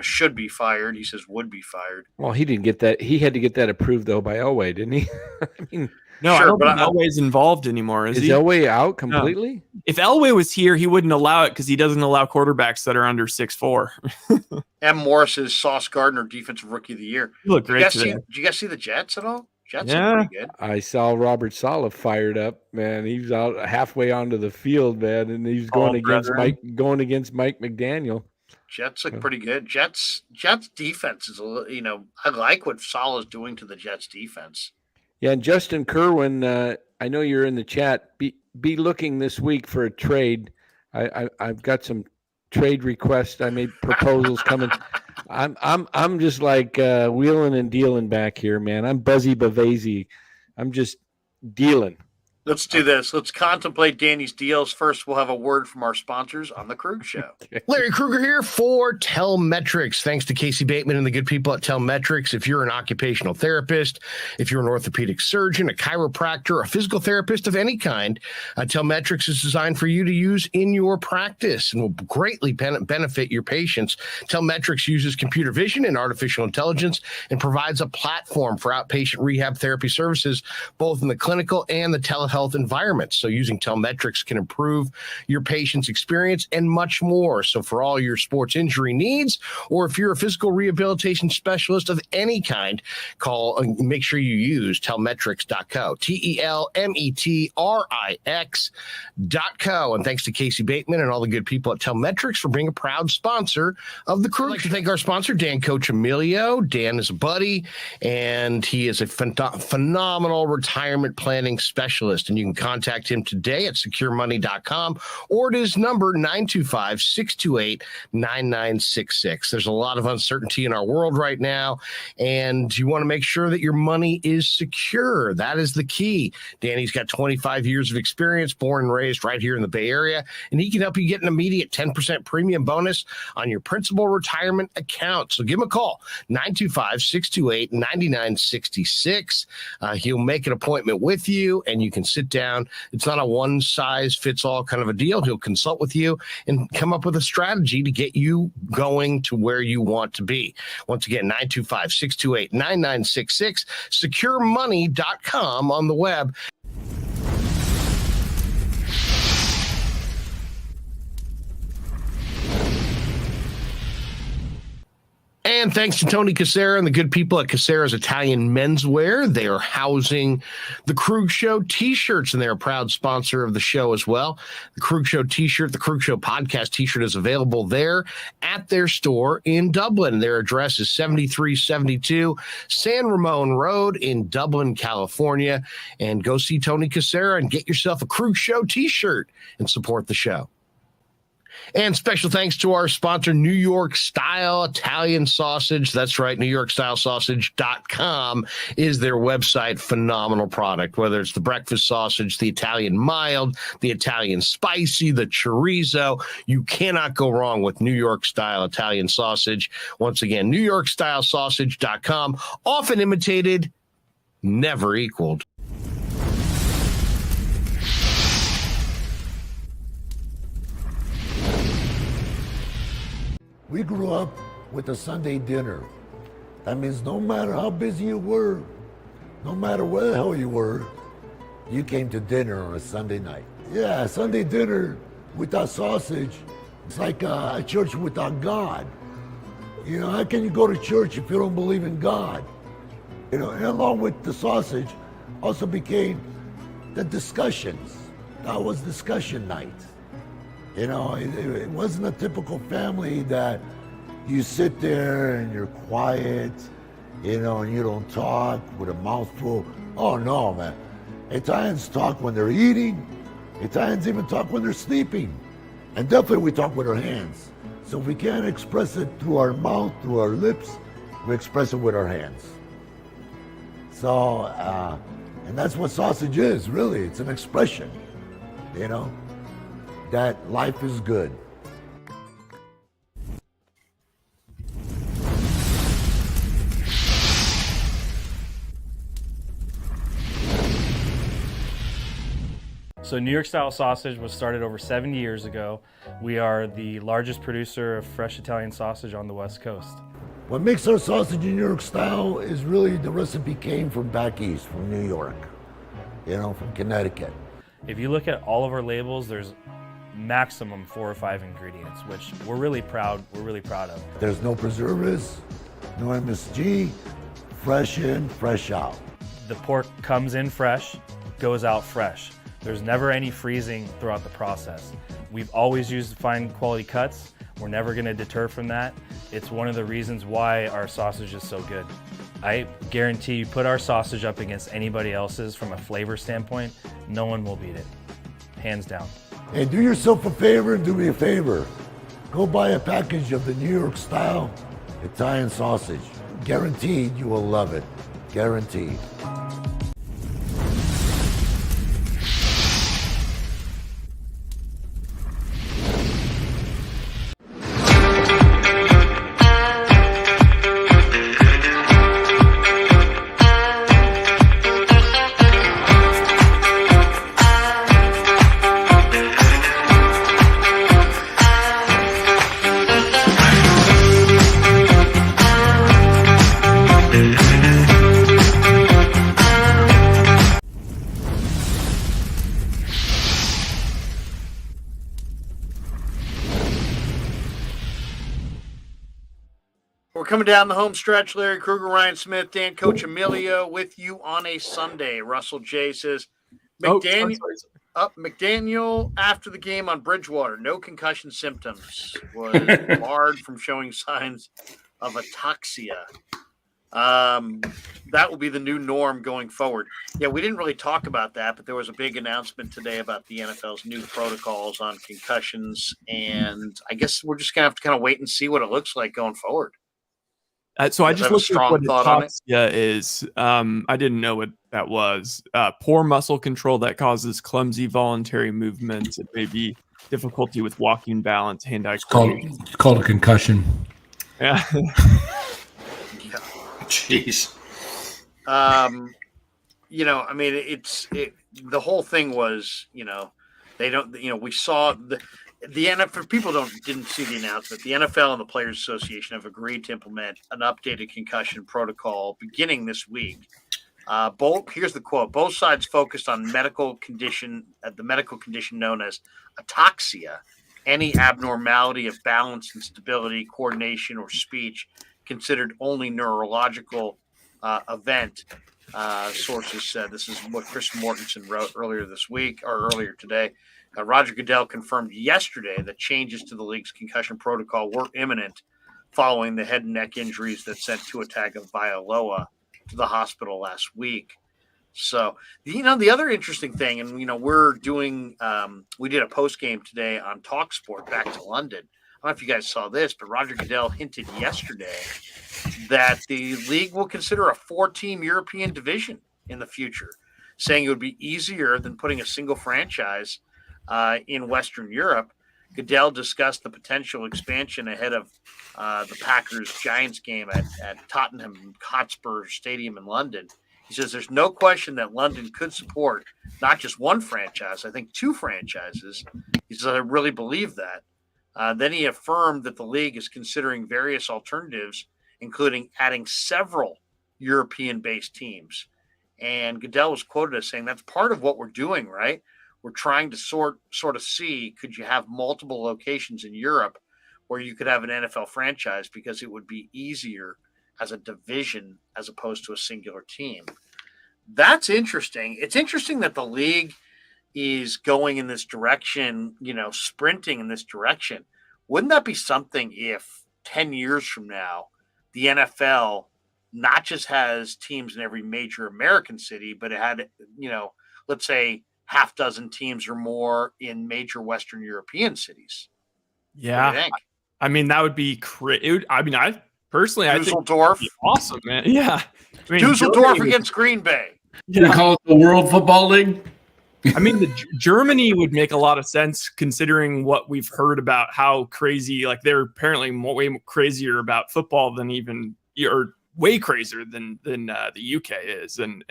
should be fired. He says would be fired. Well, he didn't get that. He had to get that approved though by Elway, didn't he? I mean, no, sure, I don't think Elway's involved anymore. Is he? Elway out completely? No. If Elway was here, he wouldn't allow it because he doesn't allow quarterbacks that are under 6'4". M. Morris is Sauce Gardner Defensive Rookie of the Year. You look great today. Did you guys see the Jets at all? Jets are pretty good. I saw Robert Saleh fired up, man. He was out halfway onto the field, man, and he's going against Mike McDaniel. Jets look pretty good. Jets defense is I like what Saleh's doing to the Jets defense. Yeah, and Justin Kerwin, I know you're in the chat. Be looking this week for a trade. I've got some trade requests. I made proposals coming. I'm just like wheeling and dealing back here, man. I'm Buzzy Bavasi. I'm just dealing. Let's do this. Let's contemplate Danny's deals. First, we'll have a word from our sponsors on the Krueg Show. Larry Krueger here for Telmetrics. Thanks to Casey Bateman and the good people at Telmetrics. If you're an occupational therapist, if you're an orthopedic surgeon, a chiropractor, a physical therapist of any kind, Telmetrics is designed for you to use in your practice and will greatly benefit your patients. Telmetrics uses computer vision and artificial intelligence and provides a platform for outpatient rehab therapy services, both in the clinical and the telehealth environments. So using Telmetrics can improve your patient's experience and much more. So for all your sports injury needs, or if you're a physical rehabilitation specialist of any kind, call and make sure you use Telmetrics.co, Telmetrix.co. And thanks to Casey Bateman and all the good people at Telmetrics for being a proud sponsor of the Krueg. I'd like to thank our sponsor, Dan Coccimiglio. Dan is a buddy, and he is a phenomenal retirement planning specialist. And you can contact him today at securemoney.com or at his number 925-628-9966. There's a lot of uncertainty in our world right now, and you want to make sure that your money is secure. That is the key. Danny's got 25 years of experience, born and raised right here in the Bay Area, and he can help you get an immediate 10% premium bonus on your principal retirement account. So give him a call, 925-628-9966. He'll make an appointment with you, and you can sit down. It's not a one-size-fits-all kind of a deal. He'll consult with you and come up with a strategy to get you going to where you want to be. Once again, 925-628-9966, securemoney.com on the web. And thanks to Tony Cassera and the good people at Cassera's Italian Menswear. They are housing the Krueg Show T-shirts, and they're a proud sponsor of the show as well. The Krueg Show T-shirt, the Krueg Show Podcast T-shirt is available there at their store in Dublin. Their address is 7372 San Ramon Road in Dublin, California. And go see Tony Cassera and get yourself a Krueg Show T-shirt and support the show. And special thanks to our sponsor, New York Style Italian Sausage. That's right, NewYorkStyleSausage.com is their website. Phenomenal product, whether it's the breakfast sausage, the Italian mild, the Italian spicy, the chorizo. You cannot go wrong with New York Style Italian Sausage. Once again, NewYorkStyleSausage.com. Often imitated, never equaled. We grew up with a Sunday dinner. That means no matter how busy you were, no matter where the hell you were, you came to dinner on a Sunday night. Yeah, Sunday dinner without sausage, it's like a church without God. You know, how can you go to church if you don't believe in God? You know, and along with the sausage also became the discussions. That was discussion night. You know, it wasn't a typical family that you sit there and you're quiet, you know, and you don't talk with a mouthful. Oh no, man. Italians talk when they're eating. Italians even talk when they're sleeping. And definitely we talk with our hands. So if we can't express it through our mouth, through our lips, we express it with our hands. So, and that's what sausage is, really. It's an expression, you know, that life is good. So New York style sausage was started over 70 years ago. We are the largest producer of fresh Italian sausage on the West Coast. What makes our sausage in New York style is really the recipe came from back east, from New York, you know, from Connecticut. If you look at all of our labels, there's maximum 4 or 5 ingredients, which we're really proud of. There's no preservatives, no MSG, fresh in, fresh out. The pork comes in fresh, goes out fresh. There's never any freezing throughout the process. We've always used fine quality cuts. We're never gonna deter from that. It's one of the reasons why our sausage is so good. I guarantee you put our sausage up against anybody else's from a flavor standpoint, no one will beat it, hands down. Hey, do yourself a favor and do me a favor. Go buy a package of the New York style Italian sausage. Guaranteed you will love it, guaranteed. We're coming down the home stretch. Larry Krueger, Ryan Smith, Dan Coccimiglio with you on a Sunday. Russell J says, McDaniel after the game on Bridgewater, no concussion symptoms, was barred from showing signs of ataxia. That will be the new norm going forward. Yeah, we didn't really talk about that, but there was a big announcement today about the NFL's new protocols on concussions, and I guess we're just going to have to kind of wait and see what it looks like going forward. So I just looked at what ataxia is. I didn't know what that was. Poor muscle control that causes clumsy voluntary movements. It may be difficulty with walking balance, hand-eye coordination. It's called a concussion. Yeah. Jeez. You know, I mean, the whole thing was, you know, they don't, you know, we saw the NFL, people didn't see the announcement. The NFL and the Players Association have agreed to implement an updated concussion protocol beginning this week. Here's the quote: both sides focused on the medical condition known as ataxia, any abnormality of balance and stability, coordination, or speech considered only neurological event. Sources said. This is what Chris Mortensen wrote earlier today. Roger Goodell confirmed yesterday that changes to the league's concussion protocol were imminent following the head and neck injuries that sent Tua Tagovailoa to the hospital last week. So, you know, the other interesting thing, and, you know, we did a post game today on TalkSport back to London. I don't know if you guys saw this, but Roger Goodell hinted yesterday that the league will consider a 4-team European division in the future, saying it would be easier than putting a single franchise in Western Europe. Goodell discussed the potential expansion ahead of the Packers-Giants game at Tottenham Hotspur Stadium in London. He says there's no question that London could support not just one franchise, I think 2 franchises. He says, I really believe that. Then he affirmed that the league is considering various alternatives, including adding several European-based teams And Goodell was quoted as saying, that's part of what we're doing, right? We're trying to sort of see, could you have multiple locations in Europe where you could have an NFL franchise because it would be easier as a division as opposed to a singular team. That's interesting. It's interesting that the league is going in this direction, sprinting in this direction. Wouldn't that be something if 10 years from now, the NFL not just has teams in every major American city, but it had, let's say half dozen teams or more in major Western European cities? Yeah. What do you think? I mean, that would be crazy. I mean, I personally, I think Dusseldorf. it'd be awesome, man. Yeah. I mean, Dusseldorf against Green Bay. You call it the World Football League? I mean, Germany would make a lot of sense considering what we've heard about how crazy, like they're apparently way crazier about football than even, or way crazier than the UK is, and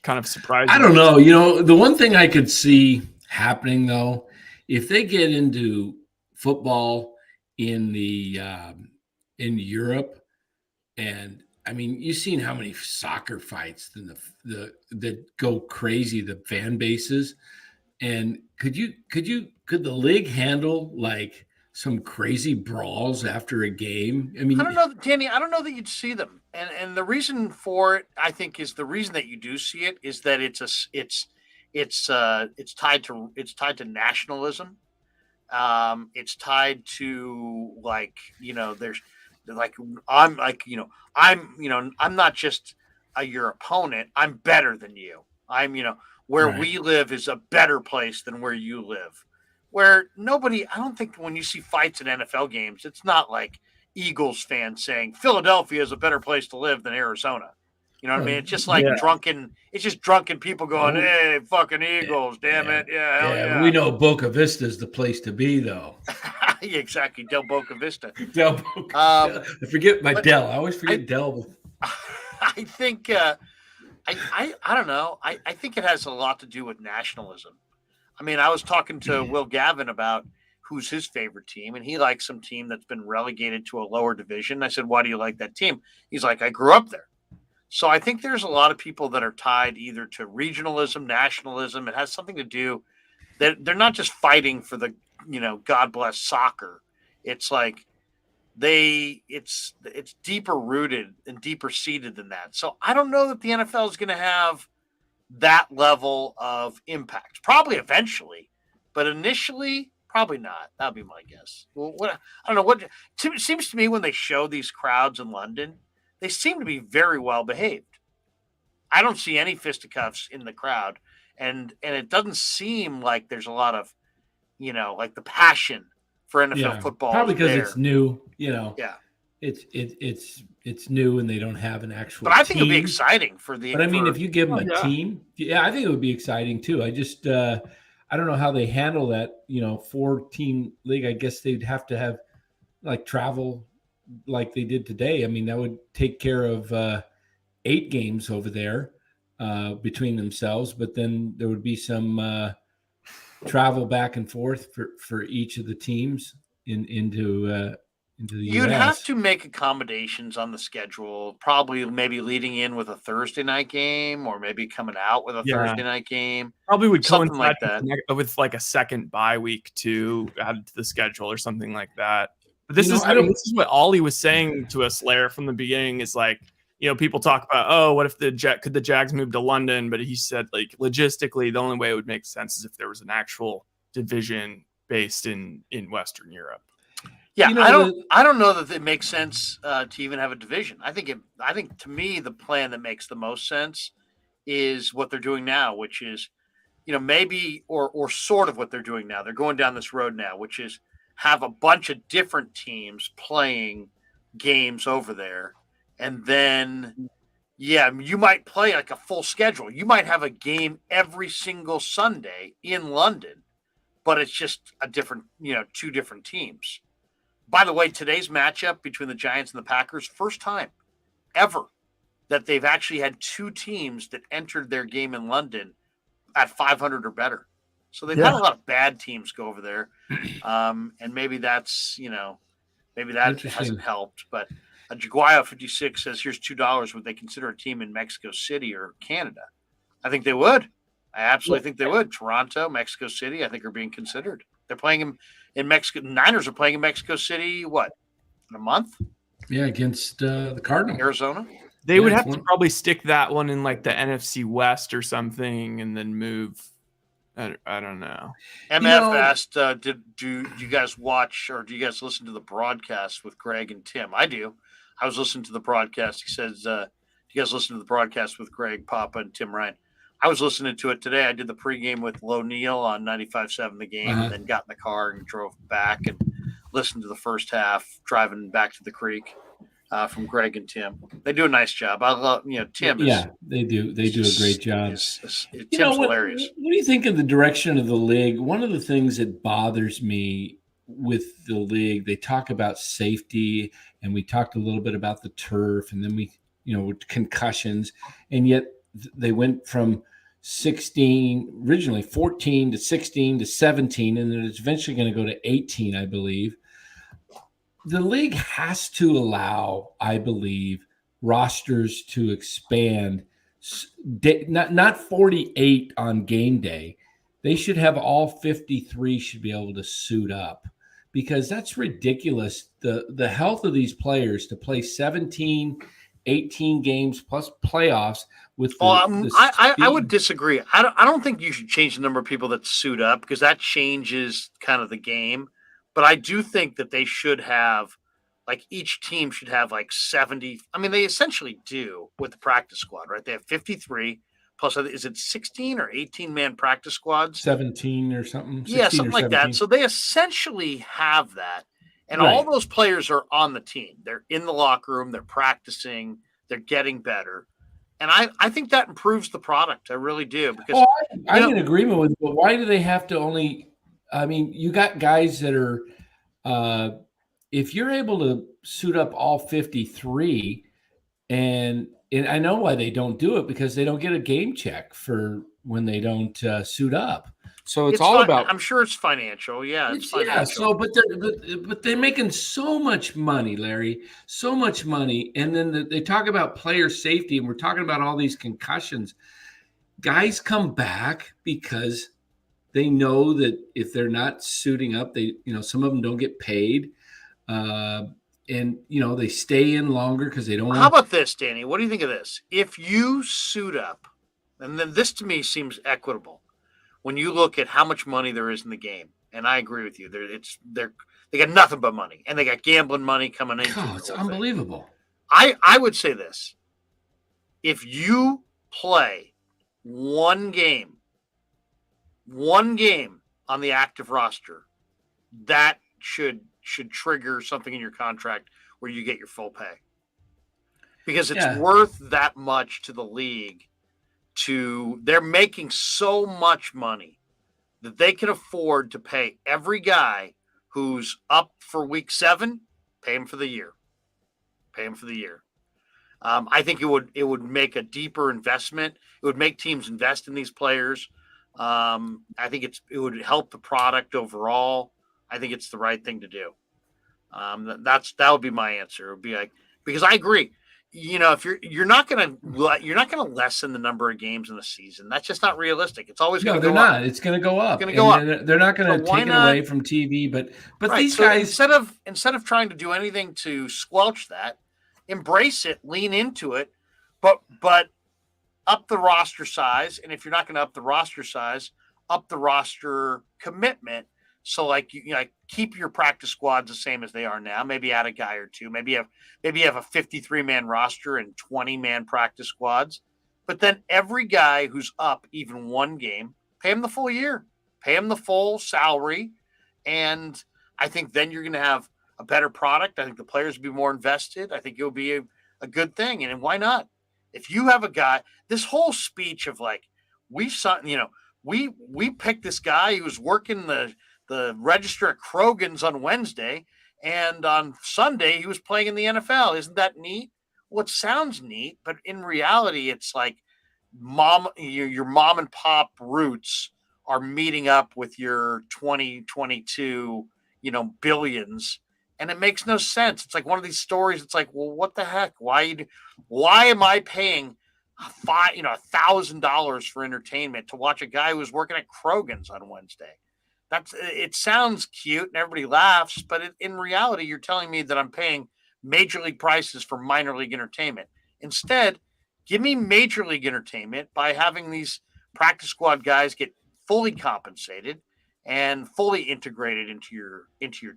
kind of surprising. I don't know. The one thing I could see happening though, if they get into football in Europe, and I mean, you've seen how many soccer fights that go crazy, the fan bases, and could the league handle like some crazy brawls after a game? I mean, I don't know, Danny. I don't know that you'd see them, and the reason for it, I think, is the reason that you do see it is that it's tied to nationalism. It's tied to there's like I'm not just your opponent. I'm better than you. I'm where Right. we live is a better place than where you live. Where I don't think when you see fights in NFL games, it's not like Eagles fans saying Philadelphia is a better place to live than Arizona. You know what I mean? It's just like drunken people going, "Hey, fucking Eagles, damn it. Yeah, hell yeah." We know Boca Vista is the place to be, though. Exactly. Del Boca Vista. Del Boca. I forget my Del. I always forget Del. I think, I don't know. I think it has a lot to do with nationalism. I mean, I was talking to Will Gavin about who's his favorite team, and he likes some team that's been relegated to a lower division. I said, why do you like that team? He's like, I grew up there. So I think there's a lot of people that are tied either to regionalism, nationalism. It has something to do that they're not just fighting for the, God bless soccer. It's like it's deeper rooted and deeper seated than that. So I don't know that the NFL is going to have that level of impact. Probably eventually, but initially, probably not. That'd be my guess. Well, I don't know what it seems to me when they show these crowds in London, they seem to be very well behaved. I don't see any fisticuffs in the crowd, and it doesn't seem like there's a lot of, like the passion for NFL football. Probably because it's new. Yeah, it's new, and they don't have an actual. But I think team. it'd be exciting for the. But I mean, if you give them a team, I think it would be exciting too. I just I don't know how they handle that. 4-team league. I guess they'd have to have like travel like they did today. I mean, that would take care of 8 games over there between themselves, but then there would be some travel back and forth for each of the teams into the You'd US. have to make accommodations on the schedule, probably maybe leading in with a Thursday night game or maybe coming out with a Thursday night game. Probably would something coincide like that. with like a second bye week to add to the schedule or something like that. But this is what Ollie was saying to us, Lair, from the beginning is like, people talk about, what if could the Jags move to London? But he said, like, logistically, the only way it would make sense is if there was an actual division based in Western Europe. Yeah, I don't know that it makes sense to even have a division. I think to me the plan that makes the most sense is what they're doing now, which is, maybe or sort of what they're doing now. They're going down this road now, which is have a bunch of different teams playing games over there, and then you might play like a full schedule. You might have a game every single Sunday in London, but it's just a different, 2 different teams. By the way, today's matchup between the Giants and the Packers, first time ever that they've actually had 2 teams that entered their game in London at 500 or better. So they've had a lot of bad teams go over there. And maybe that's, maybe that hasn't helped. But Jaguayo 56 says, here's $2. Would they consider a team in Mexico City or Canada? I think they would. I absolutely think they would. Toronto, Mexico City, I think are being considered. They're playing them in Mexico. Niners are playing in Mexico City, what, in a month? Yeah, against the Cardinals. Arizona. They would have to probably stick that one in like the NFC West or something and then move. I don't know. MF asked, do you guys watch or do you guys listen to the broadcast with Greg and Tim? I do. I was listening to the broadcast. He says, do you guys listen to the broadcast with Greg, Papa, and Tim Ryan? I was listening to it today. I did the pregame with Lo Neal on 95.7 The Game, and then got in the car and drove back and listened to the first half, driving back to the creek from Greg and Tim. They do a nice job. I love, Tim. They do. They do a great job. Tim's hilarious. What do you think of the direction of the league? One of the things that bothers me with the league, they talk about safety, and we talked a little bit about the turf, and then with concussions, and yet they went from 14 to 16 to 17, and then it's eventually going to go to 18, I believe. The league has to allow, I believe, rosters to expand, not 48 on game day. They should have all 53 should be able to suit up, because that's ridiculous. The health of these players to play 17, 18 games plus playoffs with I would disagree. I don't think you should change the number of people that suit up, because that changes kind of the game. But I do think that they should have, like, each team should have like 70. I mean, they essentially do with the practice squad, right? They have 53 plus, is it 16 or 18 man practice squads? 17 or something. Yeah, something like that. So they essentially have that. And all those players are on the team. They're in the locker room. They're practicing. They're getting better. And I think that improves the product. I really do. Because I'm in agreement with you, but why do they have to only – I mean, you got guys that are if you're able to suit up all 53, and I know why they don't do it, because they don't get a game check for when they don't suit up. So it's all about. I'm sure it's financial. Yeah, it's financial. Yeah. So, but they're making so much money, Larry, so much money, and then they talk about player safety, and we're talking about all these concussions. Guys come back because they know that if they're not suiting up, some of them don't get paid, and they stay in longer because they don't. How about this, Danny? What do you think of this? If you suit up, and then this to me seems equitable. When you look at how much money there is in the game, and I agree with you, they got nothing but money, and they got gambling money coming in. Oh, it's unbelievable. I would say this: if you play one game on the active roster, that should trigger something in your contract where you get your full pay, because it's worth that much to the league. They're making so much money that they can afford to pay every guy who's up for week 7, pay him for the year. I think it would make a deeper investment. It would make teams invest in these players. I think it would help the product overall. I think it's the right thing to do. That would be my answer. It would be like, because I agree. If you're not going to lessen the number of games in the season. That's just not realistic. It's always going to go up. No, they're not. It's going to go up. It's going to go up. They're not going to take it away from TV. But these guys, instead of trying to do anything to squelch that, embrace it, lean into it, but up the roster size. And if you're not going to up the roster size, up the roster commitment. So keep your practice squads the same as they are now. Maybe add a guy or two. Maybe you have a 53-man roster and 20-man practice squads. But then every guy who's up even one game, pay him the full year, pay him the full salary, and I think then you're going to have a better product. I think the players will be more invested. I think it'll be a good thing. And why not? If you have a guy, this whole speech of we picked this guy who was working the register at Krogan's on Wednesday, and on Sunday he was playing in the NFL. Isn't that neat? Well, it sounds neat, but in reality, it's like your mom and pop roots are meeting up with your 2022, billions, and it makes no sense. It's like one of these stories. It's like, well, what the heck? Why am I paying $1,000 for entertainment to watch a guy who was working at Krogan's on Wednesday. It sounds cute and everybody laughs, but in reality, you're telling me that I'm paying major league prices for minor league entertainment. Instead, give me major league entertainment by having these practice squad guys get fully compensated and fully integrated into your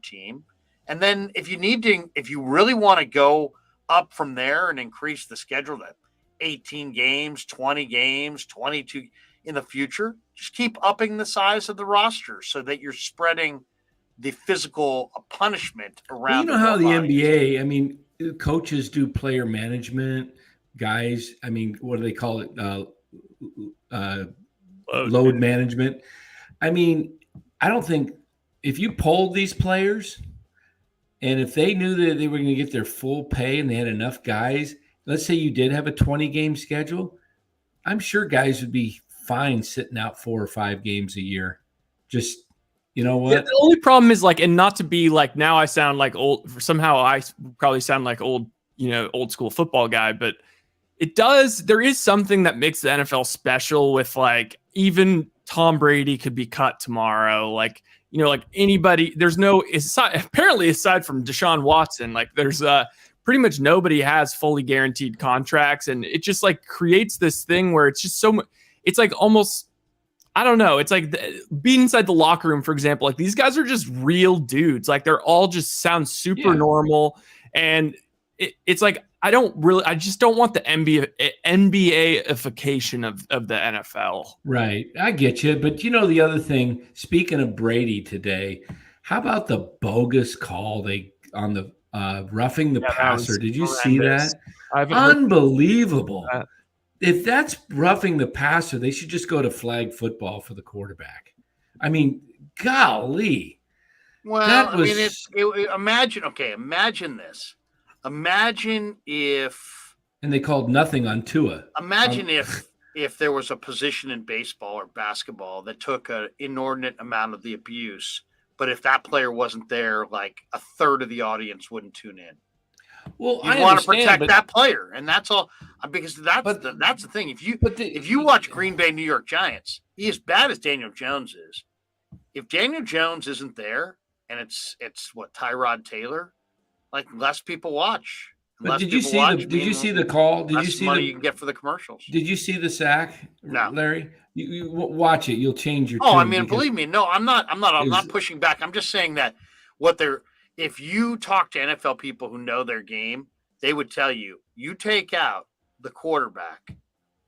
team. And then if you really want to go up from there and increase the schedule to 18 games, 20 games, 22 in the future, just keep upping the size of the roster so that you're spreading the physical punishment around. Well, you know how the NBA, I mean, coaches do player management, guys. I mean, what do they call it? Load management. I mean, I don't think if you polled these players and if they knew that they were going to get their full pay and they had enough guys, let's say you did have a 20-game schedule, I'm sure guys would be fine sitting out 4 or 5 games a year. Just, you know what? Yeah, the only problem is like, and not to be like, now I sound like old, somehow I probably sound like old school football guy, but there is something that makes the NFL special with like, even Tom Brady could be cut tomorrow. Like, like anybody, apparently aside from Deshaun Watson, like there's pretty much nobody has fully guaranteed contracts. And it just like creates this thing where it's just so much, it's like almost, I don't know. It's like being inside the locker room, for example, like these guys are just real dudes. Like they're all just sound super normal. And it's like, I just don't want the NBA-ification of the NFL. Right. I get you. But the other thing, speaking of Brady today, how about the bogus call on the roughing the passer? Did you see that? Unbelievable. If that's roughing the passer, they should just go to flag football for the quarterback. I mean, golly. Well, imagine this. Imagine if... And they called nothing on Tua. Imagine if there was a position in baseball or basketball that took an inordinate amount of the abuse, but if that player wasn't there, like a third of the audience wouldn't tune in. Well, you want to protect that player, and that's all. Because that's the thing. If you watch Green Bay New York Giants, he as bad as Daniel Jones is. If Daniel Jones isn't there, and it's what Tyrod Taylor, like less people watch. But did you see the call? Did you see money you can get for the commercials? Did you see the sack, no. Larry? You watch it. You'll change your. Oh, I mean, believe me, no, I'm not pushing back. I'm just saying that if you talk to NFL people who know their game, they would tell you take out the quarterback,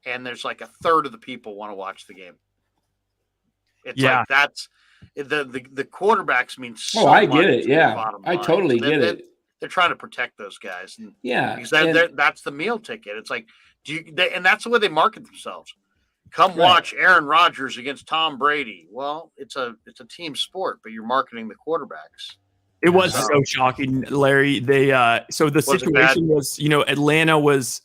and there's like a third of the people want to watch the game. It's like that's the quarterbacks mean so much. Oh, I get it. Yeah, I totally get it. They're trying to protect those guys. And, because that's the meal ticket. It's like, and that's the way they market themselves. Come watch Aaron Rodgers against Tom Brady. Well, it's a team sport, but you're marketing the quarterbacks. It was so shocking, Larry. So the situation was, Atlanta was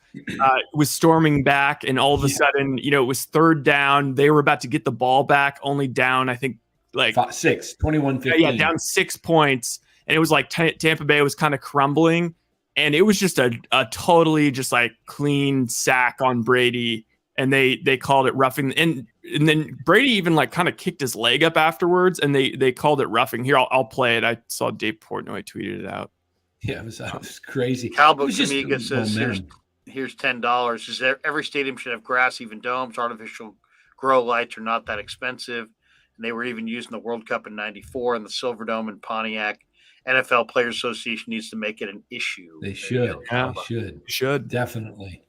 storming back, and all of a sudden, it was 3rd down. They were about to get the ball back, only down, I think, like 21-15. Yeah, down 6 points. And it was like Tampa Bay was kind of crumbling, and it was just a totally just like clean sack on Brady, and they called it roughing. And then Brady even like kind of kicked his leg up afterwards, and they called it roughing. Here, I'll play it. I saw Dave Portnoy tweeted it out. Yeah, it was crazy. Calbo Kamiga says here's $10. Says every stadium should have grass, even domes. Artificial grow lights are not that expensive, and they were even used in the World Cup in '94 and the Silver Dome in Pontiac. NFL Players Association needs to make it an issue. They should. Should definitely.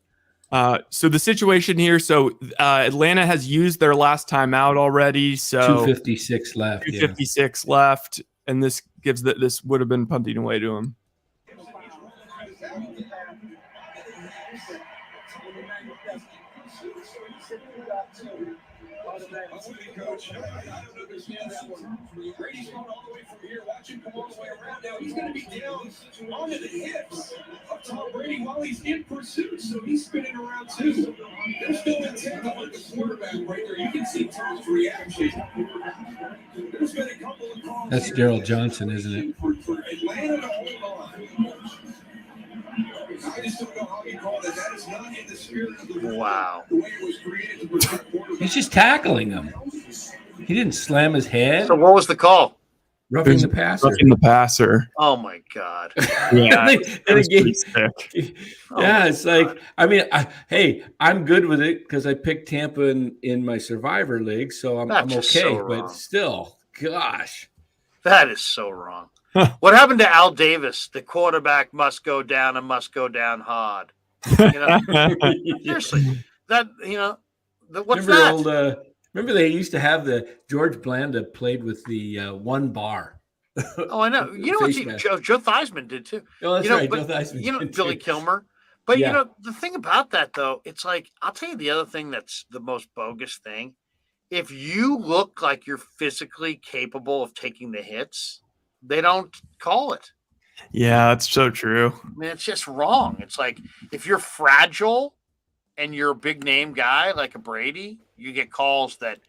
So the situation here. So Atlanta has used their last timeout already. So 2:56 left. 2:56 left, and this this would have been punting away to him. Coach, I don't understand that one. Brady's going all the way from here, watching him all the way around. Now he's going to be down onto the hips of Tom Brady while he's in pursuit, so he's spinning around too. They're still intent on the quarterback right there. You can see Tom's reaction. There's been a couple of calls. That's Daryl Johnson, isn't it? For Atlanta to hold on. just don't know how you call it. That is not in the spirit of the rule. Wow. The way it was created to protect quarterbacks. He's just tackling him. He didn't slam his head. So what was the call? Roughing the passer. Roughing the passer. Oh my God. Yeah. Yeah, it's like, I mean, I'm good with it because I picked Tampa in my Survivor League, so I'm That's just okay. so wrong. But still, gosh. That is so wrong. What happened to Al Davis? The quarterback must go down and must go down hard. You know, seriously, that what's Remember that? remember they used to have the George Blanda played with the one bar. Oh, I know. You know what Joe Theismann did too. Oh, that's right. Joe But, Theismann. Billy Kilmer. But Yeah. the thing about that though, it's like I'll tell you the other thing that's the most bogus thing. If you look like you're physically capable of taking the hits, they don't call it. Yeah, that's so true. I mean, it's just wrong. It's like if you're fragile and you're a big name guy like a Brady, you get calls that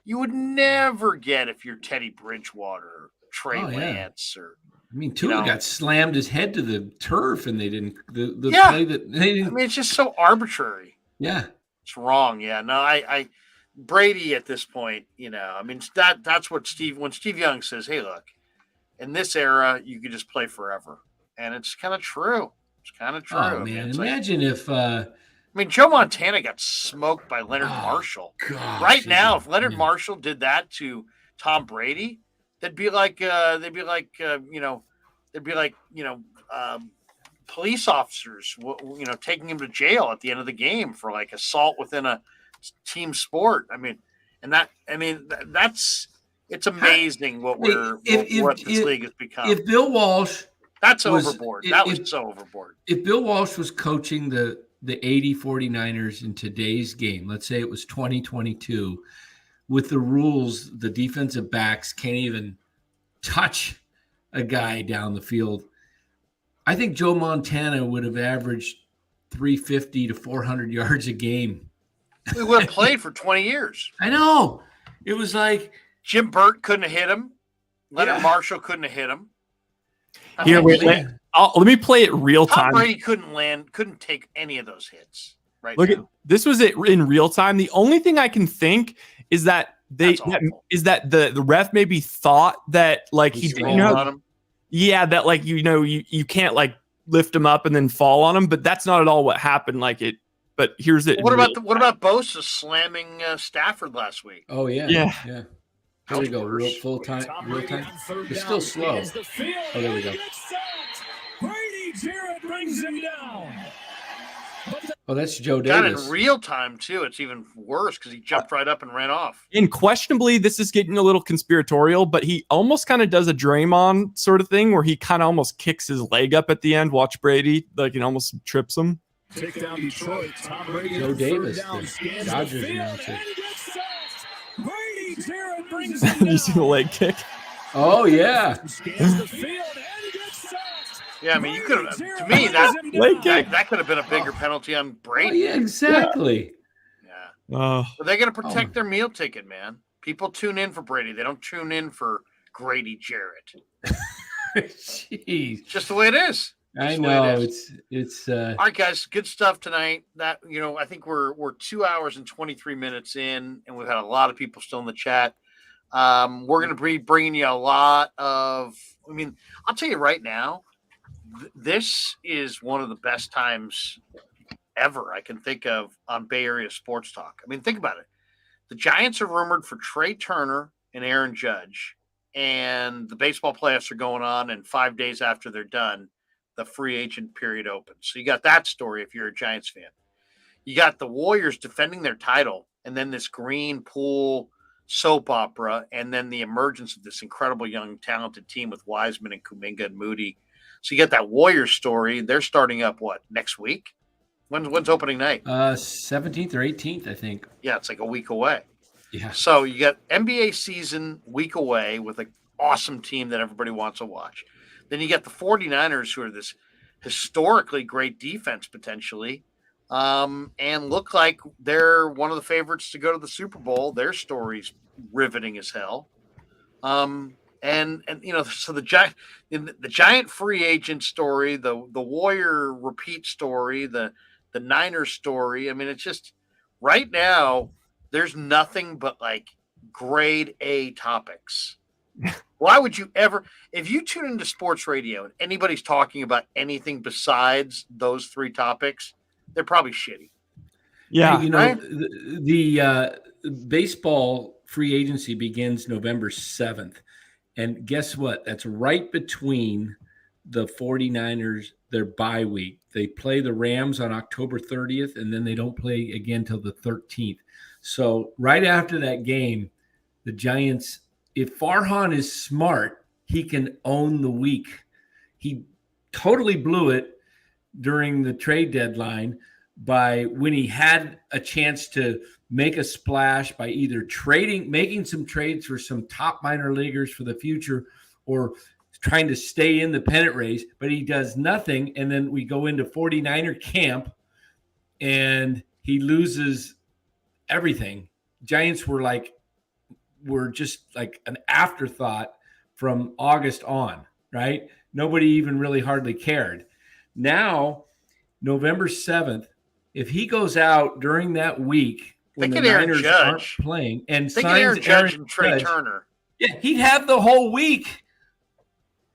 you would never get if you're Teddy Bridgewater or Trey Lance or. I mean, Tua got slammed his head to the turf, and they didn't. The play that they didn't. I mean, it's just so arbitrary. Yeah, it's wrong. Yeah, no, I Brady at this point, I mean that's what when Steve Young says, "Hey, look, in this era, you could just play forever," and it's kind of true. It's kind of true. Oh man, imagine if. I mean, Joe Montana got smoked by Leonard Marshall. Gosh, right now, if Leonard Marshall did that to Tom Brady, they'd be like police officers, taking him to jail at the end of the game for like assault within a team sport. I mean, it's amazing what this league has become. If Bill Walsh, that's overboard. That was so overboard. If Bill Walsh was coaching the 80 49ers in today's game, let's say it was 2022, with the rules, the defensive backs can't even touch a guy down the field. I think Joe Montana would have averaged 350 to 400 yards a game. We would have played for 20 years. I know. It was like Jim Burt couldn't have hit him. Leonard Marshall couldn't have hit him. Let me play it real time. Tom Brady couldn't take any of those hits. Right. This was it in real time. The only thing I can think is that the ref maybe thought that like he didn't on him. Yeah, that like you can't like lift him up and then fall on him, but that's not at all what happened. But here's it. What about Bosa slamming Stafford last week? Oh yeah. Here we go. Full time. It's still slow. Oh, there we go. Brady Jarrett brings him down. Oh, that's Joe Davis. Got in real time too. It's even worse because he jumped right up and ran off. And questionably, this is getting a little conspiratorial, but he almost kind of does a Draymond sort of thing where he kind of almost kicks his leg up at the end. Watch Brady, like it almost trips him. Take down Detroit. Tom Brady. Joe Davis, the Dodgers announcer. Brady Jarrett brings him You see the leg kick? Oh yeah. Yeah, I mean, you could have. To me, that could have been a bigger penalty on Brady. Oh, yeah, exactly. Yeah. But they got to protect their meal ticket, man. People tune in for Brady. They don't tune in for Grady Jarrett. Jeez. Just the way it is. I know it's. All right, guys. Good stuff tonight. That I think we're 2 hours and 23 minutes in, and we've had a lot of people still in the chat. We're going to be bringing you a lot of. I mean, I'll tell you right now. This is one of the best times ever I can think of on Bay Area sports talk. I mean, think about it. The Giants are rumored for Trey Turner and Aaron Judge, and the baseball playoffs are going on, and 5 days after they're done, the free agent period opens. So you got that story if you're a Giants fan. You got the Warriors defending their title, and then this Green Pool soap opera, and then the emergence of this incredible young talented team with Wiseman and Kuminga and Moody. So you get that Warriors story. They're starting up next week? When's opening night? 17th or 18th, I think. Yeah, it's like a week away. Yeah. So you got NBA season week away with an awesome team that everybody wants to watch. Then you got the 49ers, who are this historically great defense potentially, and look like they're one of the favorites to go to the Super Bowl. Their story's riveting as hell. And so the giant free agent story, the Warrior repeat story, the Niners story. I mean, it's just right now there's nothing but like grade A topics. Why would you ever, if you tune into sports radio and anybody's talking about anything besides those three topics, they're probably shitty. Yeah, hey, right? the baseball free agency begins November 7th. And guess what? That's right between the 49ers, their bye week. They play the Rams on October 30th, and then they don't play again till the 13th. So right after that game, the Giants, if Farhan is smart, he can own the week. He totally blew it during the trade deadline by when he had a chance to make a splash by either making some trades for some top minor leaguers for the future, or trying to stay in the pennant race, but he does nothing. And then we go into 49er camp and he loses everything. Giants were just like an afterthought from August on, right? Nobody even really hardly cared. Now, November 7th, if he goes out during that week when the Niners aren't playing and signs Aaron Judge and Trey Turner, yeah, he'd have the whole week.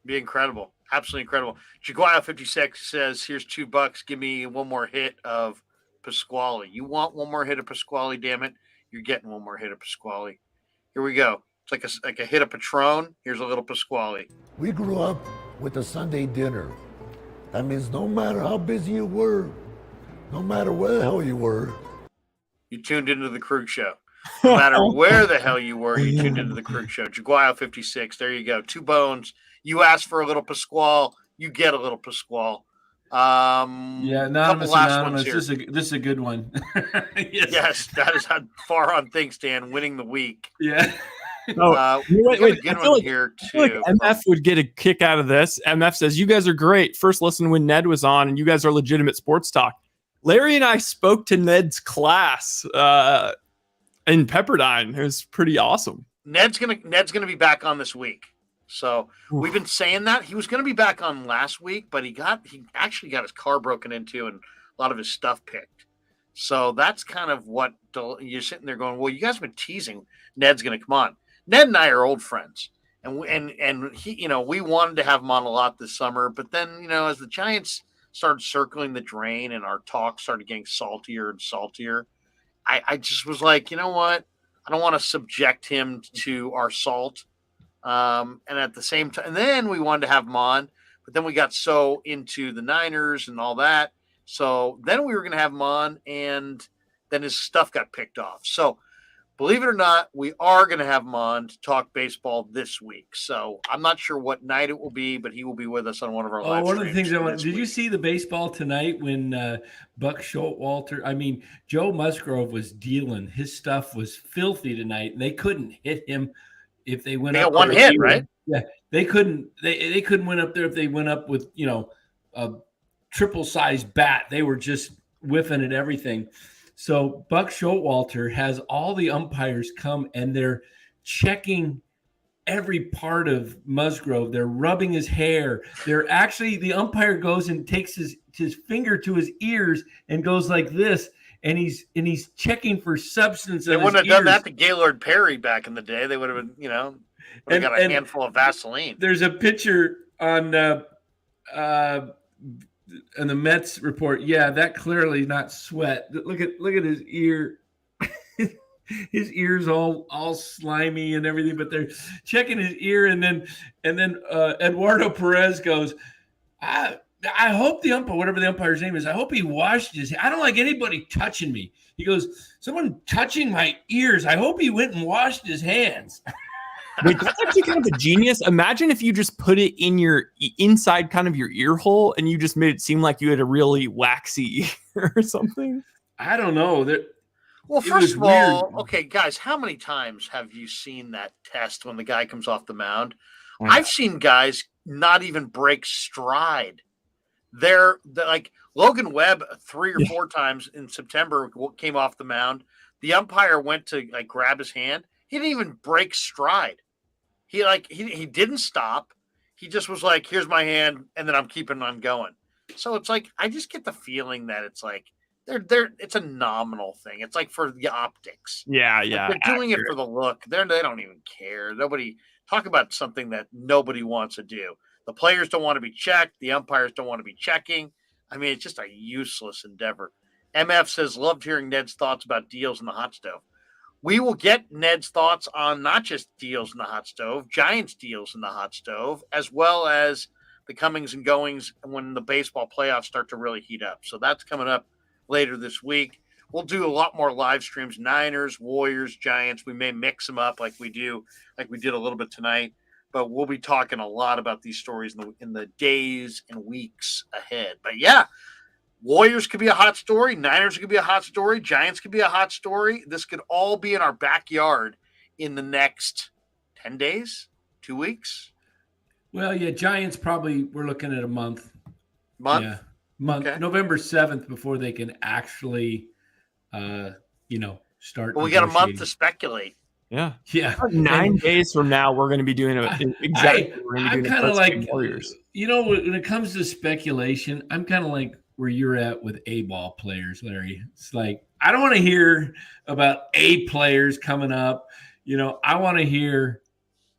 Be incredible. Absolutely incredible. Jaguar 56 says, here's $2. Give me one more hit of Pasquale. You want one more hit of Pasquale, damn it. You're getting one more hit of Pasquale. Here we go. It's like a hit of Patron. Here's a little Pasquale. We grew up with a Sunday dinner. That means no matter how busy you were, no matter where the hell you were, you tuned into the Krueg Show. No matter where the hell you were, you tuned into the Krueg Show. Jaguar 56. There you go. 2 bones. You ask for a little Pasquale, you get a little Pasquale. Yeah, anonymous. This is a good one. Yes, that is how far on things, Dan. Winning the week. Yeah. Wait. Good one here too. I feel like MF would get a kick out of this. MF says, "You guys are great. First listen when Ned was on, and you guys are legitimate sports talk." Larry and I spoke to Ned's class in Pepperdine. It was pretty awesome. Ned's gonna be back on this week. So we've been saying that he was going to be back on last week, but he actually got his car broken into and a lot of his stuff picked. So that's kind of what you're sitting there going, well, you guys have been teasing Ned's going to come on. Ned and I are old friends, and he, we wanted to have him on a lot this summer, but then, as the Giants started circling the drain and our talk started getting saltier and saltier, I just was like, you know what? I don't want to subject him to our salt. And at the same time, and then we wanted to have him on, but then we got so into the Niners and all that. So then we were going to have him on, and then his stuff got picked off. So believe it or not, we are going to have him on to talk baseball this week. So I'm not sure what night it will be, but he will be with us on one of our live one of the things did you see the baseball tonight when Buck Showalter, Joe Musgrove was dealing. His stuff was filthy tonight, and they couldn't hit him. If they went up, one hit, right? Yeah, they couldn't. They couldn't win up there if they went up with a triple sized bat. They were just whiffing at everything. So Buck Showalter has all the umpires come and they're checking every part of Musgrove. They're rubbing his hair. They're actually the umpire goes and takes his finger to his ears and goes like this. And he's checking for substance. They wouldn't have done that to Gaylord Perry back in the day. They would have been, got a handful of Vaseline. There's a picture on the Mets report. Yeah, that clearly not sweat. Look at his ear. His ear's all slimy and everything, but they're checking his ear, and then Eduardo Perez goes, I hope the umpire, whatever the umpire's name is, I hope he washed his hands. I don't like anybody touching me. He goes, someone touching my ears. I hope he went and washed his hands. Wait, that's actually kind of a genius. Imagine if you just put it in your inside kind of your ear hole and you just made it seem like you had a really waxy ear or something. I don't know. Well, first of all, okay, guys, how many times have you seen that test when the guy comes off the mound? I've seen guys not even break stride. They're like Logan Webb 3 or 4 times in September came off the mound. The umpire went to grab his hand. He didn't even break stride. He didn't stop. He just was like, here's my hand, and then I'm keeping on going. So it's like I just get the feeling that it's like it's a nominal thing. It's like for the optics. Yeah. They're doing it for the look. They don't even care. Nobody talk about something that nobody wants to do. The players don't want to be checked. The umpires don't want to be checking. I mean, it's just a useless endeavor. MF says, loved hearing Ned's thoughts about deals in the hot stove. We will get Ned's thoughts on not just deals in the hot stove, Giants deals in the hot stove, as well as the comings and goings when the baseball playoffs start to really heat up. So that's coming up later this week. We'll do a lot more live streams, Niners, Warriors, Giants. We may mix them up like we did a little bit tonight, but we'll be talking a lot about these stories in the days and weeks ahead. But yeah, Warriors could be a hot story. Niners could be a hot story. Giants could be a hot story. This could all be in our backyard in the next 10 days, 2 weeks. Well, yeah, Giants probably we're looking at a month. Month? Month. Okay. November 7th before they can actually, start. Well, we got a month to speculate. Yeah. 9 days from now, we're going to be doing exactly. I'm kind of like, Warriors. When it comes to speculation, I'm kind of like where you're at with A-ball players, Larry. It's like, I don't want to hear about A players coming up. I want to hear,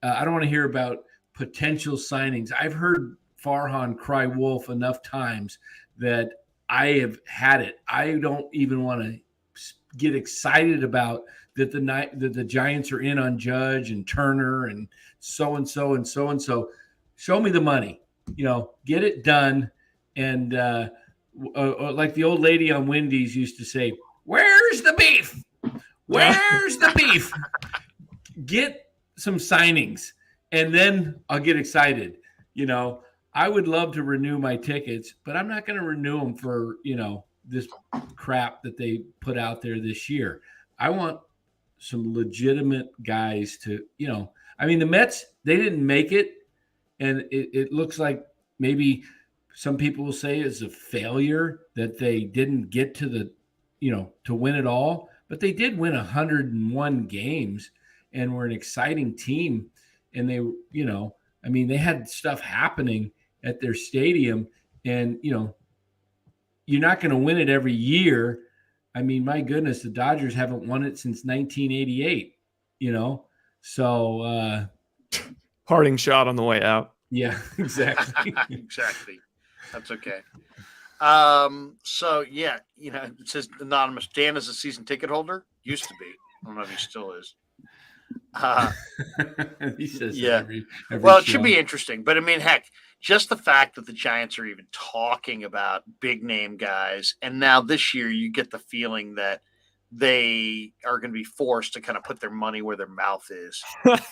I don't want to hear about potential signings. I've heard Farhan cry wolf enough times that I have had it. I don't even want to get excited about that the Giants are in on Judge and Turner and so-and-so and so-and-so. Show me the money, get it done. And like the old lady on Wendy's used to say, where's the beef? Where's the beef? Get some signings, and then I'll get excited. I would love to renew my tickets, but I'm not going to renew them for, this crap that they put out there this year. I want some legitimate guys to, the Mets, they didn't make it. And it looks like maybe some people will say it's a failure that they didn't get to the, to win it all, but they did win 101 games and were an exciting team. And they, they had stuff happening at their stadium, and, you're not going to win it every year. I mean, my goodness, the Dodgers haven't won it since 1988, so parting shot on the way out. Yeah, exactly. Exactly. That's okay. So yeah, it says anonymous. Dan is a season ticket holder. Used to be. I don't know if he still is. He says, yeah. Every well, it show. should be interesting. But I mean, heck, just the fact that the Giants are even talking about big name guys, and now this year you get the feeling that they are going to be forced to kind of put their money where their mouth is.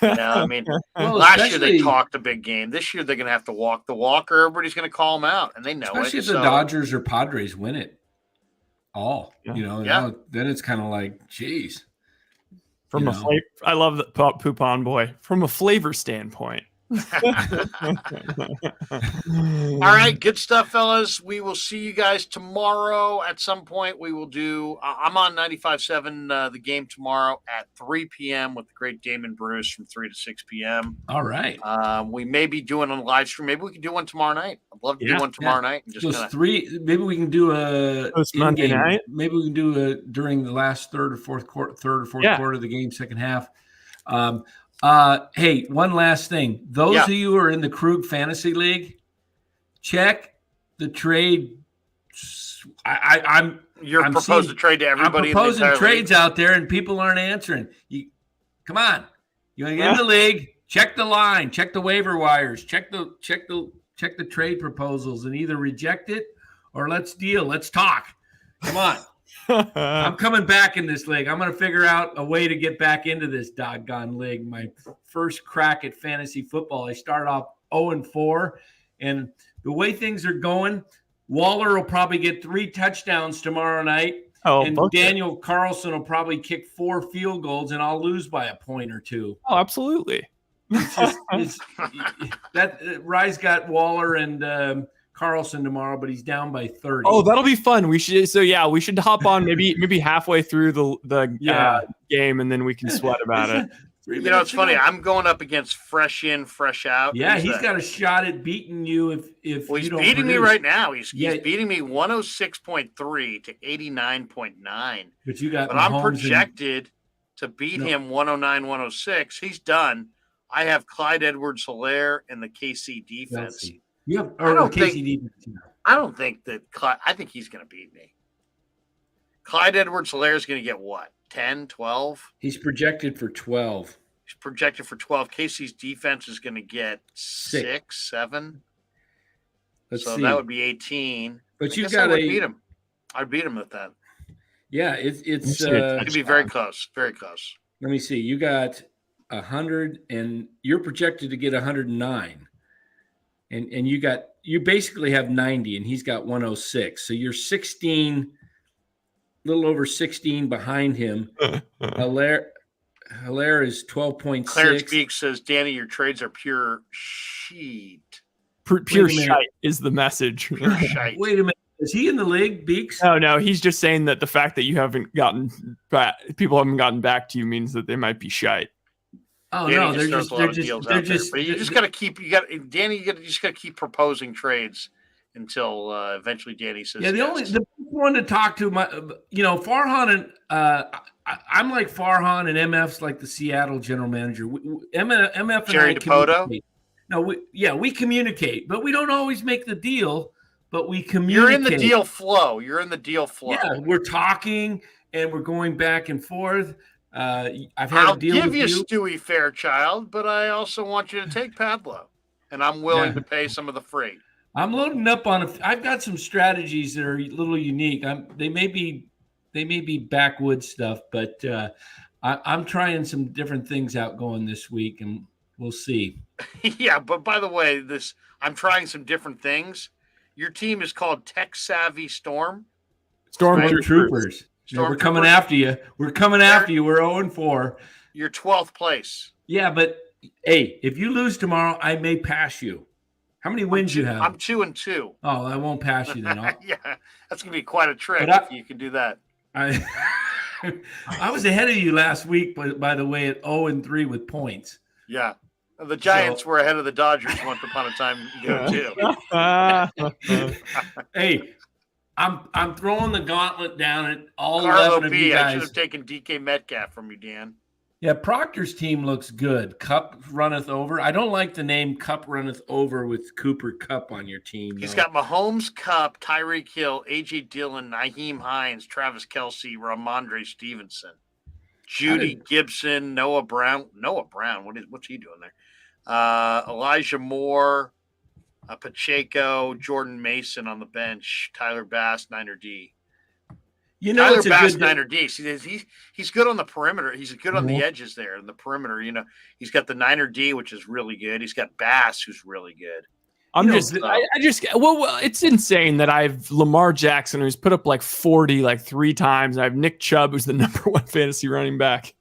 Last year they talked a big game. This year they're going to have to walk the walk, or everybody's going to call them out, and they know especially it. Especially if the Dodgers or Padres win it all. Yeah. Then it's kind of like, geez. From I love that Poupon boy. From a flavor standpoint. All right, good stuff, fellas. We will see you guys tomorrow at some point. We will do I'm on 95.7 the game tomorrow at 3 p.m. with the great Damon Bruce from 3 to 6 p.m. All right. We may be doing a live stream. Maybe we can do one tomorrow night. I'd love to do one tomorrow night. And just three. Maybe we can do a Monday night. Maybe we can do a during the last third or fourth quarter of the game, second half. Hey, one last thing. Those of you who are in the Krueg Fantasy League, check the trade. I'm proposing a trade to everybody. I'm proposing in the trades league. out there, and people aren't answering. Come on, you want to get in the league? Check the line, check the waiver wires, check the trade proposals, and either reject it or let's deal. Let's talk. Come on. I'm coming back in this league. I'm going to figure out a way to get back into this doggone league. My first crack at fantasy football. I started off 0-4, and the way things are going, Waller will probably get 3 touchdowns tomorrow night, and Daniel Carlson will probably kick 4 field goals, and I'll lose by a point or 2. Oh, absolutely. Rye's got Waller and Carlson tomorrow, but he's down by 30. Oh, that'll be fun. We should hop on maybe halfway through the game, and then we can sweat about it. 3 You know, it's minutes funny. ago. I'm going up against fresh in, fresh out. Yeah, Who's he's that? got a shot at beating you if Well, he's you don't beating me produce. right now. He's Yeah. beating me 106.3 to 89.9. But you got But I'm Mahomes projected to beat him 109, 106. He's done. I have Clyde Edwards-Helaire and the KC defense. Chelsea. You have I don't KC think- defense. I don't think that Clyde. I think he's going to beat me. Clyde Edwards-Helaire is going to get what? 10, 12? He's projected for 12. He's projected for 12. KC's defense is going to get 6, 7. Let's So see. that would be 18. But I you guess got I would beat him. I'd beat him with that. Yeah, it's It'd be very close. Very close. let me see. You got 100 and you're projected to get 109. And you basically have 90 and he's got 106. So you're 16, a little over 16 behind him. Hilaire is 12.6. Clarence Beek says, Danny, your trades are pure sheet. Pure shite is the message. Pure shite. Wait a minute. Is he in the league, Beeks? No, he's just saying that the fact that you haven't gotten back, people haven't gotten back to you means that they might be shite. Oh Danny no, they're throws just a lot of deals out there. But you just got to keep. Danny. You just got to keep proposing trades until eventually Danny says. Yeah, the yes. one to talk to Farhan and I'm like Farhan and MF's like the Seattle general manager. MF and Jerry I DiPoto? communicate. No, we communicate, but we don't always make the deal. But we communicate. You're in the deal flow. Yeah, we're talking and we're going back and forth. I've had I'll a deal give with you Stewie Fairchild, but I also want you to take Padlo, and I'm willing to pay some of the freight. I'm loading up on. I've got some strategies that are a little unique. They may be backwoods stuff, but I'm trying some different things out going this week, and we'll see. Yeah, but by the way, I'm trying some different things. Your team is called Tech Savvy Storm. Troopers. Yeah, we're coming after you. We're coming after you. We're 0-4. You're 12th place. Yeah, but hey, if you lose tomorrow, I may pass you. How many wins you have? I'm 2-2. Oh, I won't pass you then. Yeah, that's gonna be quite a trick But if you can do that. I was ahead of you last week, but by the way, at 0-3 with points. Yeah. The Giants were ahead of the Dodgers once upon a time too. Hey, I'm throwing the gauntlet down at all Carlo 11 of you B. I should guys. have taken DK Metcalf from you, Dan. Yeah, Proctor's team looks good. Cup runneth over. I don't like the name Cup runneth over with Cooper Cup on your team. He's though. got Mahomes, Cup, Tyreek Hill, A.J. Dillon, Naheem Hines, Travis Kelce, Ramondre Stevenson, Judy Gibson, Noah Brown. What's he doing there? Elijah Moore, Pacheco, Jordan Mason on the bench, Tyler Bass, Niner D. You know, Tyler it's a Bass, good Niner D. See, he's good on the perimeter. He's good on the edges there in the perimeter. You know, he's got the Niner D, which is really good. He's got Bass, who's really good. It's insane that I've Lamar Jackson, who's put up like 40 like 3 times. And I have Nick Chubb, who's the number 1 fantasy running back.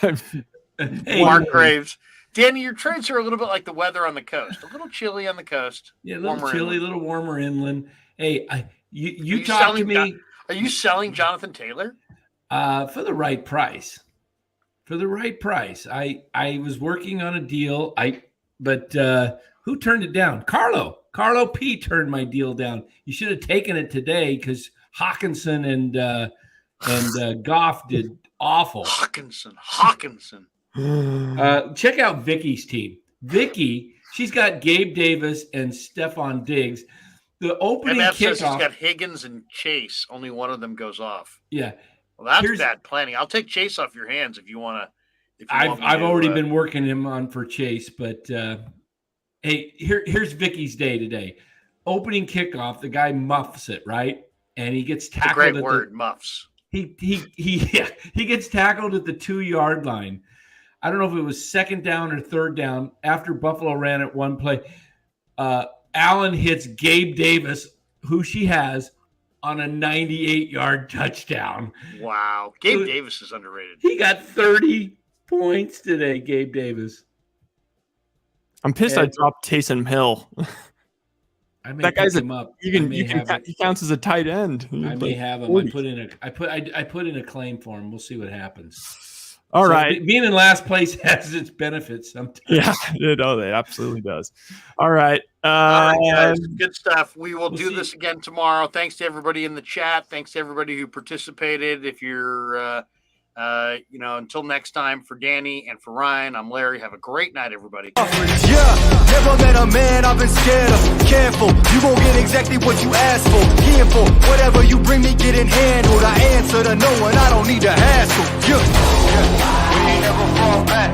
Mark Graves. Danny, your trades are a little bit like the weather on the coast. A little chilly on the coast. Yeah, a little warmer chilly, a inland. little warmer inland. Hey, you you talk to me Are you selling Jonathan Taylor? for the right price. For the right price. I was working on a deal. But who turned it down? Carlo P turned my deal down. You should have taken it today because Hawkinson and Goff did awful. Hawkinson. Check out Vicky's team. Vicky, she's got Gabe Davis and Stephon Diggs. The opening MF says he's kickoff. got Higgins and Chase. Only one of them goes off. Yeah. Well, that's bad planning. I'll take Chase off your hands if you want to. I've already been working him on for Chase, but hey, here's Vicky's day today. Opening kickoff, the guy muffs it, right? And he gets tackled. It's a great word, muffs. He gets tackled at the 2-yard line. I don't know if it was 2nd down or 3rd down after Buffalo ran it one play. Allen hits Gabe Davis, who she has, on a 98-yard touchdown. Wow. Gabe Davis is underrated. He got 30 points today, Gabe Davis. I'm pissed I dropped Taysom Hill. That guy's him up. He counts as a tight end. I may have him. I put in a claim for him. We'll see what happens. All right. Being in last place has its benefits sometimes. Yeah, it absolutely does. All right. All right, guys. Good stuff. We'll do see. this again tomorrow. Thanks to everybody in the chat. Thanks to everybody who participated. If you're, until next time, for Danny and for Ryan, I'm Larry. Have a great night, everybody. Yeah, never met a man I've been scared of. Careful, you won't get exactly what you asked for. Here for whatever you bring me, getting handled. I answer to no one, I don't need to hassle. Yeah. We ain't never fall back.